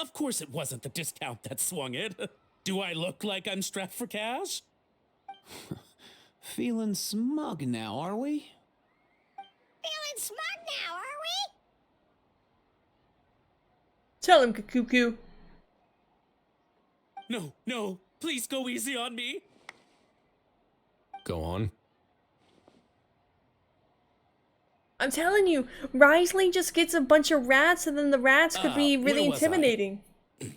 Of course, it wasn't the discount that swung it. Do I look like I'm strapped for cash? Feeling smug now, are we? Feeling smart now, are we? Tell him, Cuckoo. No, please go easy on me. Go on. I'm telling you, Risley just gets a bunch of rats, and then the rats could be where really was I? intimidating.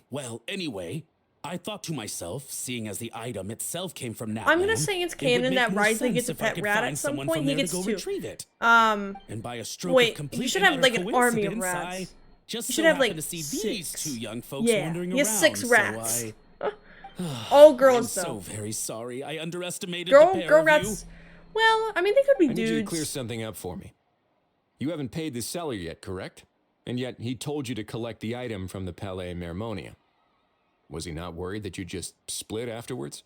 Well, anyway, I thought to myself, seeing as the item itself came from Natlan, I'm gonna say it's canon that Risley gets a pet rat at some someone point. from He there gets to go two. retrieve it. And by a stroke wait, of complete he should and have utter like an army of coincidence, I rats. just He so should have happened like to see 6. these 2 young folks Yeah, wandering he has around. 6 rats. So All girls I'm though. so very sorry. I underestimated the Girl pair of rats. you. Well, I mean they could be I need you to dudes. clear something up for me. You haven't paid the seller yet, correct? And yet he told you to collect the item from the Palais Mermonia. Was he not worried that you just split afterwards?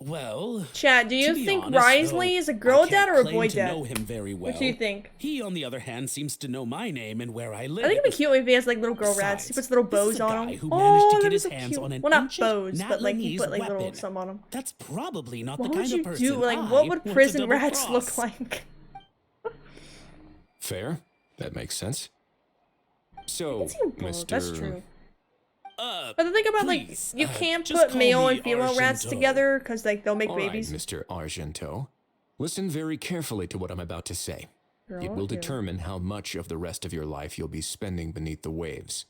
Well, Chad, do you to be think honest, Risley though, is a girl I dad can't or a claim boy to dad? know him very well. What do you think? He, on the other hand, seems to know my name and where I live. I think it'd be cute if he has like little girl rats. He puts little this bows is a on guy them. who managed to Oh, get that'd be his so hands cute. on an Well, not ancient bows, but like he Natlanese put like little weapon. some on them. That's probably not What the would kind you of person do? Like, I what would want to prison double rats look cross. like? Fair. That makes sense. So, That's Mr. true. But the thing about please, like you can't just put call male me and female rats Argento. together because like they'll make All right, babies. Mr. Argento. Listen very carefully to what I'm about to say. It will Okay. determine how much of the rest of your life you'll be spending beneath the waves.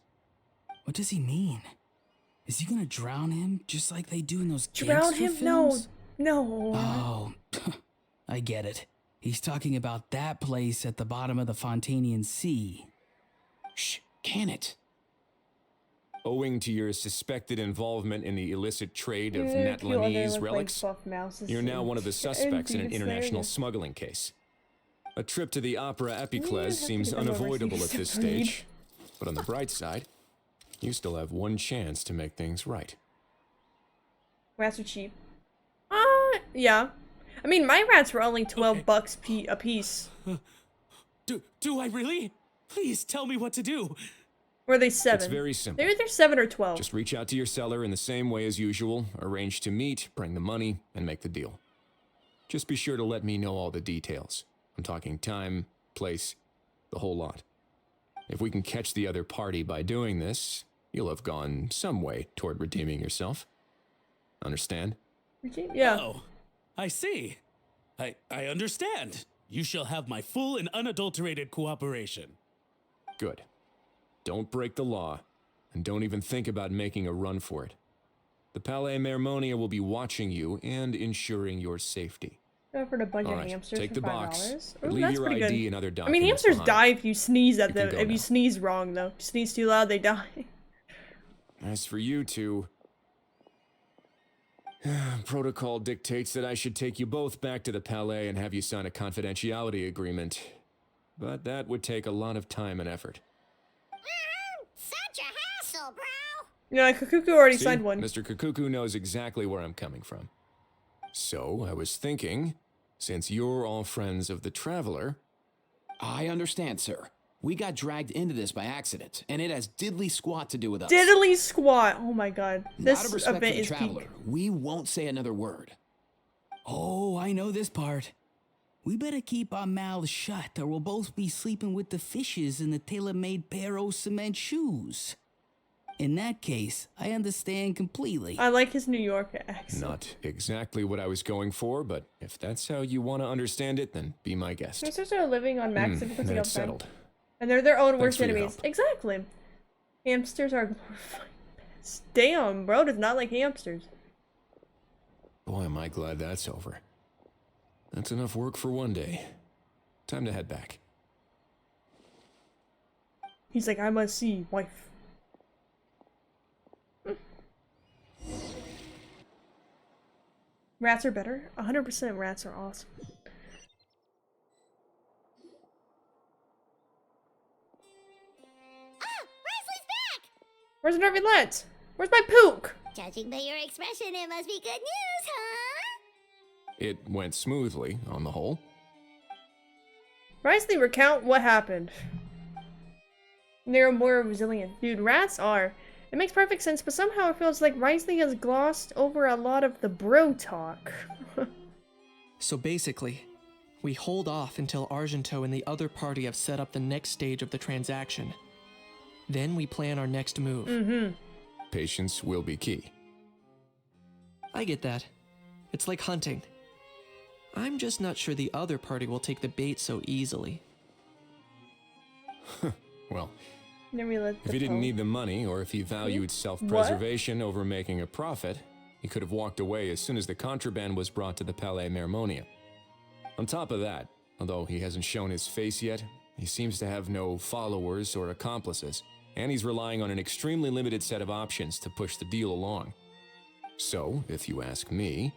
What does he mean? Is he gonna drown him just like they do in those Drown gangster him? films? No. Oh, I get it. He's talking about that place at the bottom of the Fontanian Sea. Shh, can it? Owing to your suspected involvement in the illicit trade of Yeah, cute, and they Natlanese look like relics, buff mouses you're now and one of the suspects in an dudes international there. smuggling case. A trip to the Opera Yeah, Epiclese have to seems get them unavoidable at overseas this to breed. stage, but on the bright side, you still have one chance to make things right. Rats are cheap. Yeah. I mean, my rats were only $12 a piece. Do I really? Please tell me what to do. Or are they 7? It's very simple. They're either 7 or 12. Just reach out to your seller in the same way as usual, arrange to meet, bring the money, and make the deal. Just be sure to let me know all the details. I'm talking time, place, the whole lot. if we can catch the other party by doing this, you'll have gone some way toward redeeming yourself. Understand? Yeah. Oh, I see. I understand. You shall have my full and unadulterated cooperation. Good. Don't break the law, and don't even think about making a run for it. The Palais Mermonia will be watching you and ensuring your safety. I offered a bunch All of right, hamsters take for the $5. box, but Ooh, leave that's your pretty ID good. and other I mean, documents hamsters behind. die if you sneeze at You can them. go If you now. sneeze wrong, though. If you sneeze too loud, they die. As for you two, protocol dictates that I should take you both back to the Palais and have you sign a confidentiality agreement. But that would take a lot of time and effort. Such a hassle, bro. Yeah, Kakuku already See, signed one. Mr. Kakuku knows exactly where I'm coming from. So, I was thinking, since you're all friends of the Traveler... I understand, sir. We got dragged into this by accident, and it has diddly squat to do with us. Diddly squat. Oh my god. Out of This respect event for the is Traveler, peak. we won't say another word. Oh, I know this part. We better keep our mouths shut or we'll both be sleeping with the fishes in the tailor-made pair of cement shoes. In that case, I understand completely. I like his New York accent. Not exactly what I was going for, but if that's how you want to understand it, then be my guest. Hamsters are living on max difficulty all That's the time. settled. And they're their own Thanks worst for your enemies. help. Exactly. Hamsters are glorified pests. Damn, bro does not like hamsters. Boy, am I glad that's over. That's enough work for one day. Time to head back. He's like, I must see wife. Rats are better? 100% rats are awesome. Where's Neuvillette? Where's my pook? Judging by your expression, it must be good news, huh? It went smoothly, on the whole. Risley, recount what happened. They're more resilient. Dude, rats are. It makes perfect sense, but somehow it feels like Risley has glossed over a lot of the bro talk. So basically, we hold off until Argento and the other party have set up the next stage of the transaction. Then we plan our next move. Patience will be key. I get that. It's like hunting. I'm just not sure the other party will take the bait so easily. Well, Neuvillette if he didn't need the money, or if he valued self-preservation over making a profit, he could have walked away as soon as the contraband was brought to the Palais Mermonia. On top of that, although he hasn't shown his face yet, he seems to have no followers or accomplices, and he's relying on an extremely limited set of options to push the deal along. So, if you ask me,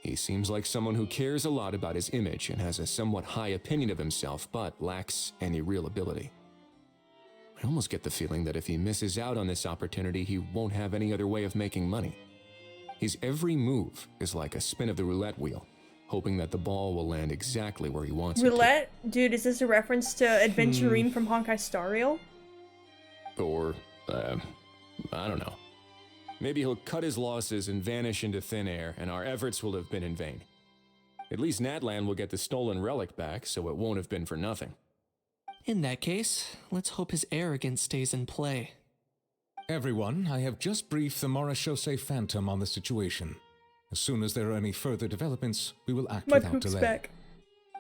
he seems like someone who cares a lot about his image and has a somewhat high opinion of himself, but lacks any real ability. I almost get the feeling that if he misses out on this opportunity, he won't have any other way of making money. His every move is like a spin of the roulette wheel, hoping that the ball will land exactly where he wants it to. Roulette? Dude, is this a reference to Adventurine from Honkai Star Rail? Or, I don't know. Maybe he'll cut his losses and vanish into thin air, and our efforts will have been in vain. At least Natlan will get the stolen relic back, so it won't have been for nothing. In that case, let's hope his arrogance stays in play. Everyone, I have just briefed the Morishose Phantom on the situation. As soon as there are any further developments, we will act My without poop's delay. back.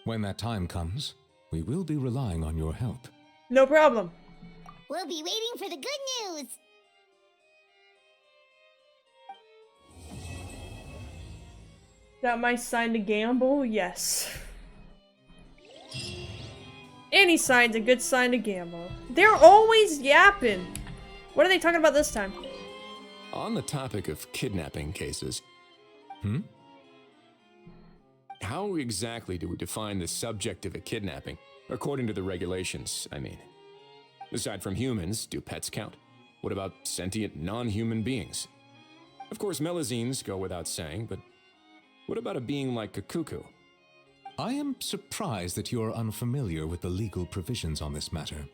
When that time comes, we will be relying on your help. No problem. We'll be waiting for the good news. That my sign to gamble? Yes. Any sign's a good sign to gamble. They're always yapping. What are they talking about this time? On the topic of kidnapping cases, how exactly do we define the subject of a kidnapping? According to the regulations, I mean. Aside from humans, do pets count? What about sentient non-human beings? Of course, melazines go without saying, but what about a being like Kakuku? I am surprised that you are unfamiliar with the legal provisions on this matter.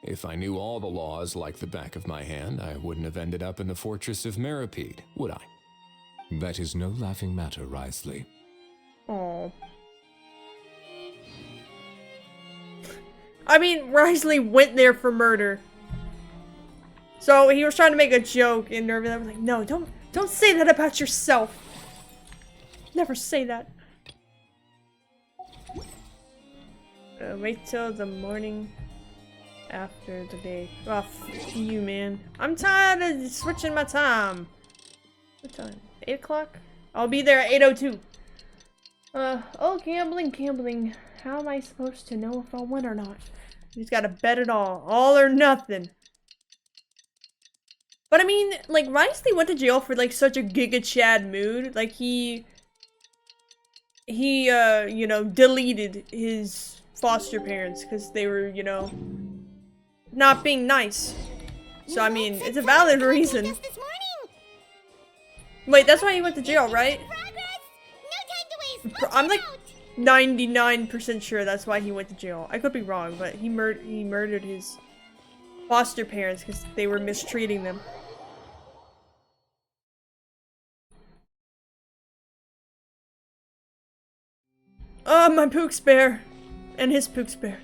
If I knew all the laws like the back of my hand, I wouldn't have ended up in the fortress of Meripede, would I? That is no laughing matter, Risley. I mean, Risley went there for murder. So he was trying to make a joke, and Neuvillette was like, no, don't say that about yourself. Never say that. Wait till the morning after the day. Oh, f you, man. I'm tired of switching my time. What time? 8 o'clock? I'll be there at 8:02. Oh, gambling. How am I supposed to know if I'll win or not? You just gotta bet it all or nothing. But I mean, like, Risley went to jail for, like, such a Giga Chad mood. Like, he, you know, deleted his foster parents because they were, you know, not being nice. So, I mean, it's a valid reason. Wait, that's why he went to jail, right? I'm like 99% sure that's why he went to jail. I could be wrong, but he murdered his foster parents because they were mistreating them. Oh, my Pook's bear. And his Pook's bear.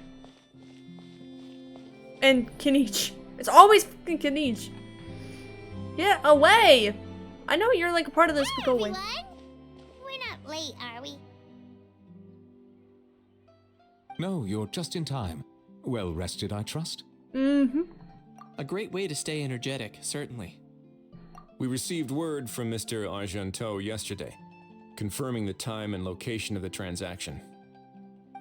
And Kinich. It's always fucking Kinich. Get away! I know you're like a part of this, but go away. We're not late, are we? No, you're just in time. Well rested, I trust? Mm-hmm. A great way to stay energetic, certainly. We received word from Mr. Argenteau yesterday, confirming the time and location of the transaction.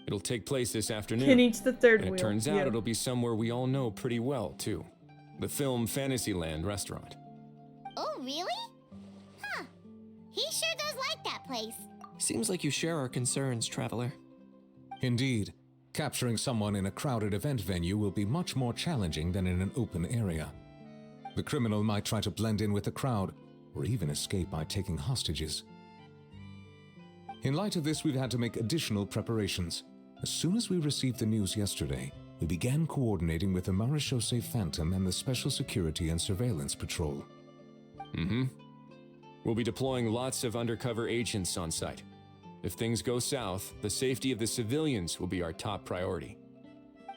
It'll take place this afternoon. Kinich the third and wheel. it turns out Yeah. it'll be somewhere we all know pretty well, too. The film Fantasyland restaurant. Oh, really? Huh. He sure does like that place. Seems like you share our concerns, Traveler. Indeed. Capturing someone in a crowded event venue will be much more challenging than in an open area. The criminal might try to blend in with the crowd, or even escape by taking hostages. In light of this, we've had to make additional preparations. As soon as we received the news yesterday, we began coordinating with the Marechaussee Phantom and the Special Security and Surveillance Patrol. Mm-hmm. We'll be deploying lots of undercover agents on site. If things go south, the safety of the civilians will be our top priority.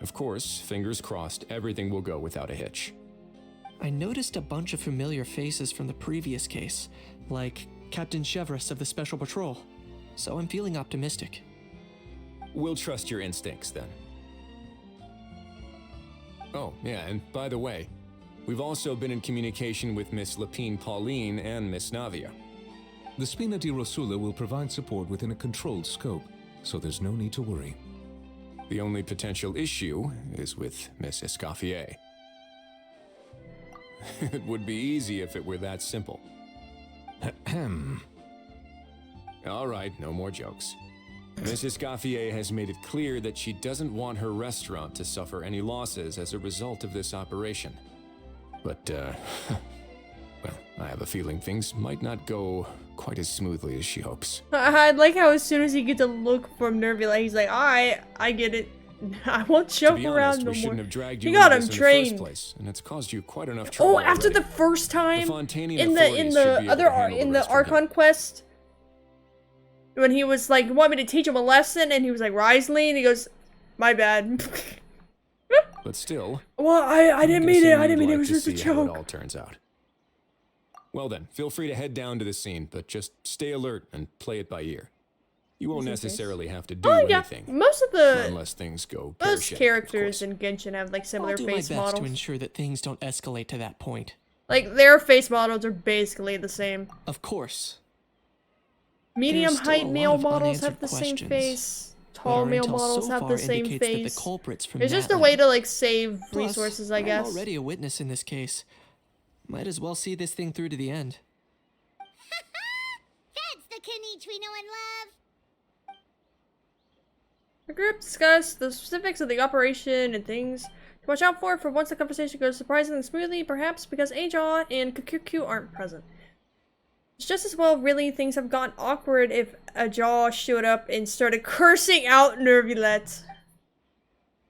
Of course, fingers crossed, everything will go without a hitch. I noticed a bunch of familiar faces from the previous case, like Captain Chevreuse of the Special Patrol, so I'm feeling optimistic. We'll trust your instincts, then. Oh, yeah, and by the way, we've also been in communication with Miss Lapine Pauline and Miss Navia. The Spina di Rosula will provide support within a controlled scope, so there's no need to worry. The only potential issue is with Miss Escoffier. It would be easy if it were that simple. Ahem. All right, no more jokes. Miss Escoffier has made it clear that she doesn't want her restaurant to suffer any losses as a result of this operation. But, well, I have a feeling things might not go quite as smoothly as she hopes. I like how as soon as he gets a look from Neuvillette, he's like, alright, I get it. I won't joke around no we more. shouldn't have dragged you He got into him this trained. in the first place, and it's caused you quite enough trouble. Oh, after already. the first time in authorities should be able to handle the rest from Archon quest, when he was like, "You want me to teach him a lesson?" and he was like, "Risley," and he goes, "My bad." But still, well, I didn't mean it. I didn't mean it. It was to just a see how it joke. all turns out. Well then, feel free to head down to the scene, but just stay alert and play it by ear. You won't necessarily have to do anything. Most of the unless things go most pear-shaped, characters in Genshin have like similar I'll do my face best models. to ensure that things don't escalate to that point. Like their face models are basically the same. Of course. Medium There's still height a lot male of models have unanswered the same questions, face. but Tall our male intel models so have far the same indicates that face. the culprits from It's just a that way lab. to like save Plus, resources, I guess. I'm already a witness in this case. Might as well see this thing through to the end. That's the Kinich we know and love. The group discussed the specifics of the operation and things to watch out for once the conversation goes surprisingly smoothly, perhaps because Ajaw and QQ aren't present. It's just as well really things have gotten awkward if Ajaw showed up and started cursing out Neuvillette.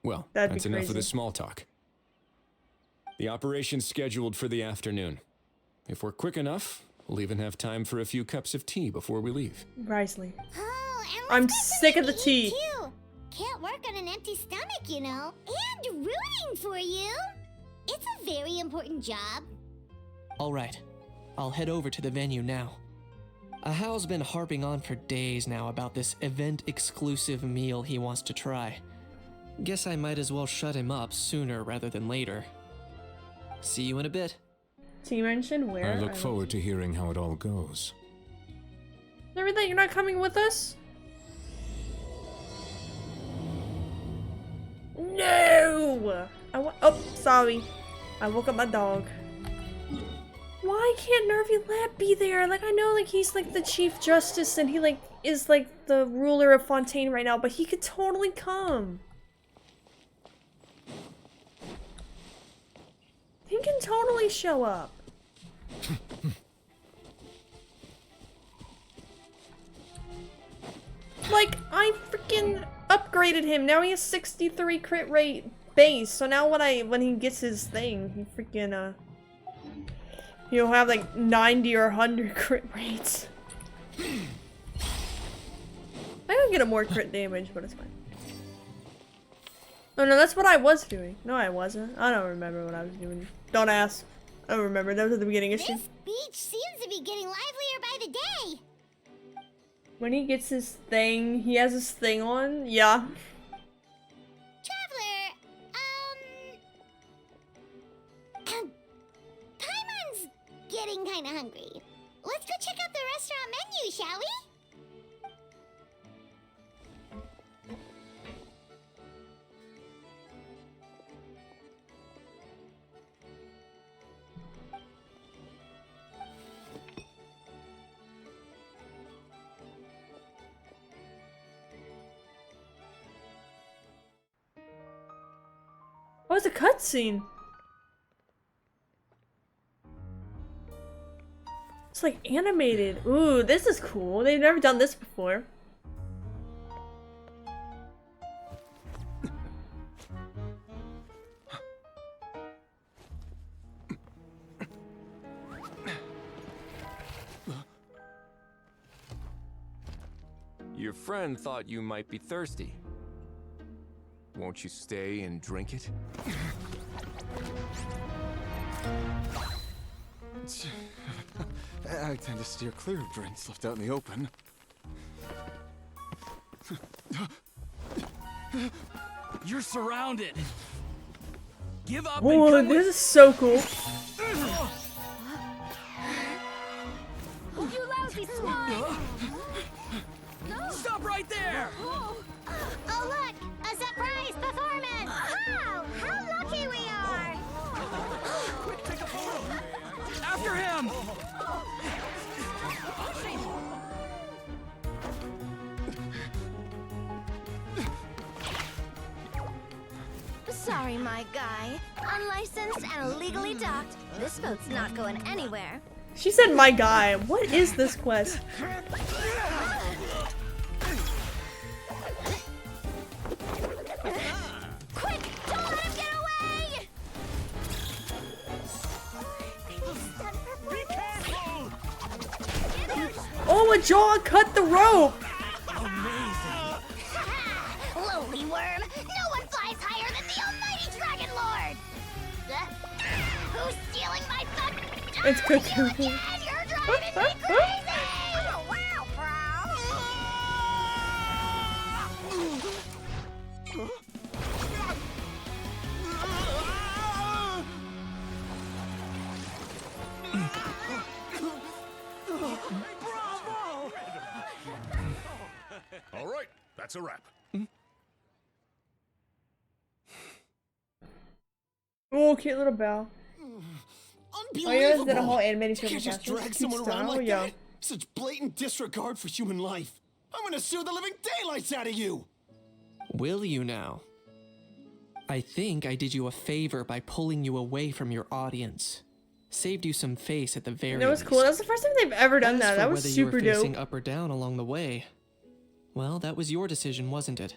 Well, That'd be that's enough of crazy. the small talk. The operation's scheduled for the afternoon. If we're quick enough, we'll even have time for a few cups of tea before we leave. Risley. Oh, and I'm let's get sick of something the to eat, tea. too. Can't work on an empty stomach, you know. And rooting for you. It's a very important job. Alright, I'll head over to the venue now. Ahao's been harping on for days now about this event-exclusive meal he wants to try. Guess I might as well shut him up sooner rather than later. See you in a bit. So you mentioned where? I look forward to hearing how it all goes. Never thought you're not coming with us? No! Oh, sorry. I woke up my dog. Why can't Neuvillette be there? Like, I know, like, he's, like, the Chief Justice and he, like, is, like, the ruler of Fontaine right now, but he could totally come. He can totally show up. Like, I freaking upgraded him. Now he has 63 crit rate base. So now when he gets his thing, he freaking he'll have like 90 or 100 crit rates. I could get a more crit damage, but it's fine. Oh no, that's what I was doing. No, I wasn't. I don't remember what I was doing. Don't ask. I don't remember. That was at the beginning of This beach seems to be getting livelier by the day. When he gets his thing, he has his thing on. Yeah. Traveler, Paimon's getting kind of hungry. Let's go check out the restaurant menu, shall we? Oh, it's a cutscene. It's like animated. Ooh, this is cool. They've never done this before. Your friend thought you might be thirsty. Won't you stay and drink it? I tend to steer clear of drinks left out in the open. You're surrounded. Give up Oh, and come this is so cool. You lousy swine! Stop right there! Oh look! A surprise performance! Wow! How lucky we are! Quick, take a photo! After him! Sorry, my guy. Unlicensed and illegally docked. This boat's not going anywhere. She said my guy. What is this quest? Quick! Don't let him get away! Be careful! Oh, a jaw cut the rope! Lowly worm! No one flies higher than the almighty Dragon Lord! Who's stealing my fun? It's cooking. You're driving me crazy! Oh, wow, All right, that's a wrap. Oh, cute little bell. Oh, yeah, did a whole animated You film. can't just drag someone around like that. Such blatant disregard for human life. I'm gonna sue the living daylights out of you. Will you now? I think I did you a favor by pulling you away from your audience. Saved you some face at the very That was cool. That was the first time they've ever done that. That was super whether you were facing dope. up or down along the way. Well, that was your decision, wasn't it?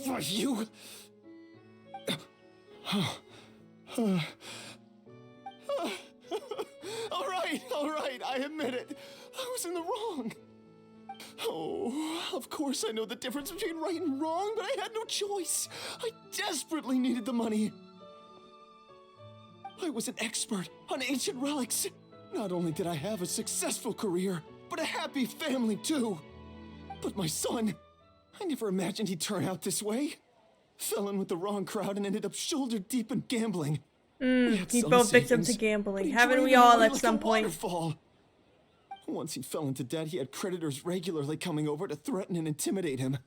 For you? All right, I admit it. I was in the wrong. Oh, of course I know the difference between right and wrong, but I had no choice. I desperately needed the money. I was an expert on ancient relics. Not only did I have a successful career, but a happy family too. But my son, I never imagined he'd turn out this way. Fell in with the wrong crowd and ended up shoulder deep in gambling. He fell victim to gambling. Haven't we all at some point? Waterfall. Once he fell into debt, he had creditors regularly coming over to threaten and intimidate him.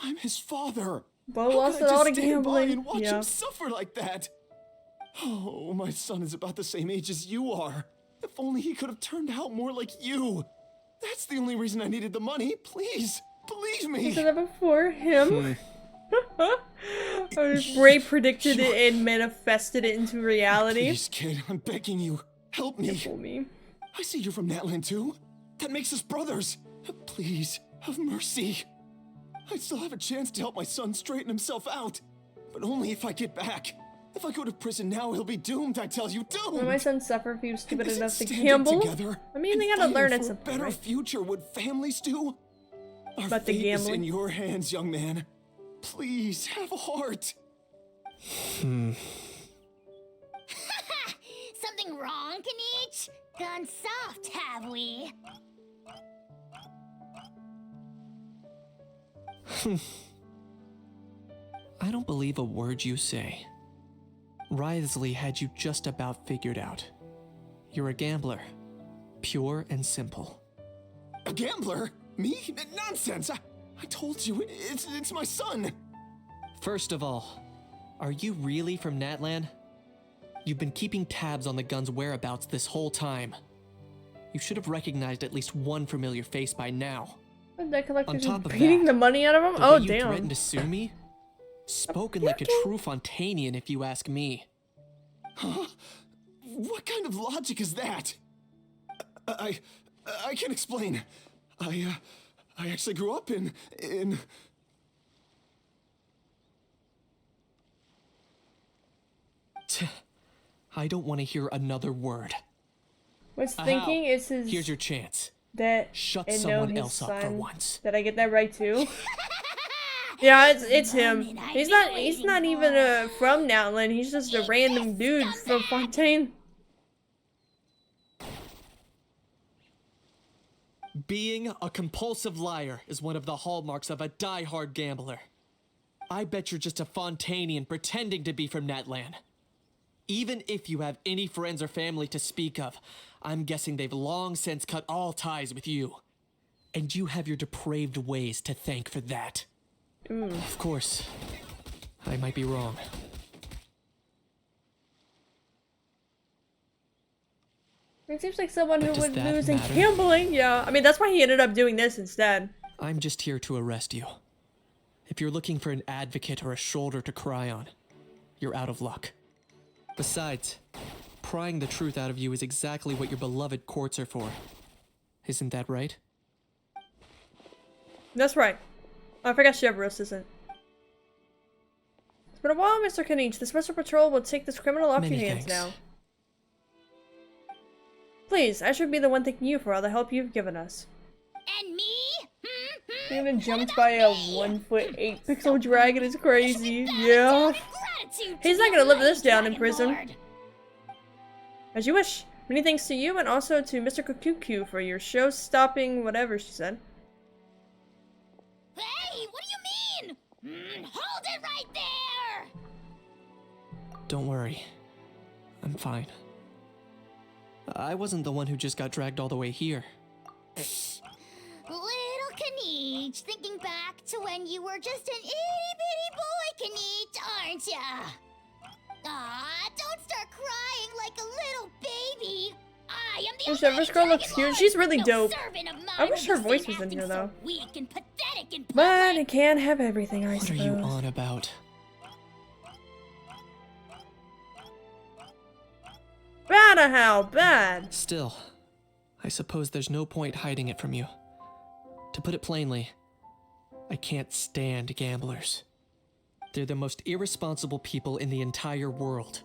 I'm his father. Bo How lost could it I all to just stand by gambling. and watch him suffer like that? Oh, my son is about the same age as you are. If only he could have turned out more like you. That's the only reason I needed the money. Please, believe me. I said that before. Him. Bray predicted it and manifested it into reality. Please, kid, I'm begging you. Help me. I see you're from Natland too. That makes us brothers. Please, have mercy. I still have a chance to help my son straighten himself out. But only if I get back. If I go to prison now, he'll be doomed, I tell you, doomed! Will my son suffer if he was stupid enough to gamble? I mean, they gotta learn at some point. Better future, what families do? Our But the fate is gambling. in your hands, young man. Please, have a heart. Something wrong, Kanich? Gone soft, have we? I don't believe a word you say. Wriothesley had you just about figured out. You're a gambler. Pure and simple. A gambler? Me? Nonsense! I told you, it's my son! First of all, are you really from Natlan? You've been keeping tabs on the gun's whereabouts this whole time. You should have recognized at least one familiar face by now. That collector's On top just of beating that, the money out of him? the Oh, way you damn. threatened to sue me? Spoken like a true Fontanian, if you ask me. Huh? What kind of logic is that? I can explain. I actually grew up in... I don't want to hear another word. What's thinking is his... Here's your chance. That Shut and someone his else up for son. once. Did I get that right too? Yeah, it's him. He's not even from Natlan. He's just a random dude from Fontaine. Being a compulsive liar is one of the hallmarks of a die-hard gambler. I bet you're just a Fontanian pretending to be from Natlan. Even if you have any friends or family to speak of, I'm guessing they've long since cut all ties with you. And you have your depraved ways to thank for that. Of course, I might be wrong. It seems like someone who But does would that lose in matter? gambling. Yeah, I mean, that's why he ended up doing this instead. I'm just here to arrest you. If you're looking for an advocate or a shoulder to cry on, you're out of luck. Besides, prying the truth out of you is exactly what your beloved courts are for. Isn't that right? That's right. I forgot Chevros isn't. It's been a while, Mr. Kanich. The Special Patrol will take this criminal off your Many hands thanks. now. Please, I should be the one thanking you for all the help you've given us. And me? He even jumped by a 1'8" pixel dragon. It's crazy. Yeah. He's not gonna live this down in prison. As you wish. Many thanks to you and also to Mr. Kukuku for your show-stopping whatever she said. Hey, what do you mean? Hold it right there! Don't worry. I'm fine. I wasn't the one who just got dragged all the way here. Little Kanich, thinking back to when you were just an itty-bitty boy, Kanich, aren't ya? Aw, don't start crying like a little baby. I am the The Chevros girl looks cute. She's really dope. servant of mine. I wish her will voice just was in acting here so though. weak and pathetic and But it can't have everything, I What are suppose. you on about? Bad how bad. Still, I suppose there's no point hiding it from you. To put it plainly, I can't stand gamblers. They're the most irresponsible people in the entire world.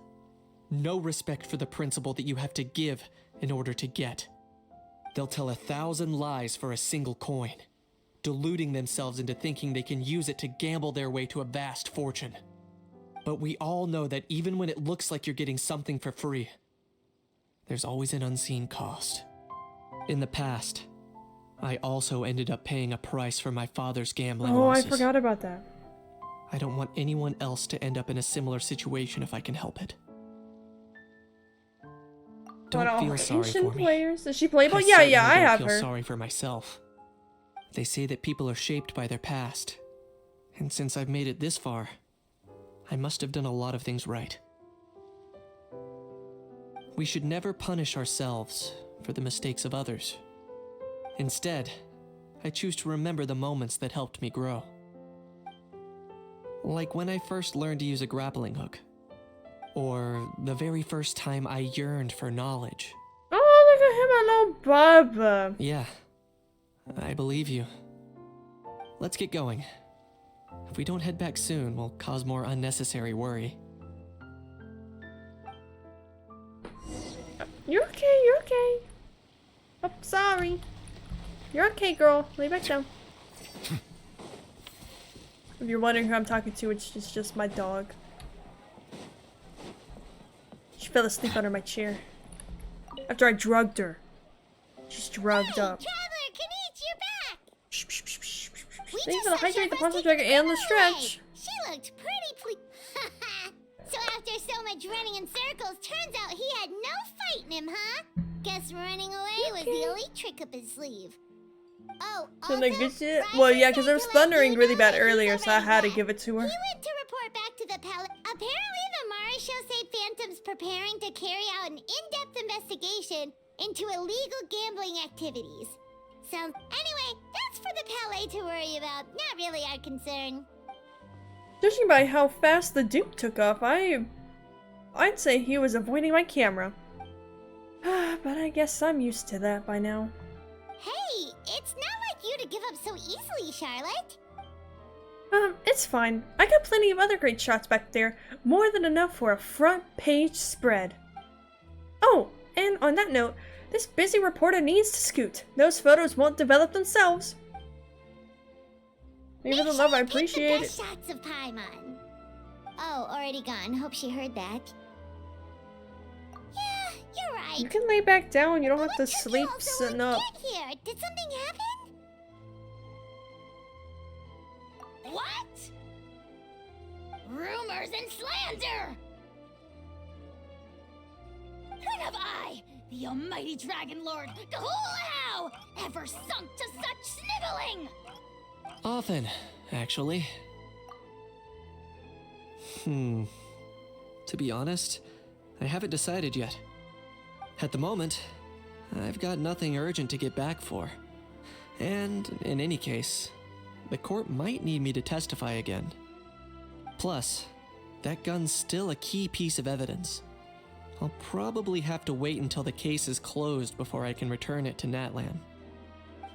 No respect for the principle that you have to give in order to get. They'll tell 1,000 lies for a single coin. deluding themselves into thinking they can use it to gamble their way to a vast fortune. But we all know that even when it looks like you're getting something for free, there's always an unseen cost. In the past, I also ended up paying a price for my father's gambling losses. I forgot about that. I don't want anyone else to end up in a similar situation if I can help it. Don't feel sorry for me. Players? Does she play? I Yeah, certainly I have don't her. feel sorry for myself. They say that people are shaped by their past, and since I've made it this far, I must have done a lot of things right. We should never punish ourselves for the mistakes of others. Instead, I choose to remember the moments that helped me grow. Like when I first learned to use a grappling hook, or the very first time I yearned for knowledge. Oh, look at him, a little bub. Yeah, I believe you. Let's get going. If we don't head back soon, we'll cause more unnecessary worry. You're okay, you're okay. Oh, sorry. You're okay, girl. Lay back down. If you're wondering who I'm talking to, it's just my dog. She fell asleep under my chair. After I drugged her. She's drugged up. Traveler, Kanichi, you're back! Thanks for the hydrate, the puzzle tracker, and the stretch. She looked pretty So after so much running in circles, turns out he had no fight in him, huh? Guess running away was the elite trick up his sleeve. Oh, Did I get it? Well, yeah, because it was thundering really bad earlier, so I had to give it to her. He went to report back to the palace. Apparently, the Mari show say Phantom's preparing to carry out an in-depth investigation into illegal gambling activities. So, anyway, that's for the Palais to worry about. Not really our concern. Judging by how fast the dupe took off, I'd say he was avoiding my camera. But I guess I'm used to that by now. Hey, it's not like you to give up so easily, Charlotte. It's fine. I got plenty of other great shots back there. More than enough for a front page spread. Oh, and on that note, this busy reporter needs to scoot. Those photos won't develop themselves. Even the love, I appreciate it. Shots of Paimon. Oh, already gone. Hope she heard that. Yeah, you're right. You can lay back down. You don't have to sleep sitting up. Here, did something happen? What? Rumors and slander! When have I, the almighty Dragon Lord, Kahulahau, ever sunk to such sniveling? Often, actually. To be honest, I haven't decided yet. At the moment, I've got nothing urgent to get back for. And in any case, the court might need me to testify again. Plus, that gun's still a key piece of evidence. I'll probably have to wait until the case is closed before I can return it to Natlan.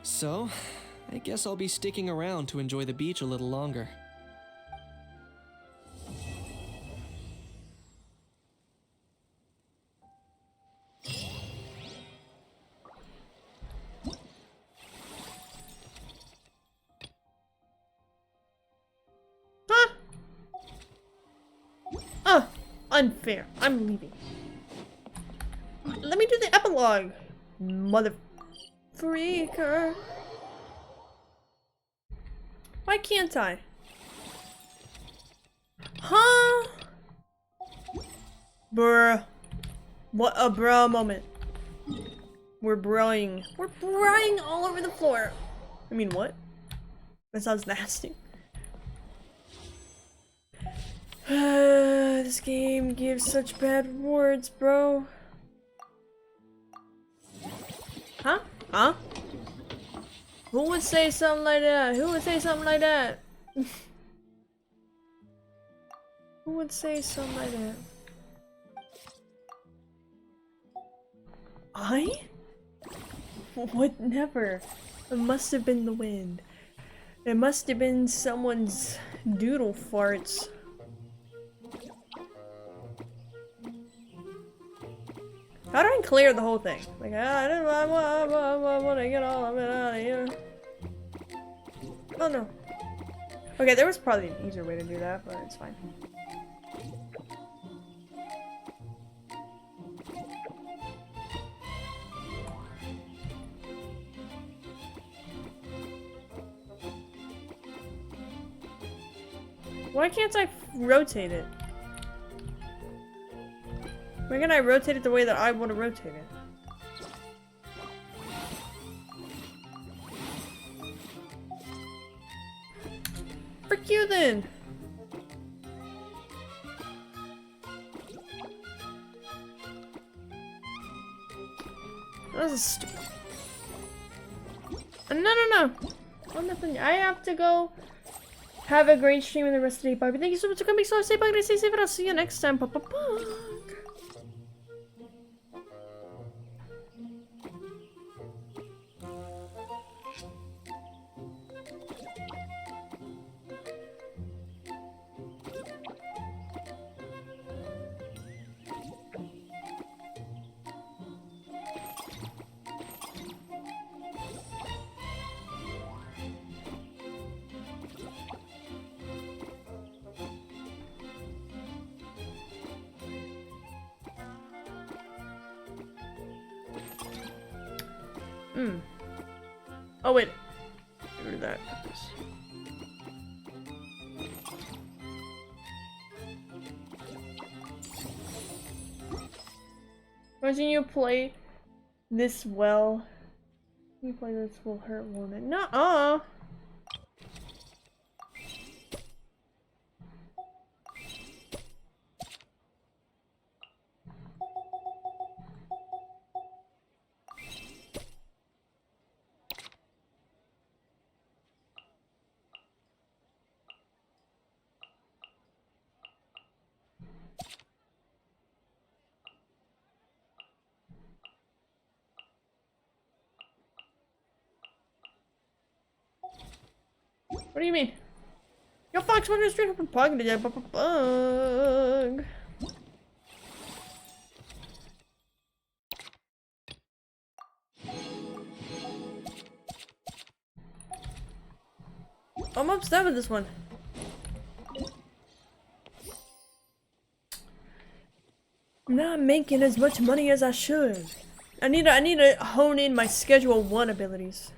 So, I guess I'll be sticking around to enjoy the beach a little longer. Unfair. I'm leaving. Let me do the epilogue. Mother freaker. Why can't I? Huh? Bruh. What a bruh moment. We're bruhing. We're bruhing all over the floor. I mean, what? That sounds nasty. This game gives such bad rewards, bro. Huh? Huh? Who would say something like that? Who would say something like that? Who would say something like that? I? What? Never. It must have been the wind. It must have been someone's doodle farts. How do I clear the whole thing? Like, I want to get all of it out of here. Oh no. Okay, there was probably an easier way to do that, but it's fine. Why can't I rotate it? Why can't I rotate it the way that I want to rotate it? Frick you then! That was stupid. No. Oh, nothing. I have to go have a great stream in the rest of the day, Barbie. Thank you so much for coming. So safe, I'm gonna stay safe, and I'll see you next time. Oh wait. Get rid of that. Imagine you play this well. You play this will hurt woman. Nuh-uh. What do you mean? Yo, Fox, we're gonna straight up and bug today. Bug. I'm upset with this one. I'm not making as much money as I should. I need to hone in my Schedule 1 abilities.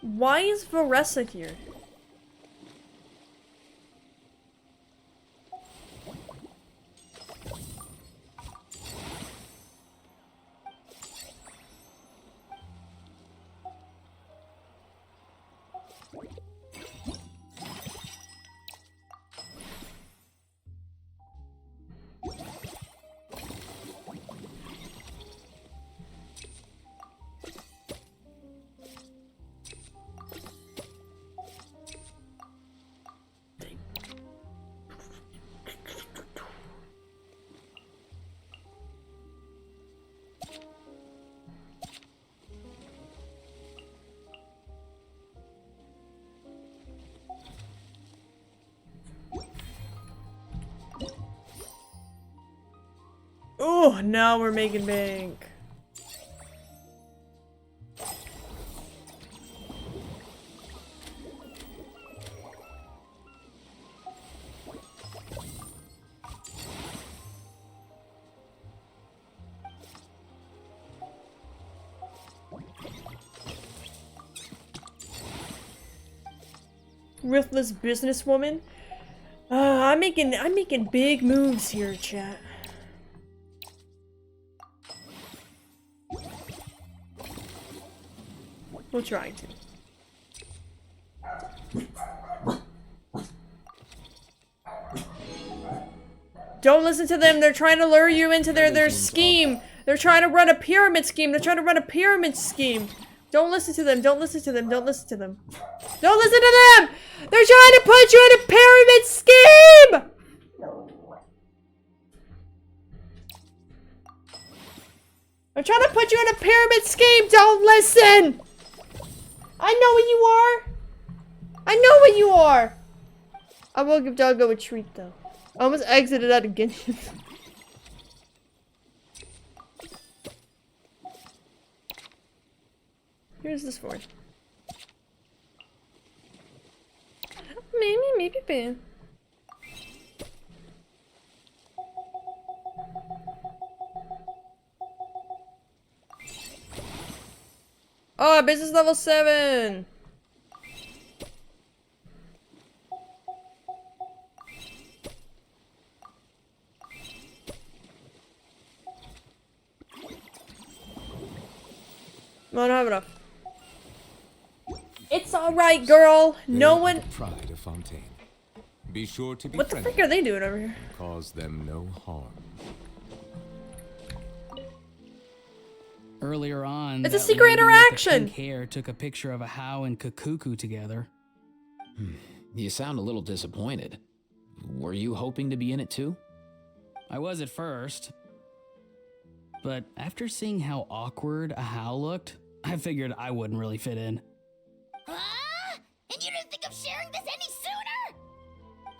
Why is Varessa here? Oh, now we're making bank. Ruthless businesswoman. I'm making big moves here, chat. We'll try to. Don't listen to them. They're trying to lure you into their scheme. They're trying to run a pyramid scheme. They're trying to run a pyramid scheme. Don't listen to them. Don't listen to them. Don't listen to them. Don't listen to them! They're trying to put you in a pyramid scheme! They're trying to put you in a pyramid scheme. Don't listen! I know what you are. I know what you are. I will give Doggo a treat though. I almost exited out of Genshin. Here's this for. Maybe. Oh, business level 7. No, no, no. It's alright, girl. No one. Pride of Fontaine. Be sure to be What the friendly. frick are they doing over here? Cause them no harm. Earlier on, It's a that secret lady with the interaction. pink hair took a picture of a How and Kakuku together. You sound a little disappointed. Were you hoping to be in it too? I was at first. But after seeing how awkward a How looked, I figured I wouldn't really fit in. Huh? And you didn't think of sharing this any sooner?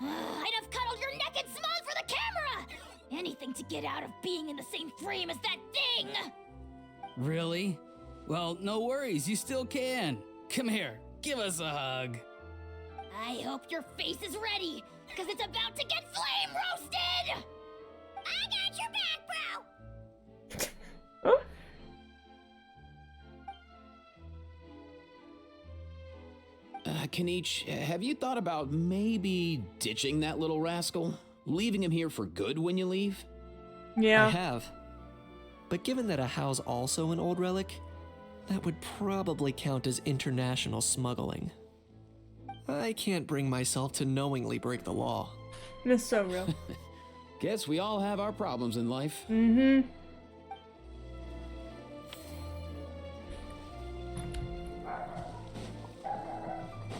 I'd have cuddled your naked smug for the camera! Anything to get out of being in the same frame as that thing! Really? Well, no worries, you still can. Come here, give us a hug. I hope your face is ready, because it's about to get flame roasted! I got your back, bro! Kenichi, have you thought about maybe ditching that little rascal? Leaving him here for good when you leave? Yeah. I have. But given that a How's also an old relic, that would probably count as international smuggling. I can't bring myself to knowingly break the law. That's so real. Guess we all have our problems in life. Mm-hmm.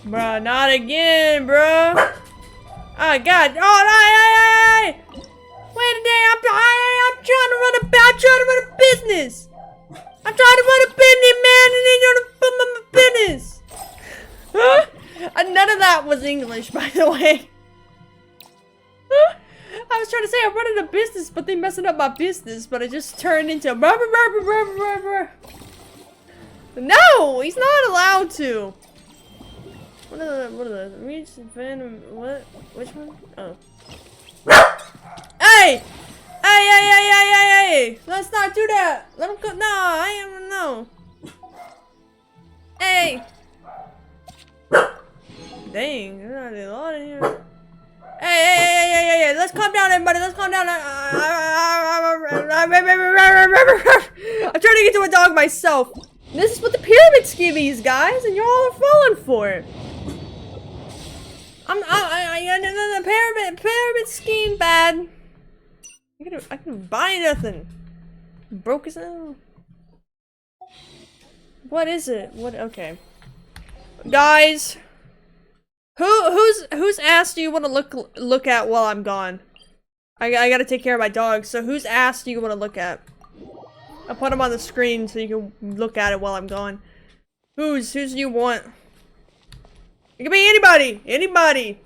Bruh, not again, bruh. Oh god. Oh, hey. Wait a day. I'm trying to run a business. I'm trying to run a business, man, and then you're gonna put my business. None of that was English, by the way. I was trying to say I'm running a business, but they messing up my business, but it just turned into No, he's not allowed to. What are the reach venom? What? Which one? Oh. Hey! Hey! Let's not do that. Let him go. No, I am no. Hey! Dang, there's not a lot in here. Hey! Let's calm down, everybody. Let's calm down. I'm trying to get to a dog myself. This is what the pyramids give these guys, and y'all are falling for it. The pyramid scheme bad. I can buy nothing. Broke as hell. What is it? What? Okay, guys. Whose ass do you want to look at while I'm gone? I gotta take care of my dog. So whose ass do you want to look at? I'll put him on the screen so you can look at it while I'm gone. Whose do you want? It can be anybody.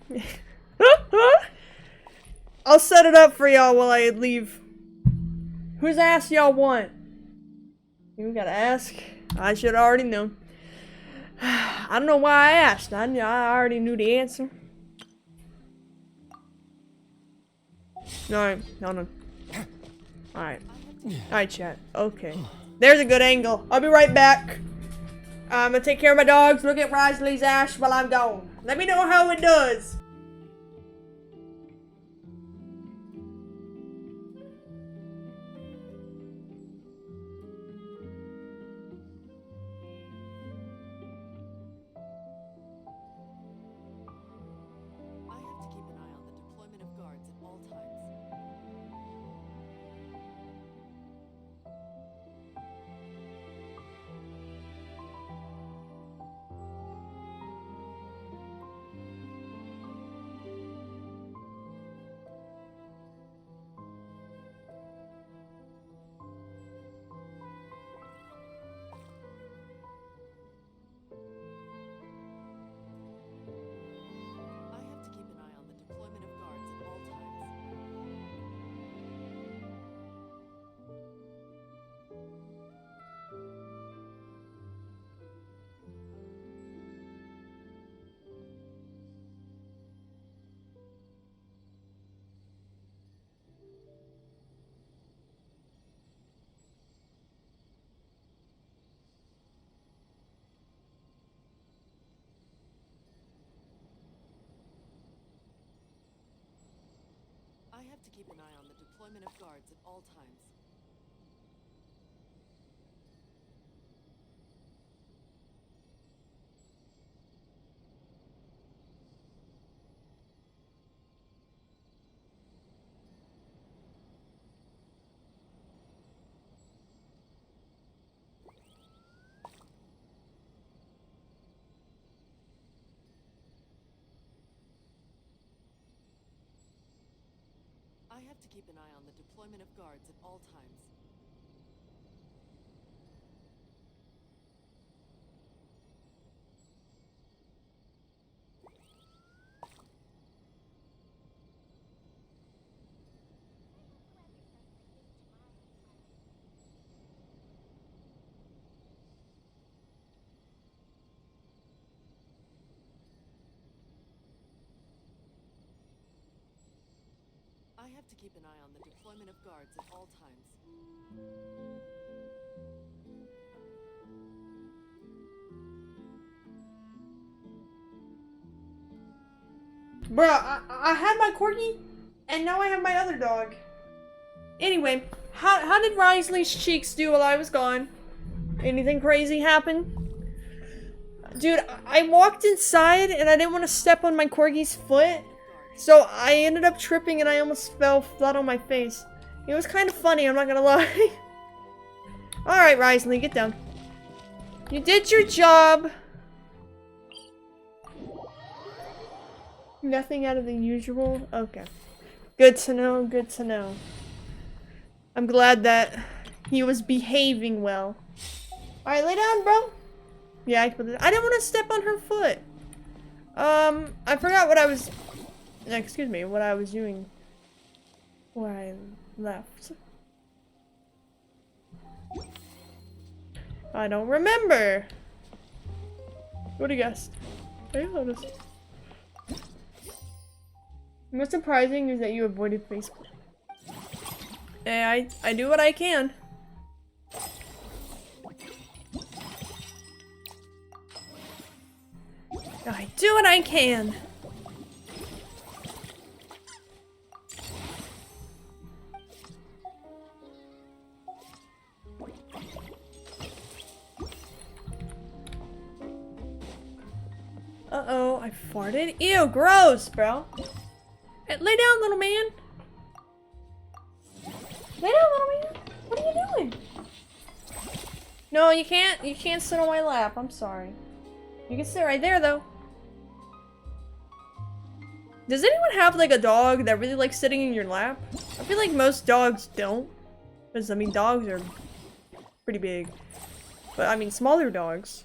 I'll set it up for y'all while I leave. Whose ass y'all want? You gotta ask. I should already know. I don't know why I asked. I already knew the answer. No. Alright, chat. Okay. There's a good angle. I'll be right back. I'm gonna take care of my dogs, look at Risley's ass while I'm gone. Let me know how it does. to keep an eye on the deployment of guards at all times. I have to keep an eye on the deployment of guards at all times. I have to keep an eye on the deployment of guards at all times. Bruh, I had my corgi, and now I have my other dog. Anyway, how did Risley's cheeks do while I was gone? Anything crazy happen? Dude, I walked inside, and I didn't want to step on my corgi's foot. So I ended up tripping and I almost fell flat on my face. It was kind of funny, I'm not gonna lie. Alright, Risley, get down. You did your job. Nothing out of the usual? Okay. Good to know, good to know. I'm glad that he was behaving well. Alright, lay down, bro. Yeah, I didn't want to step on her foot. I forgot what I was... Excuse me, what I was doing when I left. I don't remember. What do you guess? What's surprising is that you avoided Facebook. Hey, I do what I can. I do what I can. Uh-oh, I farted. Ew, gross, bro. Hey, lay down, little man. Lay down, little man. What are you doing? No, you can't. You can't sit on my lap. I'm sorry. You can sit right there, though. Does anyone have, like, a dog that really likes sitting in your lap? I feel like most dogs don't. Because, I mean, dogs are pretty big. But, I mean, smaller dogs.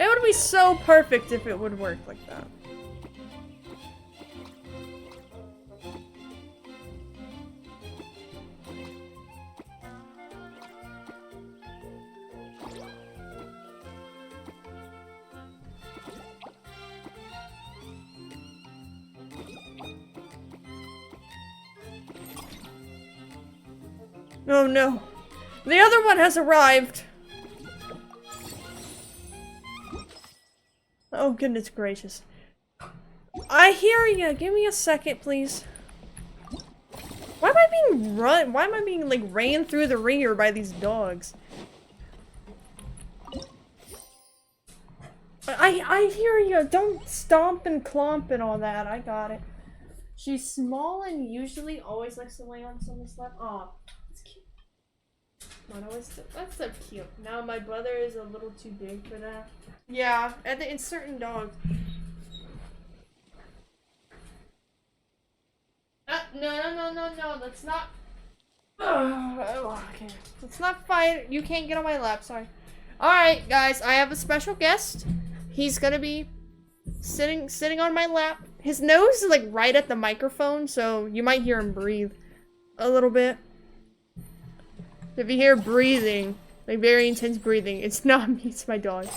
It would be so perfect if it would work like that. Oh no. The other one has arrived. Oh goodness gracious. I hear ya. Give me a second, please. Why am I being like ran through the ringer by these dogs? I hear ya. Don't stomp and clomp and all that. I got it. She's small and usually always likes to lay on someone's lap. Aw, that's cute. That's so cute. Now my brother is a little too big for that. Yeah, in certain dogs. No, that's not... Oh, okay. Let's not fight. You can't get on my lap, sorry. Alright, guys, I have a special guest. He's gonna be sitting on my lap. His nose is like right at the microphone, so you might hear him breathe a little bit. If you hear breathing, Like, very intense breathing. It's not me, it's my dog.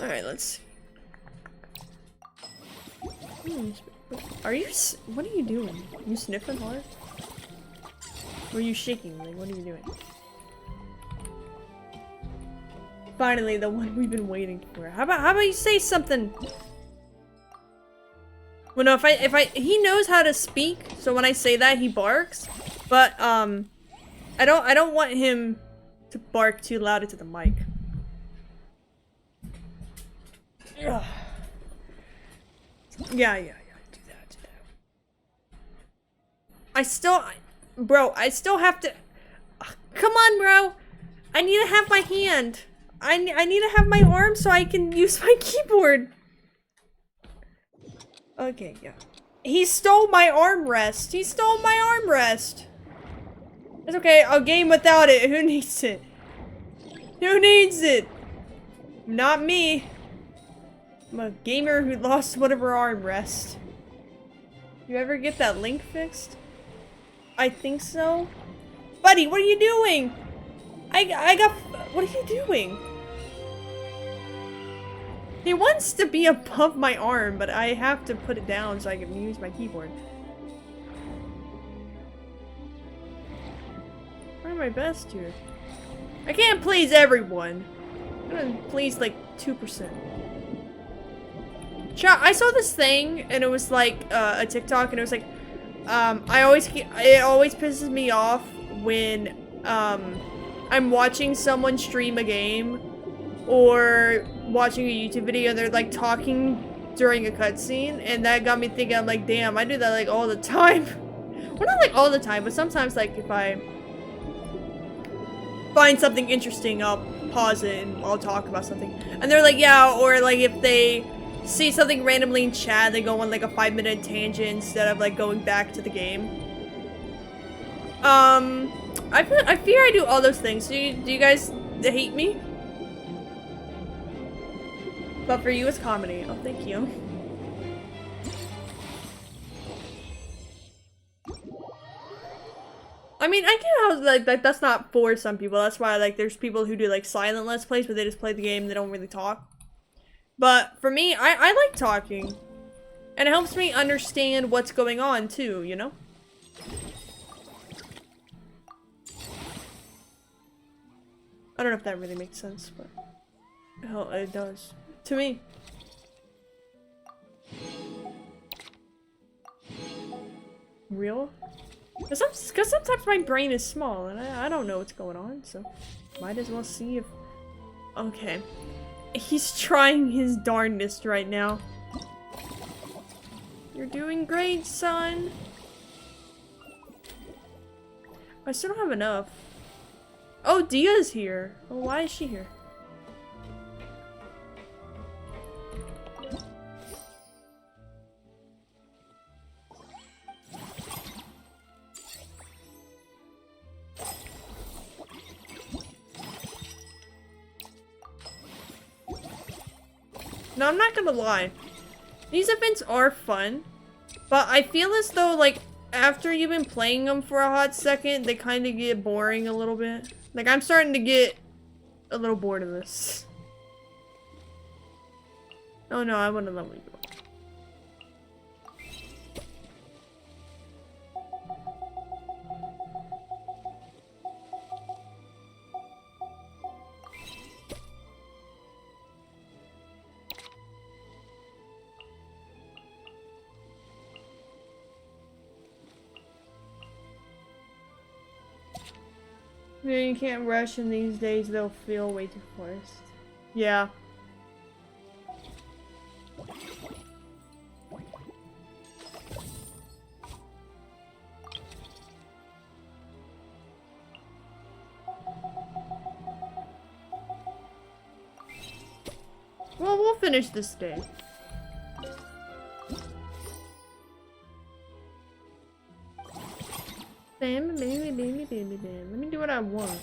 Alright, let's... Are you... What are you doing? You sniffing hard? Or are you shaking? Like, what are you doing? Finally, the one we've been waiting for. How about you say something? Well, no, he knows how to speak, so when I say that, he barks. But, I don't want him to bark too loud into the mic. Ugh. Yeah, do that. Bro, I still have to... Come on, bro! I need to have my hand. I need to have my arm so I can use my keyboard. Okay, yeah. He stole my armrest. He stole my armrest. It's okay, I'll game without it. Who needs it? Who needs it? Not me. I'm a gamer who lost one of her armrests. You ever get that link fixed? I think so. Buddy, what are you doing? What are you doing? He wants to be above my arm, but I have to put it down so I can use my keyboard. I'm trying my best here. I can't please everyone. I'm gonna please like 2%. I saw this thing and it was like a TikTok and it was like it always pisses me off when I'm watching someone stream a game or watching a YouTube video and they're like talking during a cutscene, and that got me thinking, I'm like, damn, I do that like all the time. Well, not like all the time, but sometimes like if I find something interesting, I'll pause it and I'll talk about something. And they're like, yeah, or like if they see something randomly in chat, they go on like a 5-minute tangent instead of like going back to the game. I fear I do all those things. Do you guys hate me? But for you, it's comedy. Oh, thank you. I mean, I get how like that's not for some people. That's why like there's people who do like silent let's plays, but they just play the game. They don't really talk. But for me, I like talking, and it helps me understand what's going on too. You know. I don't know if that really makes sense, but hell, it does to me. Real? Because sometimes my brain is small and I don't know what's going on, so might as well see if... Okay. He's trying his darndest right now. You're doing great, son. I still don't have enough. Oh, Dia's here. Oh, why is she here? No, I'm not gonna lie. These events are fun, but I feel as though, like, after you've been playing them for a hot second, they kind of get boring a little bit. Like, I'm starting to get a little bored of this. Oh no, I wouldn't let me go. Yeah, you can't rush in these days, they'll feel way too forced. Yeah. Well, we'll finish this day. Let me do what I want.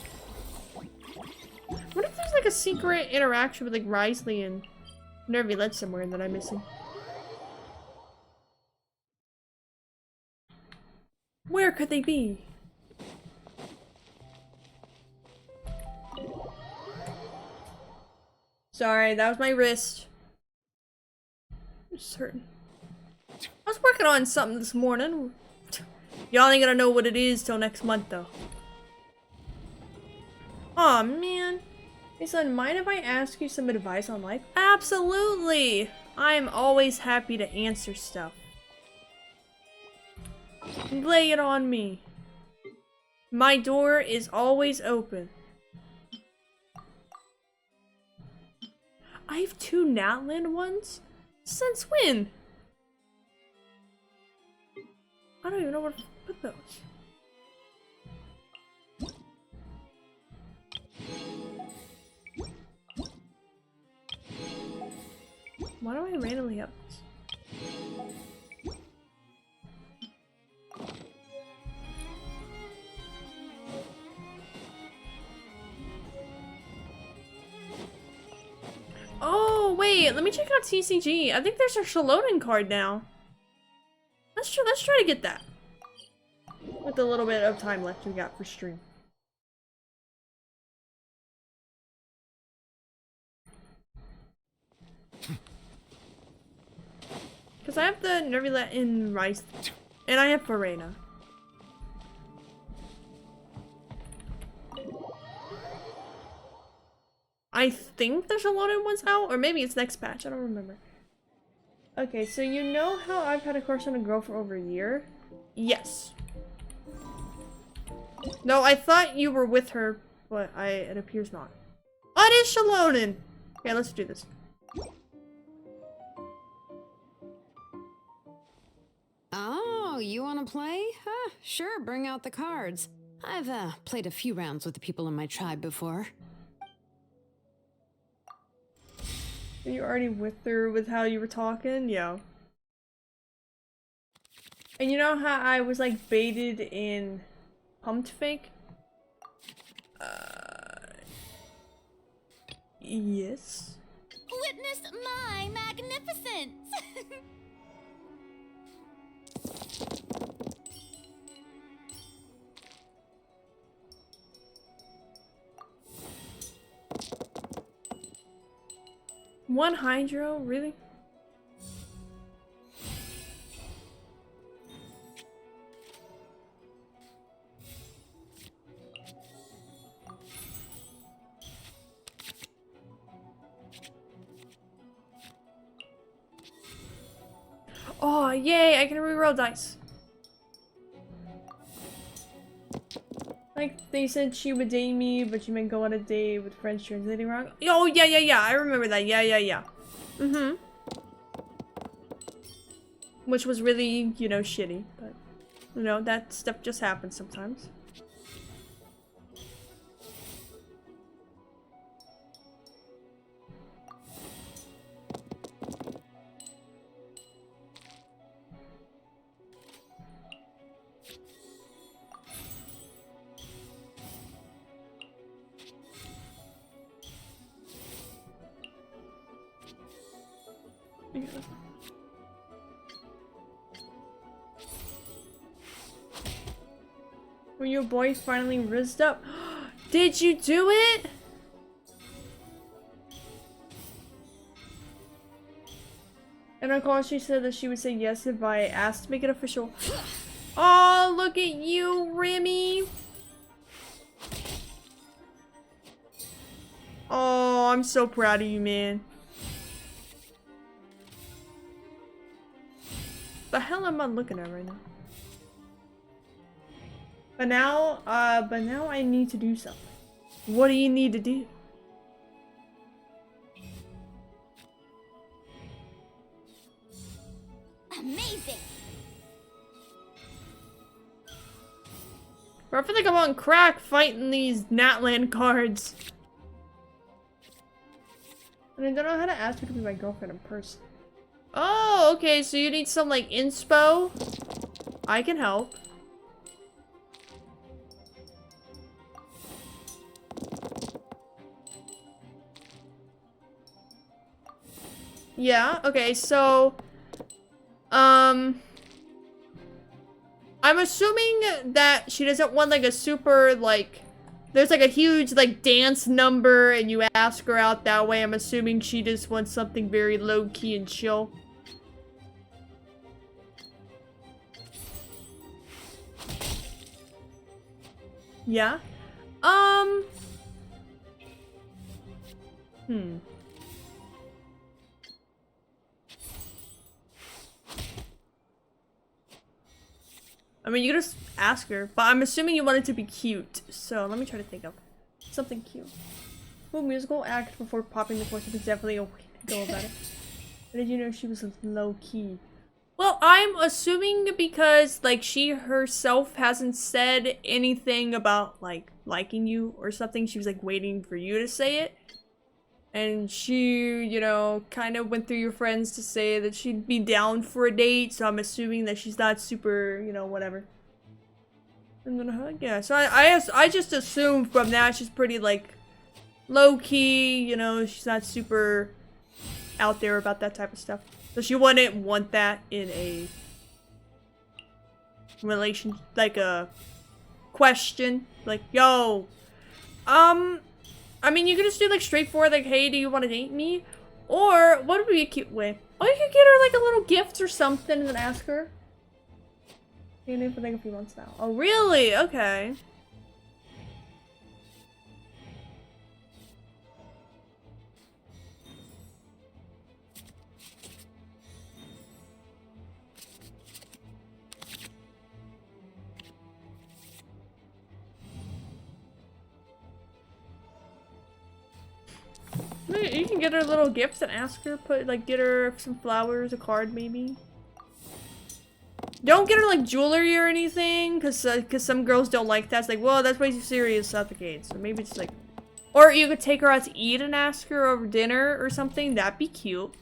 What if there's like a secret interaction with like Risley and Neuvillette somewhere that I'm missing? Where could they be? Sorry, that was my wrist. It's hurting. I was working on something this morning. Y'all ain't gonna know what it is till next month, though. Aw, man. Hey, son, mind if I ask you some advice on life? Absolutely! I'm always happy to answer stuff. Lay it on me. My door is always open. I have 2 Natland ones? Since when? I don't even know where to put those. Why do I randomly have this? Oh, wait, let me check out TCG. I think there's a Shalonen card now. Let's try to get that. With the little bit of time left we got for stream. Because I have the Neuvillette in Rice, and I have Farena. I think the Shalonen one's out, or maybe it's next patch, I don't remember. Okay, so you know how I've had a crush on a girl for over a year? Yes. No, I thought you were with her, but it appears not. Oh, it is Shalonen! Okay, let's do this. Oh, you wanna play? Huh, sure, bring out the cards. I've, played a few rounds with the people in my tribe before. Are you already with her with how you were talking? Yeah. And you know how I was like baited in Pumped Fake? Yes. Witness my magnificence! One Hydro? Really? Oh, yay! I can reroll dice. Like, they said she would date me, but she meant go on a date with friends translating wrong. Oh, yeah, I remember that. Yeah. Mm-hmm. Which was really, you know, shitty, but, you know, that stuff just happens sometimes. When your boy finally rizzed up. Did you do it? And on call she said that she would say yes if I asked to make it official. Oh, look at you, Remy. Oh, I'm so proud of you, man. The hell am I looking at right now? But now I need to do something. What do you need to do? Amazing! Bro, I feel like I'm on crack fighting these Natland cards. And I don't know how to ask her to be my girlfriend in person. Oh, okay, so you need some like inspo? I can help. Yeah, okay, so I'm assuming that she doesn't want like a super like there's like a huge like dance number and you ask her out that way, I'm assuming she just wants something very low-key and chill. Yeah. I mean, you could just ask her, but I'm assuming you want it to be cute. So let me try to think of something cute. Well, musical act before popping the question is definitely a way to go about it. How did you know she was low key? Well, I'm assuming because like she herself hasn't said anything about like liking you or something. She was like waiting for you to say it. And she, you know, kind of went through your friends to say that she'd be down for a date. So I'm assuming that she's not super, you know, whatever. I'm gonna hug. Yeah. So I just assumed from that she's pretty like low key. You know, she's not super out there about that type of stuff. So she wouldn't want that in a relation, like a question, like, yo, I mean, you could just do like straightforward, like, hey, do you want to date me? Or what would be a cute way? Oh, you could get her like a little gift or something and then ask her. You know, for like a few months now. Oh, really? Okay. You can get her little gifts and ask her, get her some flowers, a card maybe. Don't get her like jewelry or anything, cause some girls don't like that. It's like, whoa, that's way too serious, suffocate. So maybe it's like, or you could take her out to eat and ask her over dinner or something. That'd be cute.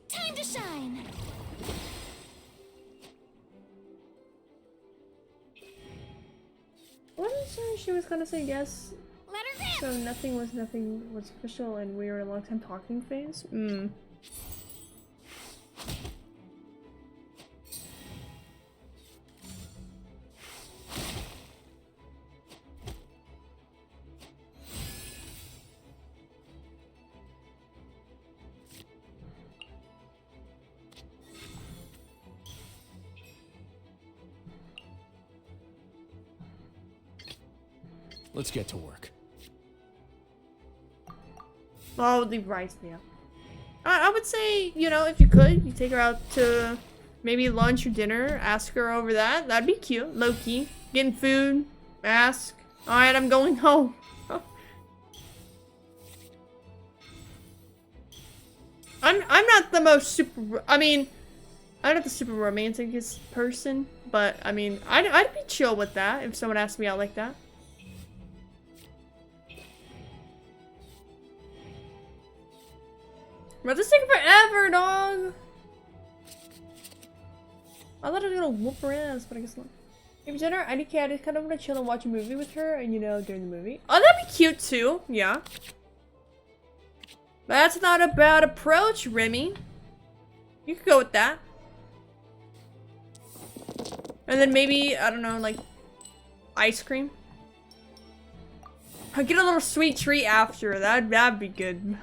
Time to shine. Wasn't sure she was gonna say yes. So nothing was official and we were in a long time talking phase? Let's get to work. Oh, the rice, yeah. I would say, you know, if you could, you take her out to maybe lunch or dinner, ask her over that. That'd be cute, low-key. Getting food, ask. Alright, I'm going home. I'm not the most super, I mean, I'm not the super romanticest person, but I mean, I'd be chill with that if someone asked me out like that. Bro, this taking forever, dog. I thought I was gonna whoop her ass, but I guess not. If Jenna, I just kind of want to chill and watch a movie with her, and you know, during the movie. Oh, that'd be cute too. Yeah. That's not a bad approach, Remy. You could go with that. And then maybe, I don't know, like ice cream. I'll get a little sweet treat after. That'd be good.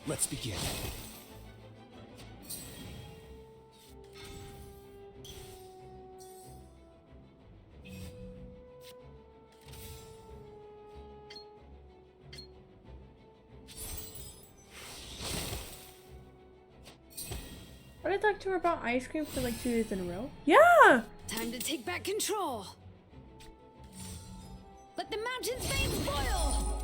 Let's begin. What did I talk to her about ice cream for like 2 days in a row? Yeah! Time to take back control. Let the mountain's veins boil!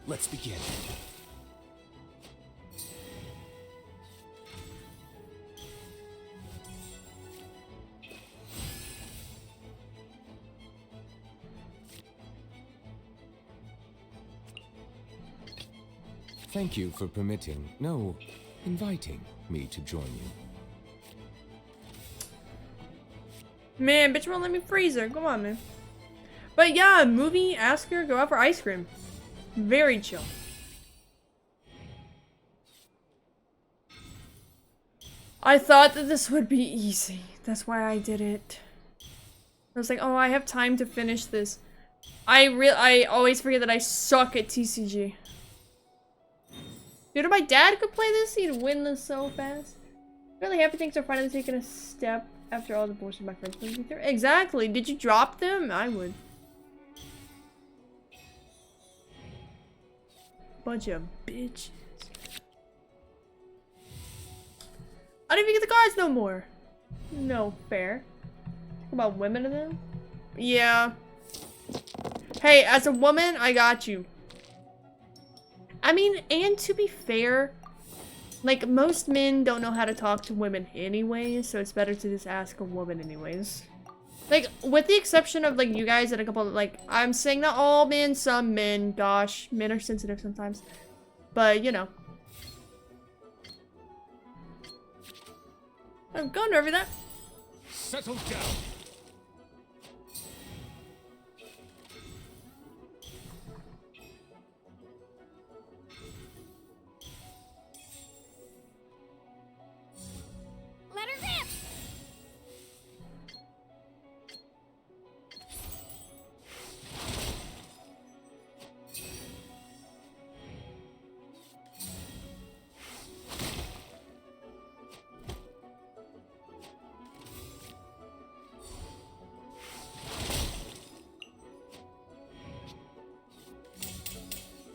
Let's begin. Thank you for permitting. No, inviting me to join you. Man, bitch won't let me freeze her. Come on, man. But yeah, movie, ask her, go out for ice cream. Very chill. I thought that this would be easy. That's why I did it. I was like, oh, I have time to finish this. I always forget that I suck at TCG. Dude, if my dad could play this, he'd win this so fast. Really happy things are finally taking a step after all the bullshit my friends put me through. Exactly. Did you drop them? I would. Bunch of bitches. I don't even get the cards no more. No fair. Talk about women in them? Yeah. Hey, as a woman, I got you. I mean, and to be fair, like, most men don't know how to talk to women anyways, so it's better to just ask a woman anyways. Like, with the exception of, like, you guys and a couple of, like, I'm saying not all men, some men, gosh, men are sensitive sometimes. But, you know. I'm going over that. Settle down. Let her rip!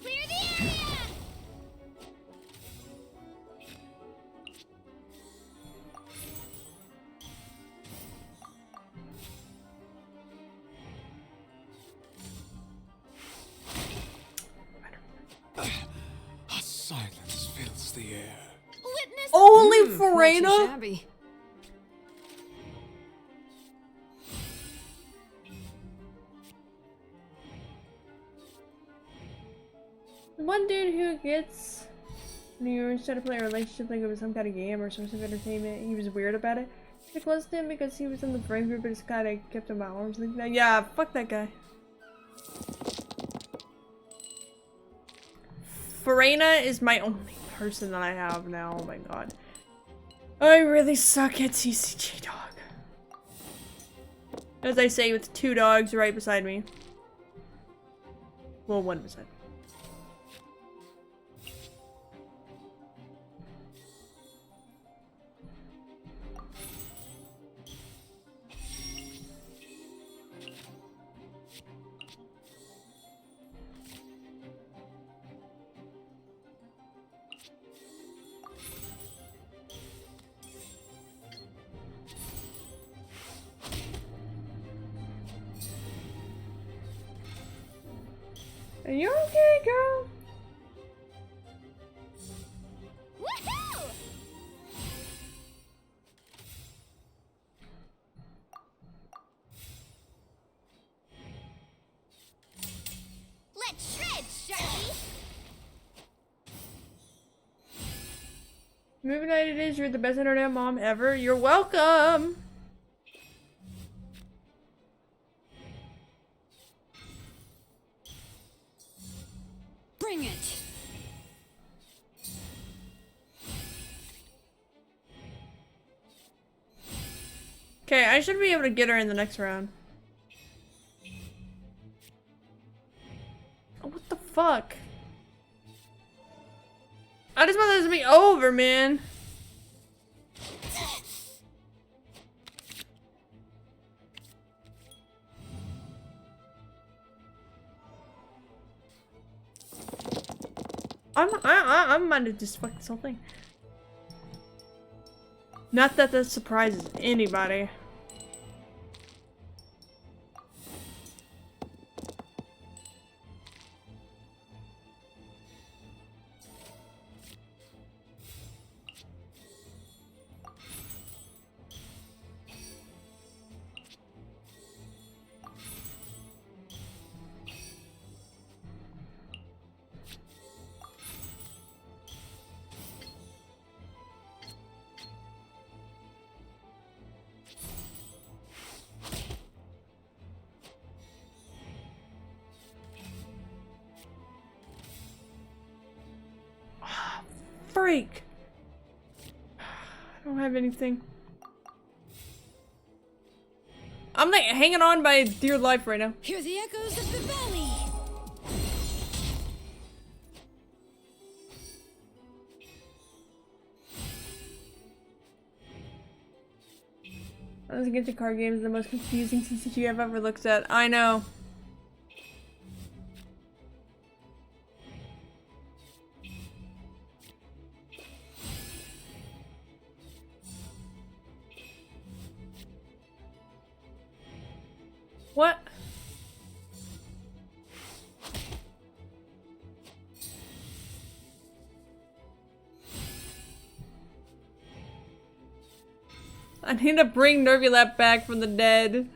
Clear the area! A silence fills the air. Witness. Only Not too Farena? shabby. One dude who gets New York tried to play a relationship like it was some kind of game or source of entertainment. He was weird about it. They closed him because he was in the friend group, but just kind of kept him at arm's length. Yeah, fuck that guy. Farena is my only person that I have now. Oh my god. I really suck at TCG, dog. As I say, with 2 dogs right beside me. Well, 1 beside me. Are you okay, girl? Woohoo! Let's shred, Sharky! Movie night it is. You're the best internet mom ever. You're welcome. Bring it. Okay, I should be able to get her in the next round. Oh, what the fuck? I just want this to be over, man. I might have just fucked this whole thing. Not that that surprises anybody. break. I don't have anything. I'm like hanging on by dear life right now. Hear the echoes of the valley. I was Genshin card game is the most confusing TCG I've ever looked at. I know. What? I need to bring Neuvillette back from the dead.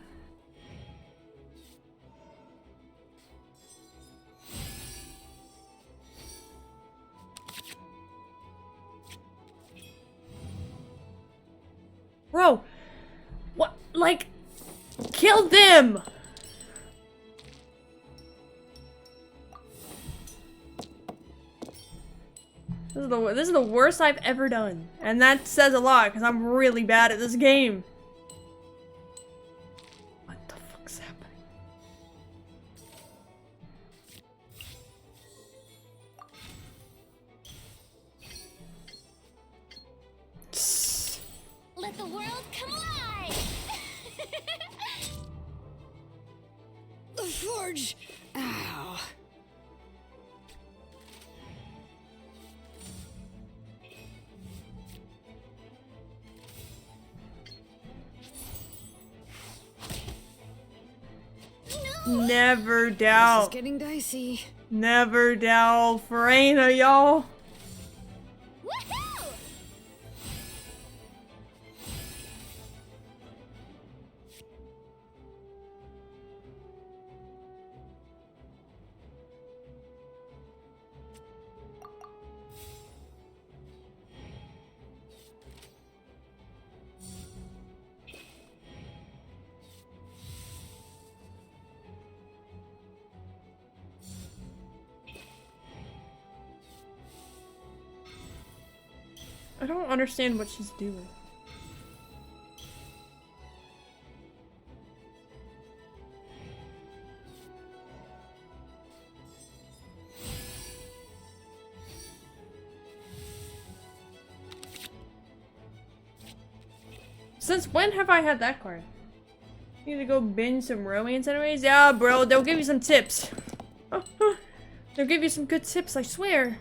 Bro, what? Like, kill them! This is the worst I've ever done. And that says a lot, because I'm really bad at this game. What the fuck's happening? Let the world come alive! The forge! Ow. Never doubt. This is getting dicey. Never doubt Farina, y'all. Woohoo! I don't understand what she's doing. Since when have I had that card? Need to go binge some romance anyways? Yeah, bro, they'll give you some tips. They'll give you some good tips, I swear.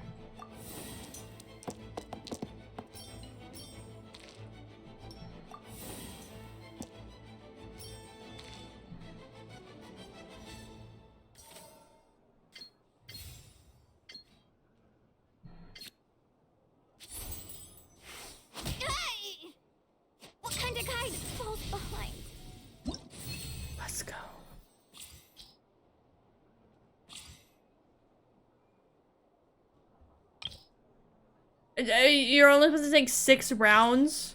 What kind of guide falls behind? Let's go. You're only supposed to take 6 rounds?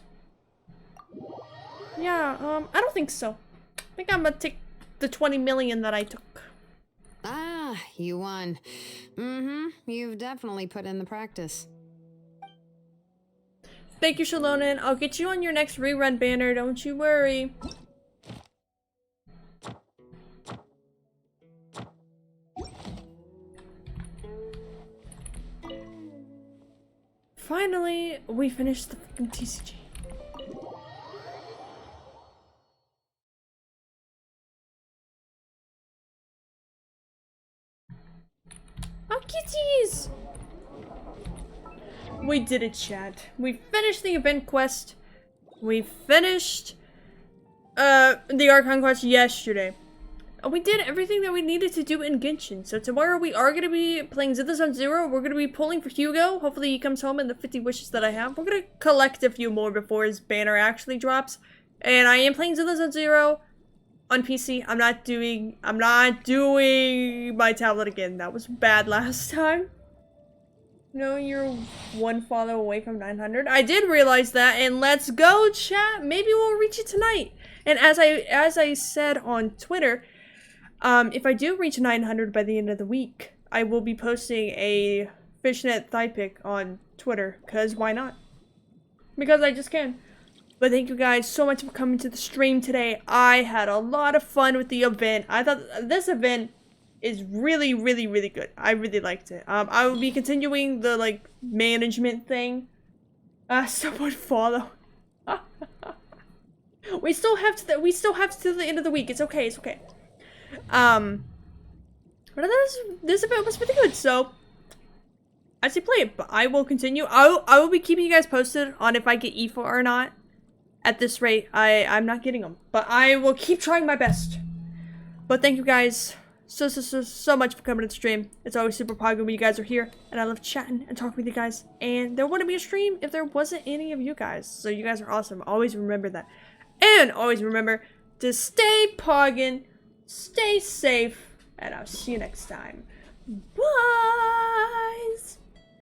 Yeah, I don't think so. I think I'm gonna take the 20 million that I took. Ah, you won. Mm-hmm. You've definitely put in the practice. Thank you, Shalonen. I'll get you on your next rerun banner, don't you worry. Finally, we finished the fucking TCG. Oh, kitties! We did it, chat. We finished the event quest. We finished the Archon quest yesterday. We did everything that we needed to do in Genshin. So tomorrow we are going to be playing Zilla Zero. We're going to be pulling for Hugo. Hopefully he comes home in the 50 wishes that I have. We're going to collect a few more before his banner actually drops. And I am playing Zilla Zero on PC. I'm not doing my tablet again. That was bad last time. No, you're one follow away from 900. I did realize that, and let's go, chat. Maybe we'll reach it tonight. And as I said on Twitter, if I do reach 900 by the end of the week, I will be posting a fishnet thigh pic on Twitter, because why not? Because I just can. But thank you guys so much for coming to the stream today. I had a lot of fun with the event. I thought this event is really, really, really good. I really liked it. I will be continuing the, like, management thing. Someone follow. we still have to the end of the week. It's okay, it's okay. But this event was pretty good, so I say play it, but I will continue. I will be keeping you guys posted on if I get EFA or not. At this rate, I'm not getting them, but I will keep trying my best. But thank you guys so much for coming to the stream. It's always super positive when you guys are here, and I love chatting and talking with you guys. And there wouldn't be a stream if there wasn't any of you guys. So you guys are awesome. Always remember that, and always remember to stay poggin', stay safe, and I'll see you next time. Bye.